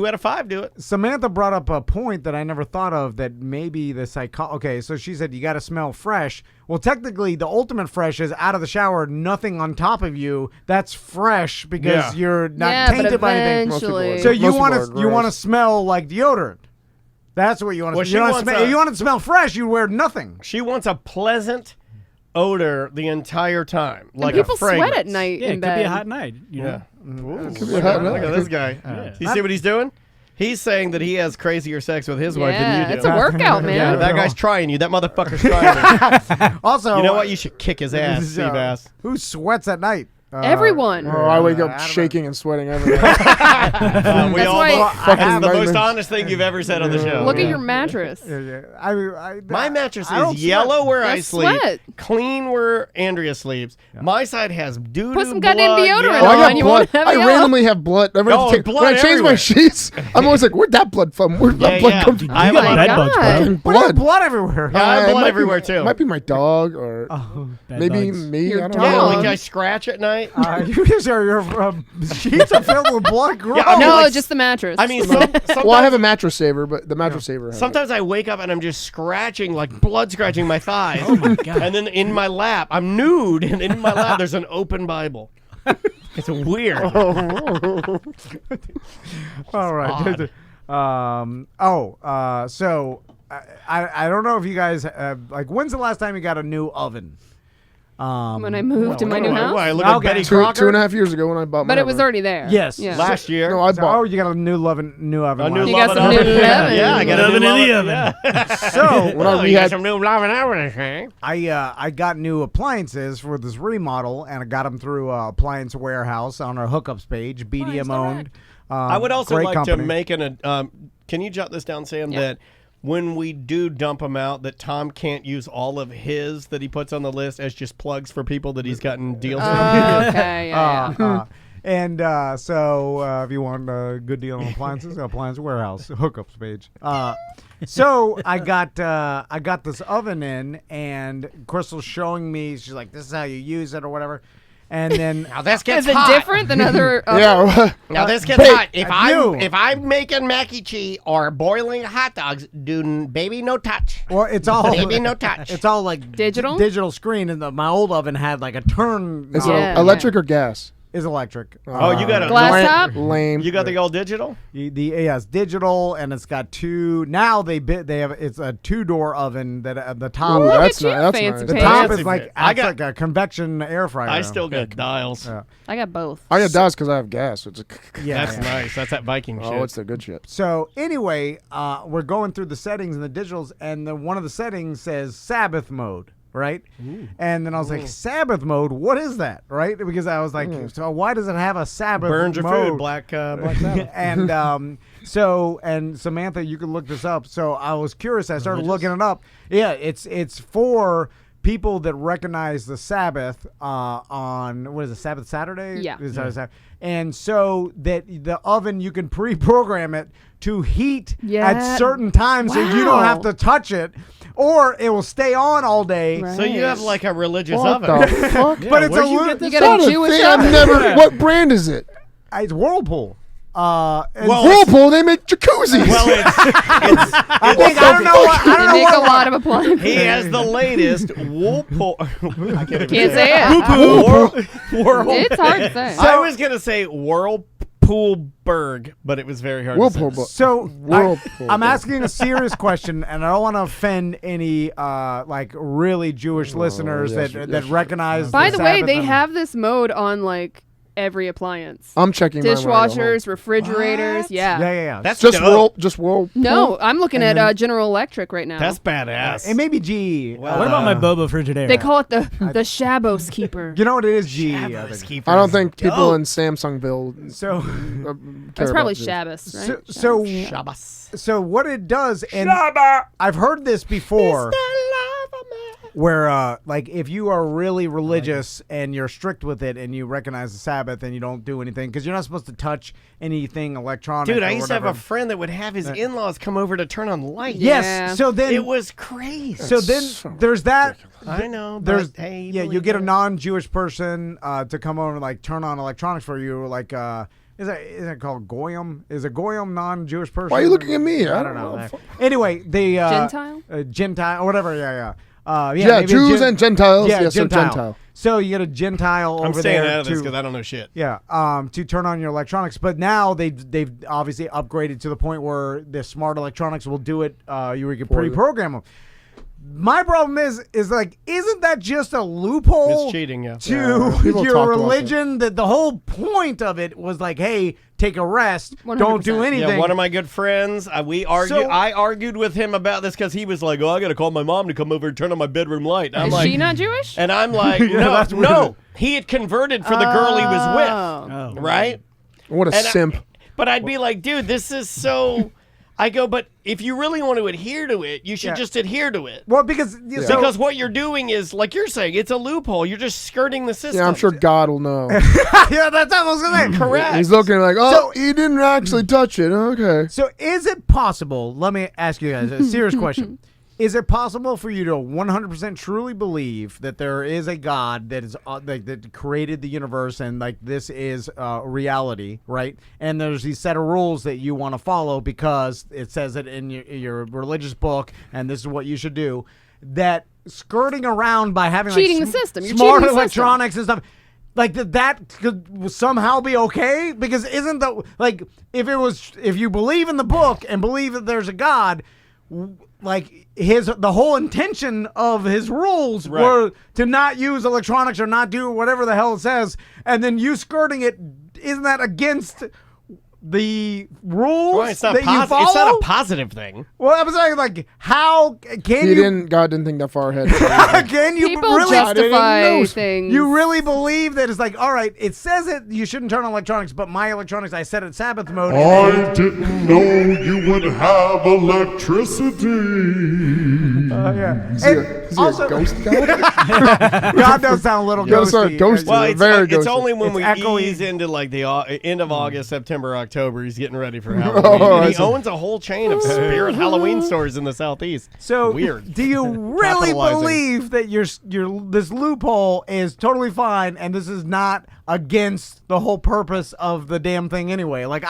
out of 5 do it. Samantha brought up a point that I never thought of, that maybe the Okay, so she said you got to smell fresh. Well, technically, the ultimate fresh is out of the shower, nothing on top of you. That's fresh because you're not tainted by anything. So you want to smell like deodorant. That's what you want to smell. If you want to smell fresh, you wear nothing. She wants a pleasant odor the entire time. Like people a fragrance. sweat at night Yeah, in it bed. could be a hot night. You know? Ooh, could be a hot look night. at this guy. You see what he's doing? He's saying that he has crazier sex with his wife than you do. It's a workout, man. Yeah, that guy's trying you. That motherfucker's trying you. Also, you know what? You should kick his ass, Seabass. Who sweats at night? Everyone. Oh, I wake up shaking and sweating every night. We all. Fucking That's the most nightmares. honest thing you've ever said on the show. Look at your mattress. My mattress don't is yellow where I That's sleep, sweat. clean where Andrea sleeps. My side has doo-doo, Put some goddamn blood, deodorant Oh, I on. got You blood. won't have I yellow. randomly have blood. blood When I change everywhere. my sheets, I'm always like, "Where'd that blood from? Where'd that blood come from?" I have Oh a my lot of God. Fucking blood. blood everywhere. Yeah, I have it blood might everywhere be, too. Might be my dog or Bad maybe bugs. me. Your I don't Yeah, know. like I scratch at night. Your sheets are filled with blood. Gross. Yeah, I mean, No, like, just the mattress. I mean, Well, I sometimes, have a mattress saver, but the mattress saver. has it. sometimes I wake up and I'm just scratching, like blood scratching my thighs. Oh my God. And then in my lap, I'm nude, and in my lap there's an open Bible. It's weird. All right. So I don't know if you guys like. When's the last time you got a new oven? when I moved to my new house. I look at Betty Two Crocker. 2.5 years ago when I bought my But it was oven. already there. Yes. Yeah. Last year. No, I So, bought. you got a new oven. A new last- You got some new oven. oven. Yeah, I got a Oven new in the oven. oven. Yeah. So When I you got rehabbed- some new oven, huh? I got new appliances for this remodel, and I got them through Appliance Warehouse on our hookups page, BDM owned. I would also great like company. to make can you jot this down, Sam, that when we do dump them out, that Tom can't use all of his that he puts on the list as just plugs for people that he's gotten deals from. Okay, yeah. So if you want a good deal on appliances, Appliance Warehouse hookups page. So I got this oven in, and Crystal's showing me. She's like, "This is how you use it, or whatever." And then Now this gets Is it hot. different than other ovens? Yeah. Now this gets Hey, hot. If you. I'm making mac and cheese or boiling hot dogs, do baby no touch. well, it's all Baby no touch. It's all like Digital? digital screen, and my old oven had like a turn. Is Yeah. it electric or gas? Is electric. Oh, you got a Glass top? Lame. You got the old digital? It's digital, and it's got two. Now they have it's a 2-door oven that the top. Ooh, Look that's at you, nice. That's fancy nice. The pants. top Fancy is like fit. I acts got- like a convection air fryer. I still got dials. Yeah. I got both. I got dials because I have gas. It's That's nice. That's that Viking shit. oh, it's the good shit. So anyway, we're going through the settings and the digitals, and one of the settings says Sabbath mode. right? And then I was like, Sabbath mode, what is that, right? Because I was like, so why does it have a Sabbath Burns your mode? food, Black Sabbath. And and Samantha, you can look this up. So I was curious. I started looking it up. Yeah, it's for people that recognize the Sabbath on, what is it, Sabbath Saturday? Yeah. And so that the oven, you can pre-program it to heat Yeah. at certain times so you don't have to touch it, or it will stay on all day. So you have like a religious What oven. the fuck? But it's You got a Jewish I've oven. never. What brand is it? It's Whirlpool. Whirlpool. They make jacuzzis. Well, I don't know. They make a lot of appliances. he has the latest Whirlpool. I can't say it. Whirlpool. It's hard to say. I was gonna say Whirlpoolberg, but it was very hard to say. So Whirlpool. I'm asking a serious question, and I don't want to offend any like really Jewish listeners that recognize. By the way, Sabbath they and- have this mode on like every appliance. I'm checking mine when I go home. Dishwashers, refrigerators. Yeah. Yeah. That's Just dope. Whirlpool. No, I'm looking at General Electric right now. That's badass. It may be G. What about my Boba Frigidaire? They call it the Shabos keeper. You know what it is? G. I don't think people in Samsungville. So That's probably care Shabbos, right? So what it does, and I've heard this before, where like if you are really religious and you're strict with it and you recognize the Sabbath and you don't do anything because you're not supposed to touch anything electronic. Dude, I or used to have whatever. a friend that would have his in-laws come over to turn on the light. Yes. So then it was crazy. So then there's that. I know. There's but, hey, you get a non-Jewish person to come over and like turn on electronics for you, like is that called goyim? Is a goyim non-Jewish person? Why are you looking at me? I don't know. Anyway, the Gentile? Gentile or whatever. Yeah. Yeah, Jews and Gentiles. Yeah, Yes, so Gentile. So you get a Gentile over I'm staying there out of this to- because I don't know shit. Yeah, to turn on your electronics. But now they've obviously upgraded to the point where the smart electronics will do it. You can pre-program them. My problem is like, isn't that just a loophole? It's cheating, yeah. To people your talk about religion. That the whole point of it was like, hey, take a rest, do don't do anything. Yeah, one of my good friends, I argued with him about this because he was like, "Oh, I got to call my mom to come over and turn on my bedroom light." And I'm Is like, she not Jewish? And I'm like, no. He had converted for the girl he was with, right? What a simp. But I'd be like, dude, this is so. I go, but if you really want to adhere to it, you should just adhere to it. Well, because because what you're doing is, like you're saying, it's a loophole. You're just skirting the system. Yeah, I'm sure God will know. Yeah, that's what I was gonna say. Correct. He's looking like, he didn't actually touch it. Okay. So is it possible, let me ask you guys a serious question. Is it possible for you to 100% truly believe that there is a God that is that created the universe and like this is reality, right? And there's these set of rules that you want to follow because it says it in your religious book and this is what you should do. That skirting around by having Cheating like the system. You're smart cheating the electronics and stuff. Like that could somehow be okay? Because isn't the like if you believe in the book and believe that there's a God, like the whole intention of his rules were to not use electronics or not do whatever the hell it says, and then you skirting it, isn't that against the rules Well, it's not that you follow? It's not a positive thing. Well, I was saying, like, how can God didn't think that far ahead. can you People really justify things. You really believe that it's like, all right, it says it, you shouldn't turn on electronics, but my electronics, I set it Sabbath mode. I didn't know you would have electricity. Yeah. Is he a ghost guy? God does sound a little ghosty. Well, it's, very it's ghosty. only when It's we echoey. ease into like the end of August, September, October, he's getting ready for Halloween. Oh, And I he see. owns a whole chain of spirit Halloween stores in the Southeast. So weird. Do you really Capitalizing. believe that your this loophole is totally fine and this is not against the whole purpose of the damn thing anyway? Like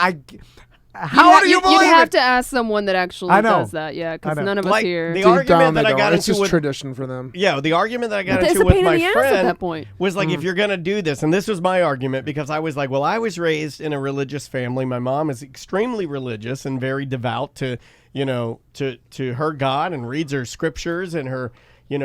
how do you believe You'd have it? to ask someone that actually I know. does that, yeah, I because know. none of us Like, here. the Deep argument down, that they I got don't. It's into just with tradition for them. Yeah, the argument that I got But it's into a with pain in my the ass at friend that point. was like, if you're gonna do this, and this was my argument because I was like, well, I was raised in a religious family. My mom is extremely religious and very devout to her God and reads her scriptures and her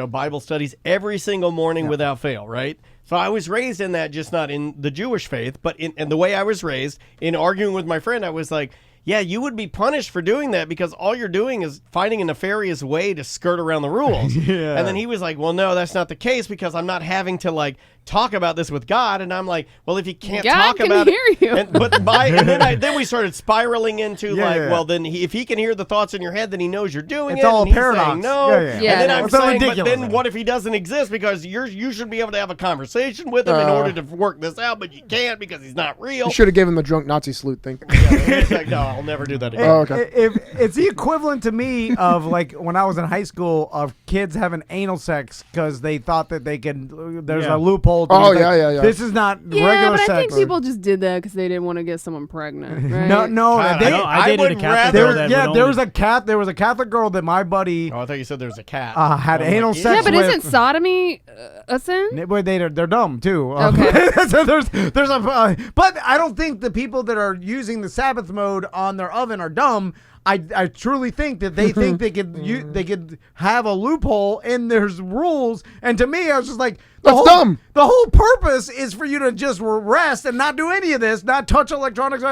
Bible studies every single morning without fail, right? So I was raised in that, just not in the Jewish faith, but in the way I was raised, in arguing with my friend, I was like, yeah, you would be punished for doing that because all you're doing is finding a nefarious way to skirt around the rules. Yeah. And then he was like, well, no, that's not the case because I'm not having to like talk about this with God. And I'm like, well, if you can't God talk can about hear it. you. And then we started spiraling into well, then if he can hear the thoughts in your head, then he knows you're doing It's it. all and he's paradox. saying no. Yeah. And then I'm It's so saying, but ridiculous. then what if he doesn't exist? Because you should be able to have a conversation with him in order to work this out, but you can't because he's not real. You should have given him the drunk Nazi salute thing. It's like, no, I'll never do that again. Oh, okay. It's the equivalent to me of like when I was in high school of kids having anal sex because they thought that they can. There's a loophole. Oh, yeah. This is not Yeah, regular but sex. I think people just did that because they didn't want to get someone pregnant. Right? No. I dated a Catholic girl that would there only- there was a Catholic girl that my buddy Oh, I thought you said there was a cat. had anal sex Yeah, but with. isn't sodomy a sin? But they're dumb too. Okay. So there's a but I don't think the people that are using the Sabbath mode on their oven are dumb. I truly think that they think they could have a loophole and there's rules. And to me, I was just like, That's dumb. The whole purpose is for you to just rest and not do any of this, not touch electronics.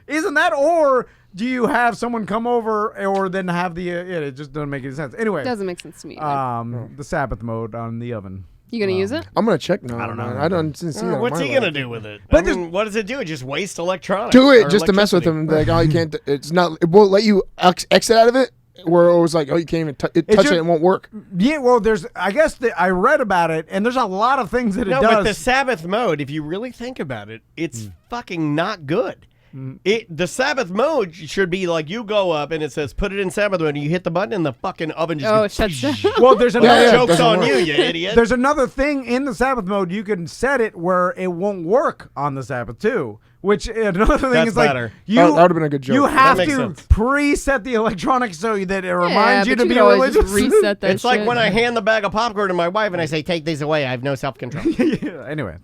Isn't that, or do you have someone come over or then have the? It just doesn't make any sense. Anyway, Doesn't make sense to me. the Sabbath mode on the oven. You gonna use it? I'm gonna check now. I don't know. man. I didn't see that. on What's my he gonna list. do with it? But what does it do? It just waste electronics. Do it or just to mess with electricity. him. Like, oh, you can't. It's not. It won't let you exit out of it. Where it was like, oh, you can't even touch it. It won't work. Yeah, well, I guess I read about it, and there's a lot of things that it No, does. but the Sabbath mode, if you really think about it, it's fucking not good. The Sabbath mode should be like you go up and it says put it in Sabbath mode and you hit the button and the fucking oven just Oh, goes, it shuts down. Well, there's another joke's doesn't on work. you, you idiot. There's another thing in the Sabbath mode. You can set it where it won't work on the Sabbath too. Which another thing That's is like better. you That would've been a good joke. You have That makes to sense. preset the electronics so that it reminds you but to you be could always just religious. reset that It's like shit. when I hand the bag of popcorn to my wife and I say, take these away. I have no self-control. Yeah, anyway,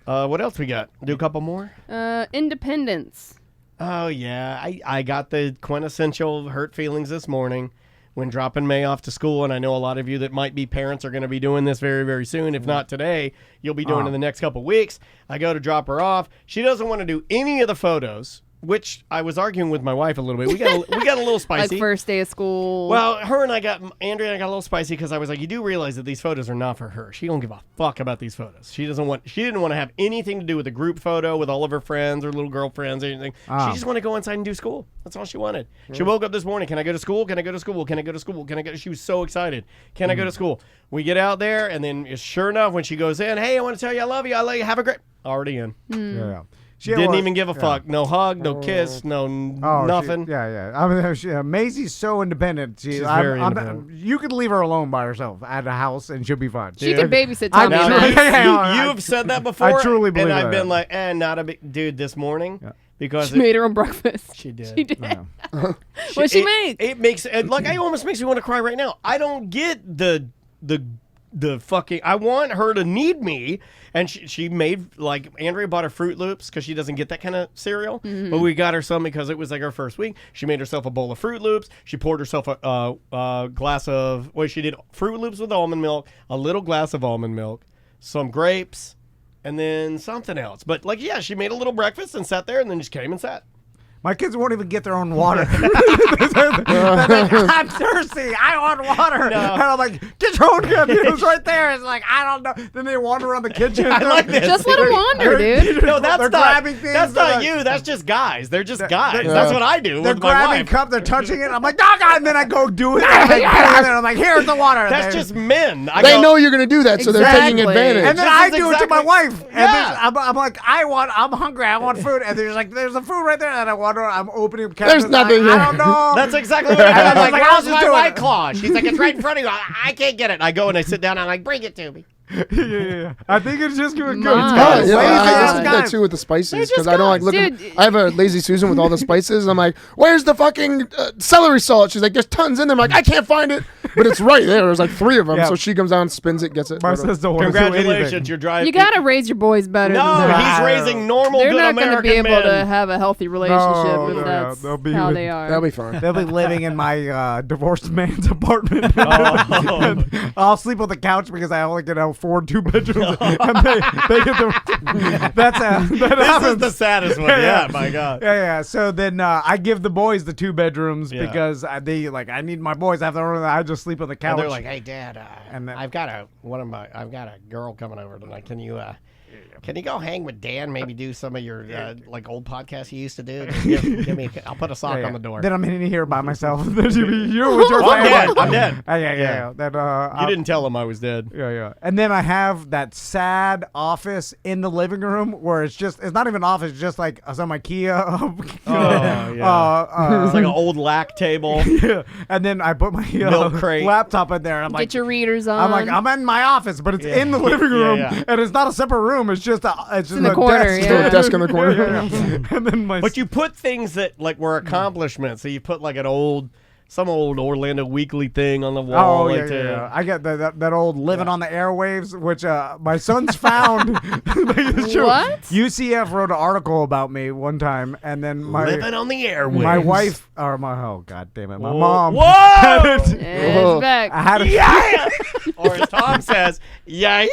What else we got? Do a couple more? Independence. Oh, yeah. I got the quintessential hurt feelings this morning when dropping May off to school, and I know a lot of you that might be parents are going to be doing this very, very soon. If not today, you'll be doing it in the next couple weeks. I go to drop her off. She doesn't want to do any of the photos, which I was arguing with my wife a little bit. We got a little spicy. Like first day of school. Well, Andrea and I got a little spicy because I was like, you do realize that these photos are not for her. She don't give a fuck about these photos. She didn't want to have anything to do with a group photo with all of her friends or little girlfriends or anything. She just wanted to go inside and do school. That's all she wanted. She woke up this morning. Can I go to school? Can I go to school? Can I go to school? Can I go? She was so excited. Can I go to school? We get out there, and then sure enough, when she goes in, hey, I want to tell you I love you. I love you. Have a great. Already in. yeah. Didn't even give a fuck. No hug, no kiss, no nothing. Maisie's so independent. She's very independent. You could leave her alone by herself at the house, and she'll be fine. She could babysit I Tommy. Now, you've said that before. I truly believe and I've that. been like, not a big dude this morning because She made her own breakfast. She did. She did. What'd she make? It makes like it almost makes me want to cry right now. I don't get the fucking. I want her to need me, and she made like Andrea bought her Fruit Loops because she doesn't get that kind of cereal. But we got her some because it was like her first week. She made herself a bowl of Fruit Loops. She poured herself a glass of. Well, she did Fruit Loops with almond milk, a little glass of almond milk, some grapes, and then something else. But like, yeah, she made a little breakfast and sat there, and then just came and sat. My kids won't even get their own water. They're like, I'm thirsty. I want water. No. And I'm like, get your own cup. It was right there. It's like, I don't know. Then they wander around the kitchen. I like this. Just let her wander, dude. No, that's they're not. grabbing things. That's They're not like- you. That's just guys. They're just guys. That's what I do They're with my grabbing wife. cup. They're touching it. I'm like, doggone. And then I go do it. I'm like, here's the water. That's just men. They know you're gonna do that, so they're taking advantage. And then This I is do it to my exactly- wife. And Yeah. I'm like, I'm hungry. I want food. And there's like, there's a food right there. And I wander. I'm opening up There's nothing I here. don't know. That's exactly what I And do. I'm like, Where's I'll just my do it. White Claw? She's like, it's right in front of you. I can't get it. I go and I sit down. I'm like, bring it to me. Yeah. I think it's just good. It's Nice. good. I Lazy do guy. that too with the spices They're because just I don't like guys. looking. Dude. I have a Lazy Susan with all the spices. I'm like, where's the fucking celery salt? She's like, there's tons in there. I'm like, I can't find it. But it's right there. There's like 3 of them. Yeah. So she comes down, spins it, gets it. My sister don't want to do anything. Congratulations, you're driving. You gotta raise your boys better. No, than that. he's raising normal, They're good not gonna American be able men. to have a healthy relationship if that's they'll be how with- they are. That'll be fine. They'll be living in my divorced man's apartment. I'll sleep on the couch because I only can afford 2 bedrooms, and they get the. That This happens. is the saddest one. Yeah, my God. Yeah. So then I give the boys the 2 bedrooms Yeah. because I need my boys to have their own. I just sleep on the couch. And they're like, "Hey, Dad, And then- I've got a girl coming over tonight. Can you go hang with Dan? Maybe do some of your like old podcasts you used to do. Give me. I'll put a sock on the door. Then I'm in here by myself. You're with your I'm family. dead. I'm dead. Yeah. Then, You didn't tell him I was dead. Yeah. And then I have that sad office in the living room where it's not even office, it's just like some IKEA. It's like an old lac table. Yeah. And then I put my Milk crate. laptop in there. And I'm like, Get your readers on. I'm in my office, but it's in the living room, and it's not a separate room. It's just in the corner. desk. Yeah. Desk in the corner. Yeah. And then But you put things that like were accomplishments. So you put like some old Orlando Weekly thing on the wall. Oh, like yeah. I got that old living on the airwaves, which my son's found. What? UCF wrote an article about me one time, and then Living on the airwaves. My wife, or oh god damn it, my Whoa. mom. Whoa! had it- It's back. I had it. Yeah! Or as Tom says, yeah.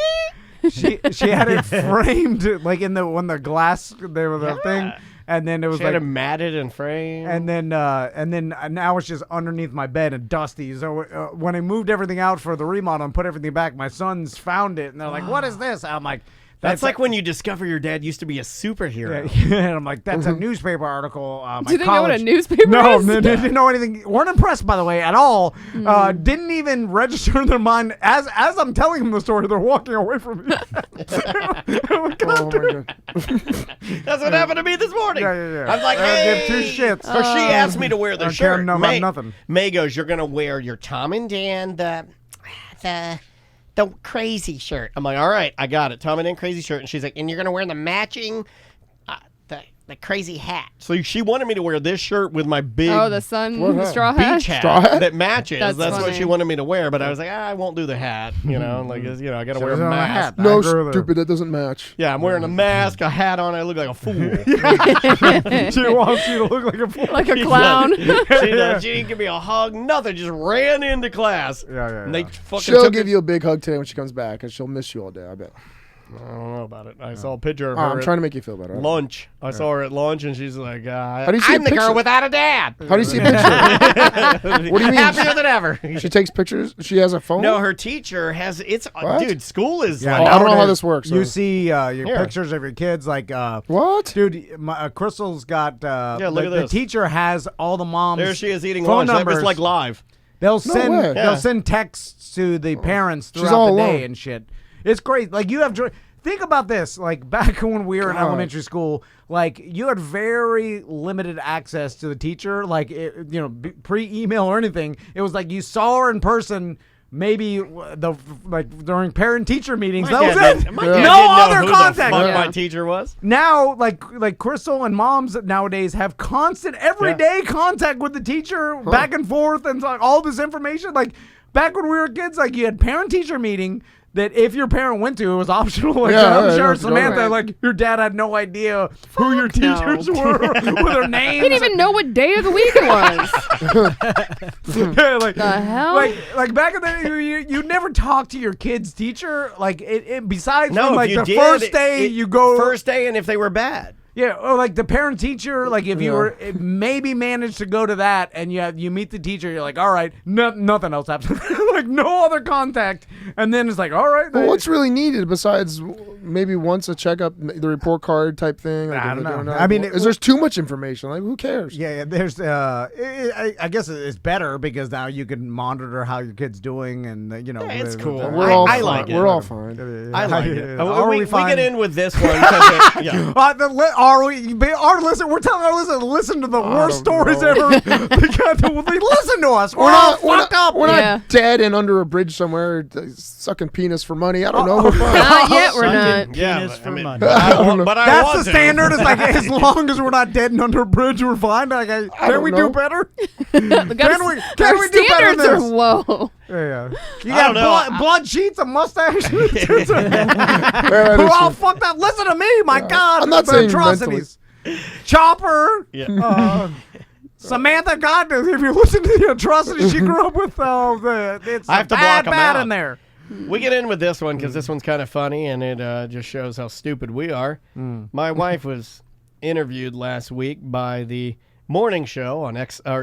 She had it framed like when the glass there was a thing. And then it was She like had it matted and framed. and then now it's just underneath my bed and dusty. So when I moved everything out for the remodel and put everything back, my sons found it and they're like, "What is this?" I'm like, That's like when you discover your dad used to be a superhero. Yeah, and I'm like, that's a newspaper article. Do they know what a newspaper No, is? they didn't know anything. Weren't impressed, by the way, at all. Didn't even register in their mind. As I'm telling them the story, they're walking away from me. That's what happened to me this morning. Yeah. I'm like, I don't hey. give 2 shits. So she asked me to wear the I don't care shirt. about nothing. May goes, you're going to wear your Tom and Dan, the crazy shirt. I'm like, all right, I got it. Tom and Dan crazy shirt. And she's like, and you're going to wear the matching, the crazy hat. So she wanted me to wear this shirt with my big the straw hat? beach hat Straw hat? that matches. That's what funny. she wanted me to wear. But I was like, I won't do the hat. You know, like, I got to wear a on a mask. hat. No, I agree with her. stupid. That doesn't match. Yeah, I'm wearing a mask, a hat on. I look like a fool. She wants you to look like a fool. Like a clown. She didn't give me a hug, nothing. Just ran into class. Yeah. And they fucking She'll took give you a big hug today when she comes back, and she'll miss you all day, I bet. I don't know about it. I saw a picture of her. I'm at trying to make you feel better. lunch. I saw her at lunch, and she's like, do you see I'm a the girl picture? without a dad. How do you see a picture? What do you mean? Happier than ever. She takes pictures? She has a phone? No, her teacher has. What? Dude, school is Yeah, like. I don't know how nowadays, this works, You so- see your Here. pictures of your kids, like What? dude. Crystal's got. Yeah, look the, at the this. teacher has all the moms. There she is eating phone lunch. That numbers. was like live. They'll send way. they'll Yeah. send texts to the parents She's throughout all the day alone. and shit. It's great. Like you have. Think about this. Like back when we were in God. elementary school, like you had very limited access to the teacher. Like pre-email or anything. It was like you saw her in person. Maybe during parent-teacher meetings. My That dad was it. didn't- my dad didn't No know other who the contact. fuck my teacher was. Now, like Crystal and moms nowadays have constant, everyday contact with the teacher, back and forth, and like all this information. Like back when we were kids, like you had parent-teacher meeting that if your parent went to, it was optional. Like I'm sure Samantha, like your dad had no idea who your teachers were, with their names. He didn't even know what day of the week it was. Yeah, like the hell? Like back in the day, you never talk to your kid's teacher. Like besides No, from if like you the did, first day, you go first day, and if they were bad. Yeah, or like the parent teacher, like if you were maybe managed to go to that and you meet the teacher, you're like, all right, nothing else happens, like no other contact, and then it's like, all right. Well, what's really needed besides maybe once a checkup, the report card type thing? Like I don't know. not- I mean, is there's too much information? Like, who cares? Yeah, there's. I guess it's better because now you can monitor how your kid's doing, and it's cool. I like it. We're all fine. I like it. Are we We fine? get in with this one. Yeah. Our listener, we're telling our listeners to listen to the worst stories ever. They listen to us. We're all fucked up. We're not dead and under a bridge somewhere sucking penis for money. I don't know. We're fine. Not yet, we're not. Yeah, Penis for money. but I That's want the to. standard. It's like as long as we're not dead and under a bridge, we're fine. Like, can don't we know. do better? Our Can we do better than standards are this? low. Yeah. You I don't got know. blood sheets, a mustache. Who all fucked up? Listen to me, my God. I'm not the saying atrocities. Chopper. Yeah. Samantha, God, if you listen to the atrocities she grew up with, it's I have to bad, block 'em bad out. in there. We get in with this one because this one's kind of funny and it just shows how stupid we are. My wife was interviewed last week by the morning show on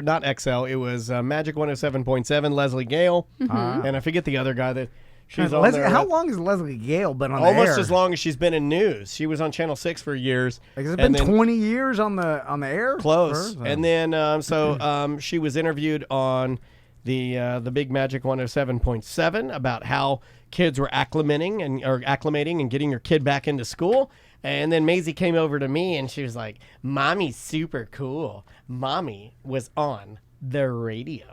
not XL. It was Magic 107.7, Leslie Gale, and I forget the other guy that she's on there. How with. long has Leslie Gale been on the Almost air? as long as she's been in news. She was on Channel 6 for years. Like, has it been 20 years on the air? Close. And then she was interviewed on the big Magic 107.7 about how kids were acclimating and getting your kid back into school. And then Maisie came over to me and she was like, "Mommy's super cool. Mommy was on the radio."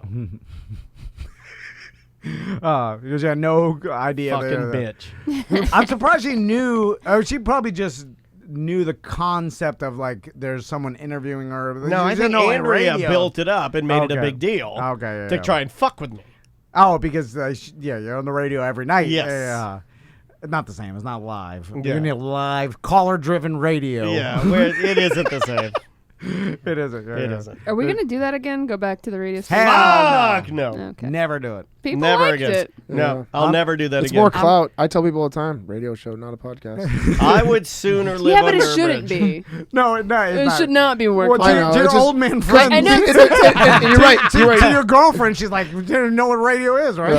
Because you had no idea. Fucking bitch. I'm surprised she knew. She probably just knew the concept of like there's someone interviewing her. No, I think Andrea built it up and made it a big deal. Okay, to try and fuck with me. Oh, because you're on the radio every night. Yes. Yeah. Not the same. It's not live. Yeah. You need live caller-driven radio. Yeah, where it isn't the same. It isn't. It isn't. Are we gonna do that again? Go back to the radio station? Fuck no. Okay. Never do it. People Never liked again. it. No, I'll never do that It's again. more clout. I tell people all the time, radio show, not a podcast. I would sooner live Yeah, but under it a shouldn't bridge. be. No, It it's should not be more Well, clout. I know, to your it's just- old man friend. I know. You're right. You're right. To your girlfriend, she's like, you didn't know what radio is, right?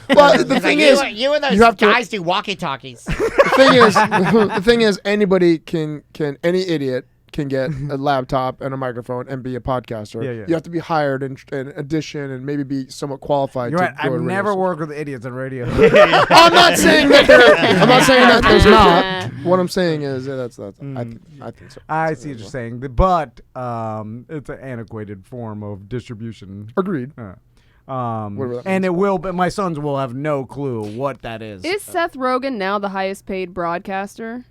Well, the thing is, you and those you have to- guys do walkie-talkies. the thing is, anybody can any idiot can get a laptop and a microphone and be a podcaster. Yeah. You have to be hired and audition and maybe be somewhat qualified. You're to right. go I've to never radio. worked with idiots on radio. I'm not saying that I'm not saying that there's not. What I'm saying is that's I think so. I see what you're saying, but it's an antiquated form of distribution. Agreed. And it will, but my sons will have no clue what that is. Is Seth Rogen now the highest paid broadcaster?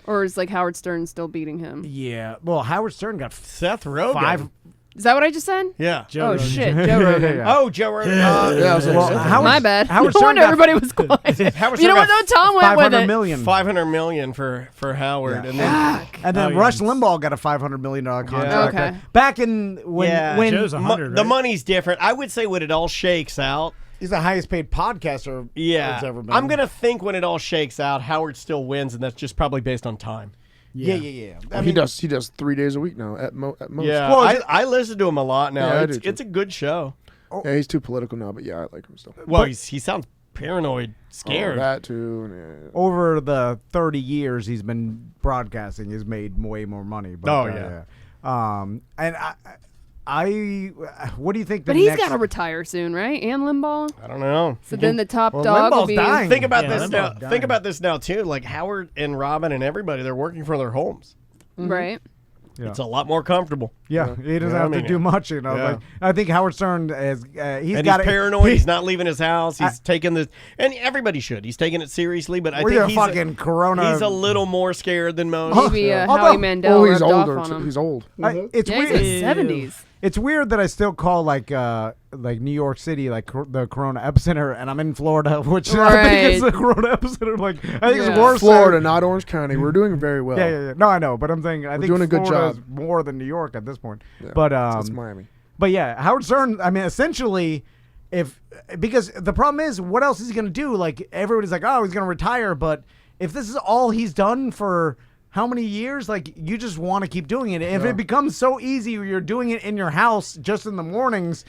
Or is like Howard Stern still beating him? Yeah. Well, Howard Stern got Seth Rogen. 5. Is that what I just said? Yeah. Oh shit, Joe Rogan. Oh, Joe Rogan. I was like, My bad. Howard No Stern wonder got- everybody was quiet. Howard You know Stern what though? Tom went with 500 it. million. 500 million for Howard, and then And then Rush Limbaugh got a $500 million contract. Okay. Back in when Joe's 100, the right? money's different. I would say when it all shakes out. he's the highest paid podcaster that's ever been. I'm gonna think when it all shakes out, Howard still wins, and that's just probably based on time. Yeah. I he mean, does 3 days a week now at most. Yeah, Well, I listen to him a lot now. Yeah, I do it's a good show. Yeah, he's too political now, but yeah, I like him still. Well, he sounds paranoid, scared. Oh, that too. Yeah. over the 30 years he's been broadcasting, he's made way more money. But, and what do you think? But he's got to retire soon, right? And Limbaugh. I don't know. So then the top Well, dog will Limbaugh's be. dying. Think about Yeah, this Limbaugh's now. dying. Think about this now too. Like Howard and Robin and everybody, they're working from their homes. Right. Yeah. It's a lot more comfortable. Yeah, he doesn't Yeah, have I to mean, do much, you know. yeah. Like, I think Howard Stern is he's And got he's paranoid. He's not leaving his house. He's taking this, and everybody should. He's taking it seriously, but I Well, think yeah, he's fucking corona. He's a little more scared than most. Maybe Although- Howie Mandel he's rubbed older. off on him. He's old. It's Yeah, weird. he's in his 70s. It's weird that I still call like New York City like the Corona epicenter, and I'm in Florida, which I think is the Corona epicenter. Like I think it's worse. Florida, not Orange County. We're doing very well. Yeah. No, I know, but I'm saying I think doing a good Florida job. is more than New York at this point. Yeah, But it's Miami. But yeah, Howard Stern. I mean, essentially, because the problem is, what else is he gonna do? Like everybody's like, oh, he's gonna retire, but if this is all he's done for how many years? Like, you just want to keep doing it. If it becomes so easy where you're doing it in your house just in the mornings,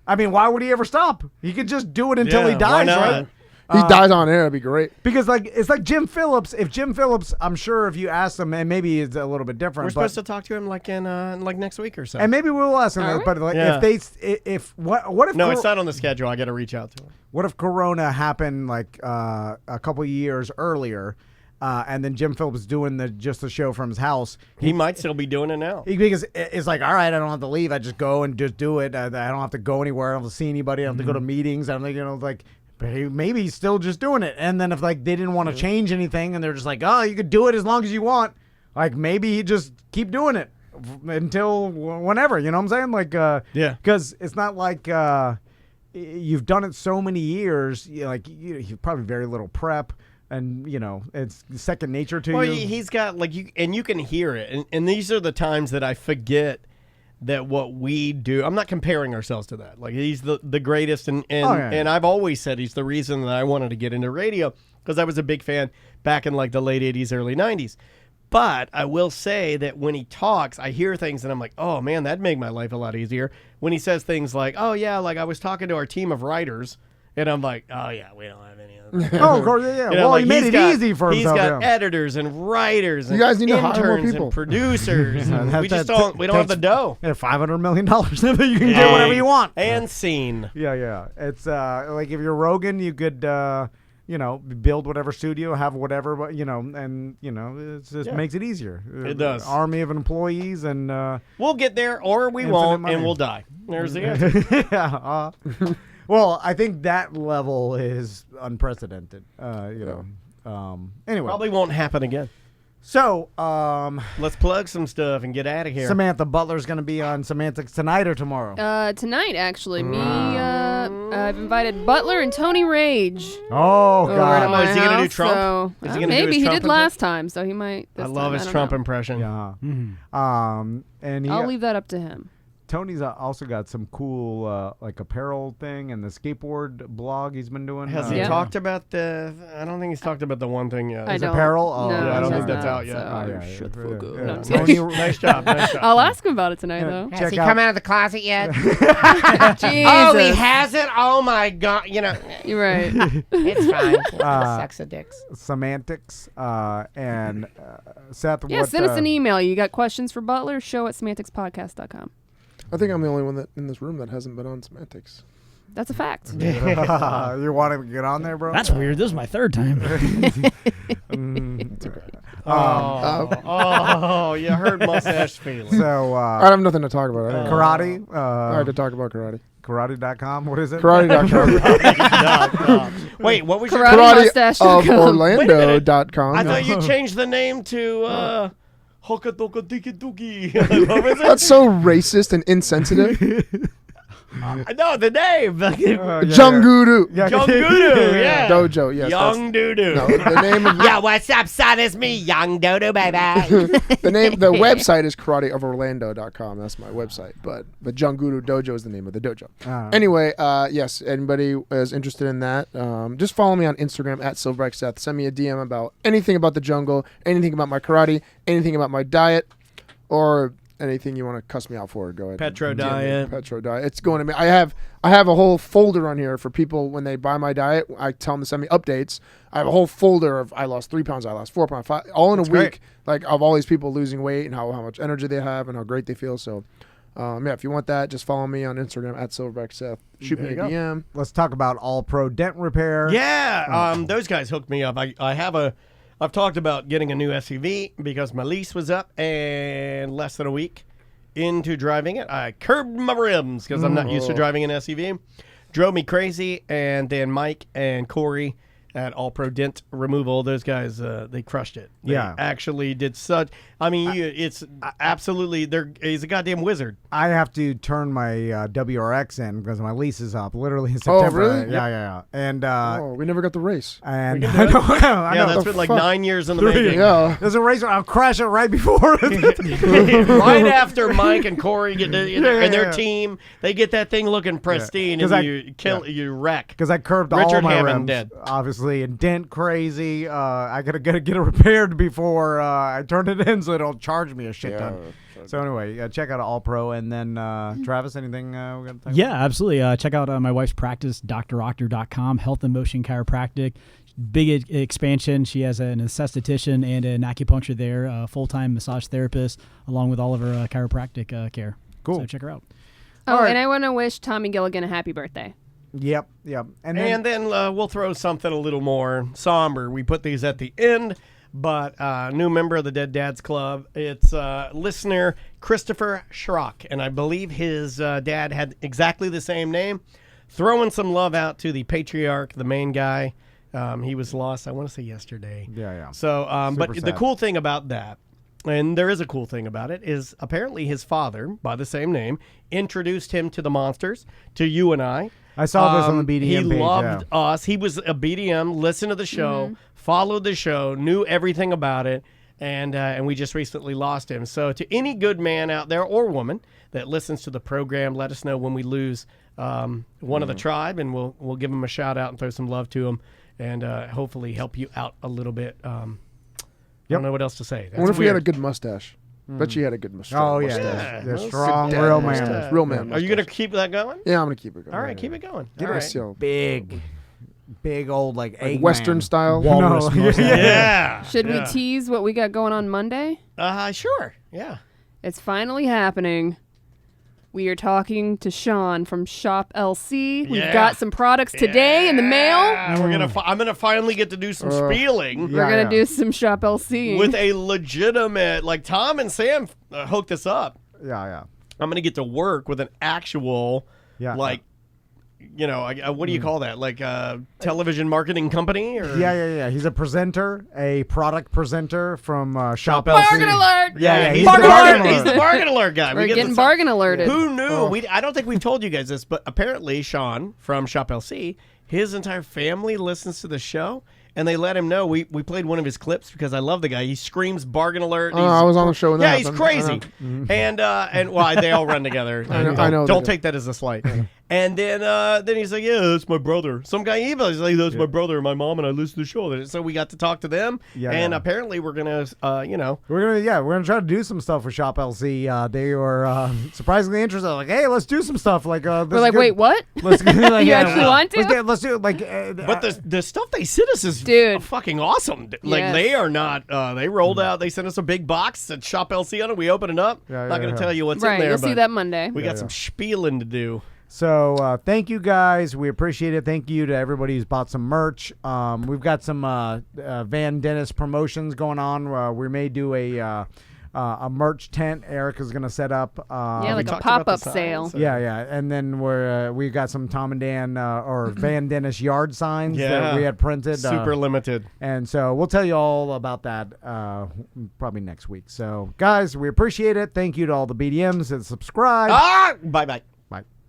I mean, why would he ever stop? He could just do it until he dies, right? He dies on air, it'd be great. Because like it's like Jim Phillips. If Jim Phillips, I'm sure if you ask him, and maybe it's a little bit different. We're supposed to talk to him like in like next week or so. And maybe we'll ask him. Are we? But like, Yeah. if what if No, it's not on the schedule. I got to reach out to him. What if Corona happened like a couple years earlier, and then Jim Phillips doing just the show from his house? He might still be doing it now. Because it's like, all right, I don't have to leave. I just go and just do it. I don't have to go anywhere. I don't have to see anybody. I don't have to go to meetings. I'm like, like. But maybe he's still just doing it. And then if like they didn't want to change anything, and they're just like, oh, you could do it as long as you want. Like maybe he just keep doing it until whenever. You know what I'm saying? Like, yeah. Because it's not like you've done it so many years, you've probably very little prep. And, it's second nature to you. Well, he's got, and you can hear it. And these are the times that I forget that what we do, I'm not comparing ourselves to that. Like, he's the greatest. And I've always said he's the reason that I wanted to get into radio, because I was a big fan back in, the late 80s, early 90s. But I will say that when he talks, I hear things and I'm like, oh, man, that'd make my life a lot easier. When he says things like, oh, yeah, I was talking to our team of writers, and I'm like, oh, yeah, we don't have any of that. Oh, of course, yeah. Well, he made it easy for himself. He's got editors and writers and you guys need to hire more interns people. and producers. And we just don't have the dough. Yeah, $500 million. You can do whatever you want. And scene. Yeah. It's if you're Rogan, you could, build whatever studio, have whatever, but, it just makes it easier. It does. Army of employees and... we'll get there, or we won't, and we'll die. There's the answer. Yeah. Well, I think that level is unprecedented. Anyway, probably won't happen again. So, let's plug some stuff and get out of here. Samantha Butler's going to be on Semantics tonight or tomorrow? Tonight, actually. I've invited Butler and Tony Rage. Oh, God. Is he going to do Trump? So, maybe he did last time, so he might. I love his Trump impression. Yeah. And I'll leave that up to him. Tony's also got some cool apparel thing and the skateboard blog he's been doing. Has he talked about the? I don't think he's talked about the one thing yet. His apparel? No, yeah, I don't think that's out yet. Tony, nice job. I'll ask him about it tonight, though. Has he come out of the closet yet? Jesus. Oh, he hasn't? Oh, my God. You're right. It's fine. Sucks a dicks. Semantics. And Seth, yeah, send us an email. You got questions for Butler? show@semanticspodcast.com. I think I'm the only one in this room that hasn't been on Semantics. That's a fact. You want to get on there, bro? That's weird. This is my third time. You hurt mustache feelings. So I have nothing to talk about. Karate. I had to talk about karate. Karate.com. What is it? Karate.com. Wait, what was Karate of Orlando.com. I thought you changed the name to Hokatoka-tiki-tuki. That's so racist and insensitive. No, the name. Junguru. Junguru, yeah. Dojo, yes. Young Doodoo. No, the name of Yo, what's up, son? It's me, Young Doodoo, baby. the website is karateoforlando.com. That's my website. But the Junguru Dojo is the name of the dojo. Anyway, yes, anybody is interested in that, just follow me on Instagram @SilverbackSeth. Send me a DM about anything about the jungle, anything about my karate, anything about my diet, or anything you want to cuss me out for. Go ahead. Petro diet. It's going to me. I have a whole folder on here for people when they buy my diet. I tell them to send me updates. I have a whole folder of I lost 3 pounds, I lost 4 pounds, 5, all in a week. Like of all these people losing weight and how much energy they have and how great they feel. So, if you want that, just follow me on Instagram @SilverbackSeth. Shoot me a DM. Let's talk about All Pro Dent Repair. Yeah, those guys hooked me up. I've talked about getting a new SUV because my lease was up, and less than a week into driving it, I curbed my rims because I'm not used to driving an SUV. Drove me crazy, and then Mike and Corey at All Pro Dent Removal, those guys, they crushed it. They actually did such. I mean, it's absolutely. He's a goddamn wizard. I have to turn my WRX in because my lease is up literally in September. Oh, really? Yeah. And we never got the race. And I know that's been like 9 years in the making. Yeah, there's a race. I'll crash it right before. Right after Mike and Corey get to, and their team, they get that thing looking pristine, and you wreck. Because I curbed Richard all my Hammond rims, dead. Obviously, and dent crazy. I gotta get it repaired before I turn it in, so it'll charge me a shit ton. So anyway, check out All Pro, and then Travis, anything we're gonna talk about? Absolutely. Check out my wife's practice, droctor.com, Health and Motion Chiropractic. Big expansion. She has an esthetician and an acupuncture there, full-time massage therapist, along with all of her chiropractic care. Cool. So check her out. And I want to wish Tommy Gilligan a happy birthday. Yep. And then we'll throw something a little more somber. We put these at the end, but new member of the Dead Dads Club. It's listener Christopher Schrock, and I believe his dad had exactly the same name. Throwing some love out to the patriarch, the main guy. He was lost, I want to say yesterday. Yeah. So, but sad. the cool thing about that, and there is a cool thing about it, is apparently his father, by the same name, introduced him to the monsters, to you and I. I saw this on the BDM He page, loved us. He was a BDM, listened to the show, followed the show, knew everything about it, and we just recently lost him. So to any good man out there or woman that listens to the program, let us know when we lose one of the tribe, and we'll give him a shout out and throw some love to him, and hopefully help you out a little bit. I don't know what else to say. I wonder if he had a good mustache. Bet you had a good mustache. Oh, yeah. The strong, real man. Real man. Are you going to keep that going? Yeah, I'm going to keep it going. All right, keep it going. Get All us right. big old like Western style. Walrus mustache. Yeah. Should we tease what we got going on Monday? Sure. Yeah. It's finally happening. We are talking to Sean from Shop LC. We've got some products today in the mail. I'm gonna finally get to do some spieling. We're gonna do some Shop LC with a legitimate, like Tom and Sam hooked us up. Yeah. I'm gonna get to work with an actual, what do you call that? Like a television marketing company? Or? Yeah. He's a presenter, a product presenter from Shop LC. Bargain alert! Yeah. He's the bargain alert guy. We're getting bargain alerted. Who knew? I don't think we've told you guys this, but apparently Sean from Shop LC, his entire family listens to the show. And they let him know. We played one of his clips because I love the guy. He screams bargain alert. I was on the show when that he's happened. crazy. And they all run together. I know. Don't take that as a slight. And then he's like, yeah, that's my brother. Some guy emails. He's like, that's my brother and my mom, and I listen to the show. So we got to talk to them. And apparently we're gonna, we're gonna try to do some stuff with Shop LC. They were surprisingly interested. Like, hey, let's do some stuff. Like, we're like, wait, what? Let's you actually want to? Let's do it. Like, but the stuff they sent us is fucking awesome. Like they are not. They rolled out. They sent us a big box that Shop LC on it. We open it up. Not gonna tell you what's in there. You'll see that Monday. We got some spieling to do. So thank you guys. We appreciate it. Thank you to everybody who's bought some merch. We've got some Van Dennis promotions going on. We may do a merch tent. Erica's going to set up. Like a pop-up sale. Yeah. And then we got some Tom and Dan or Van Dennis yard signs that we had printed. Super limited. And so we'll tell you all about that probably next week. So, guys, we appreciate it. Thank you to all the BDMs that subscribe. Bye-bye.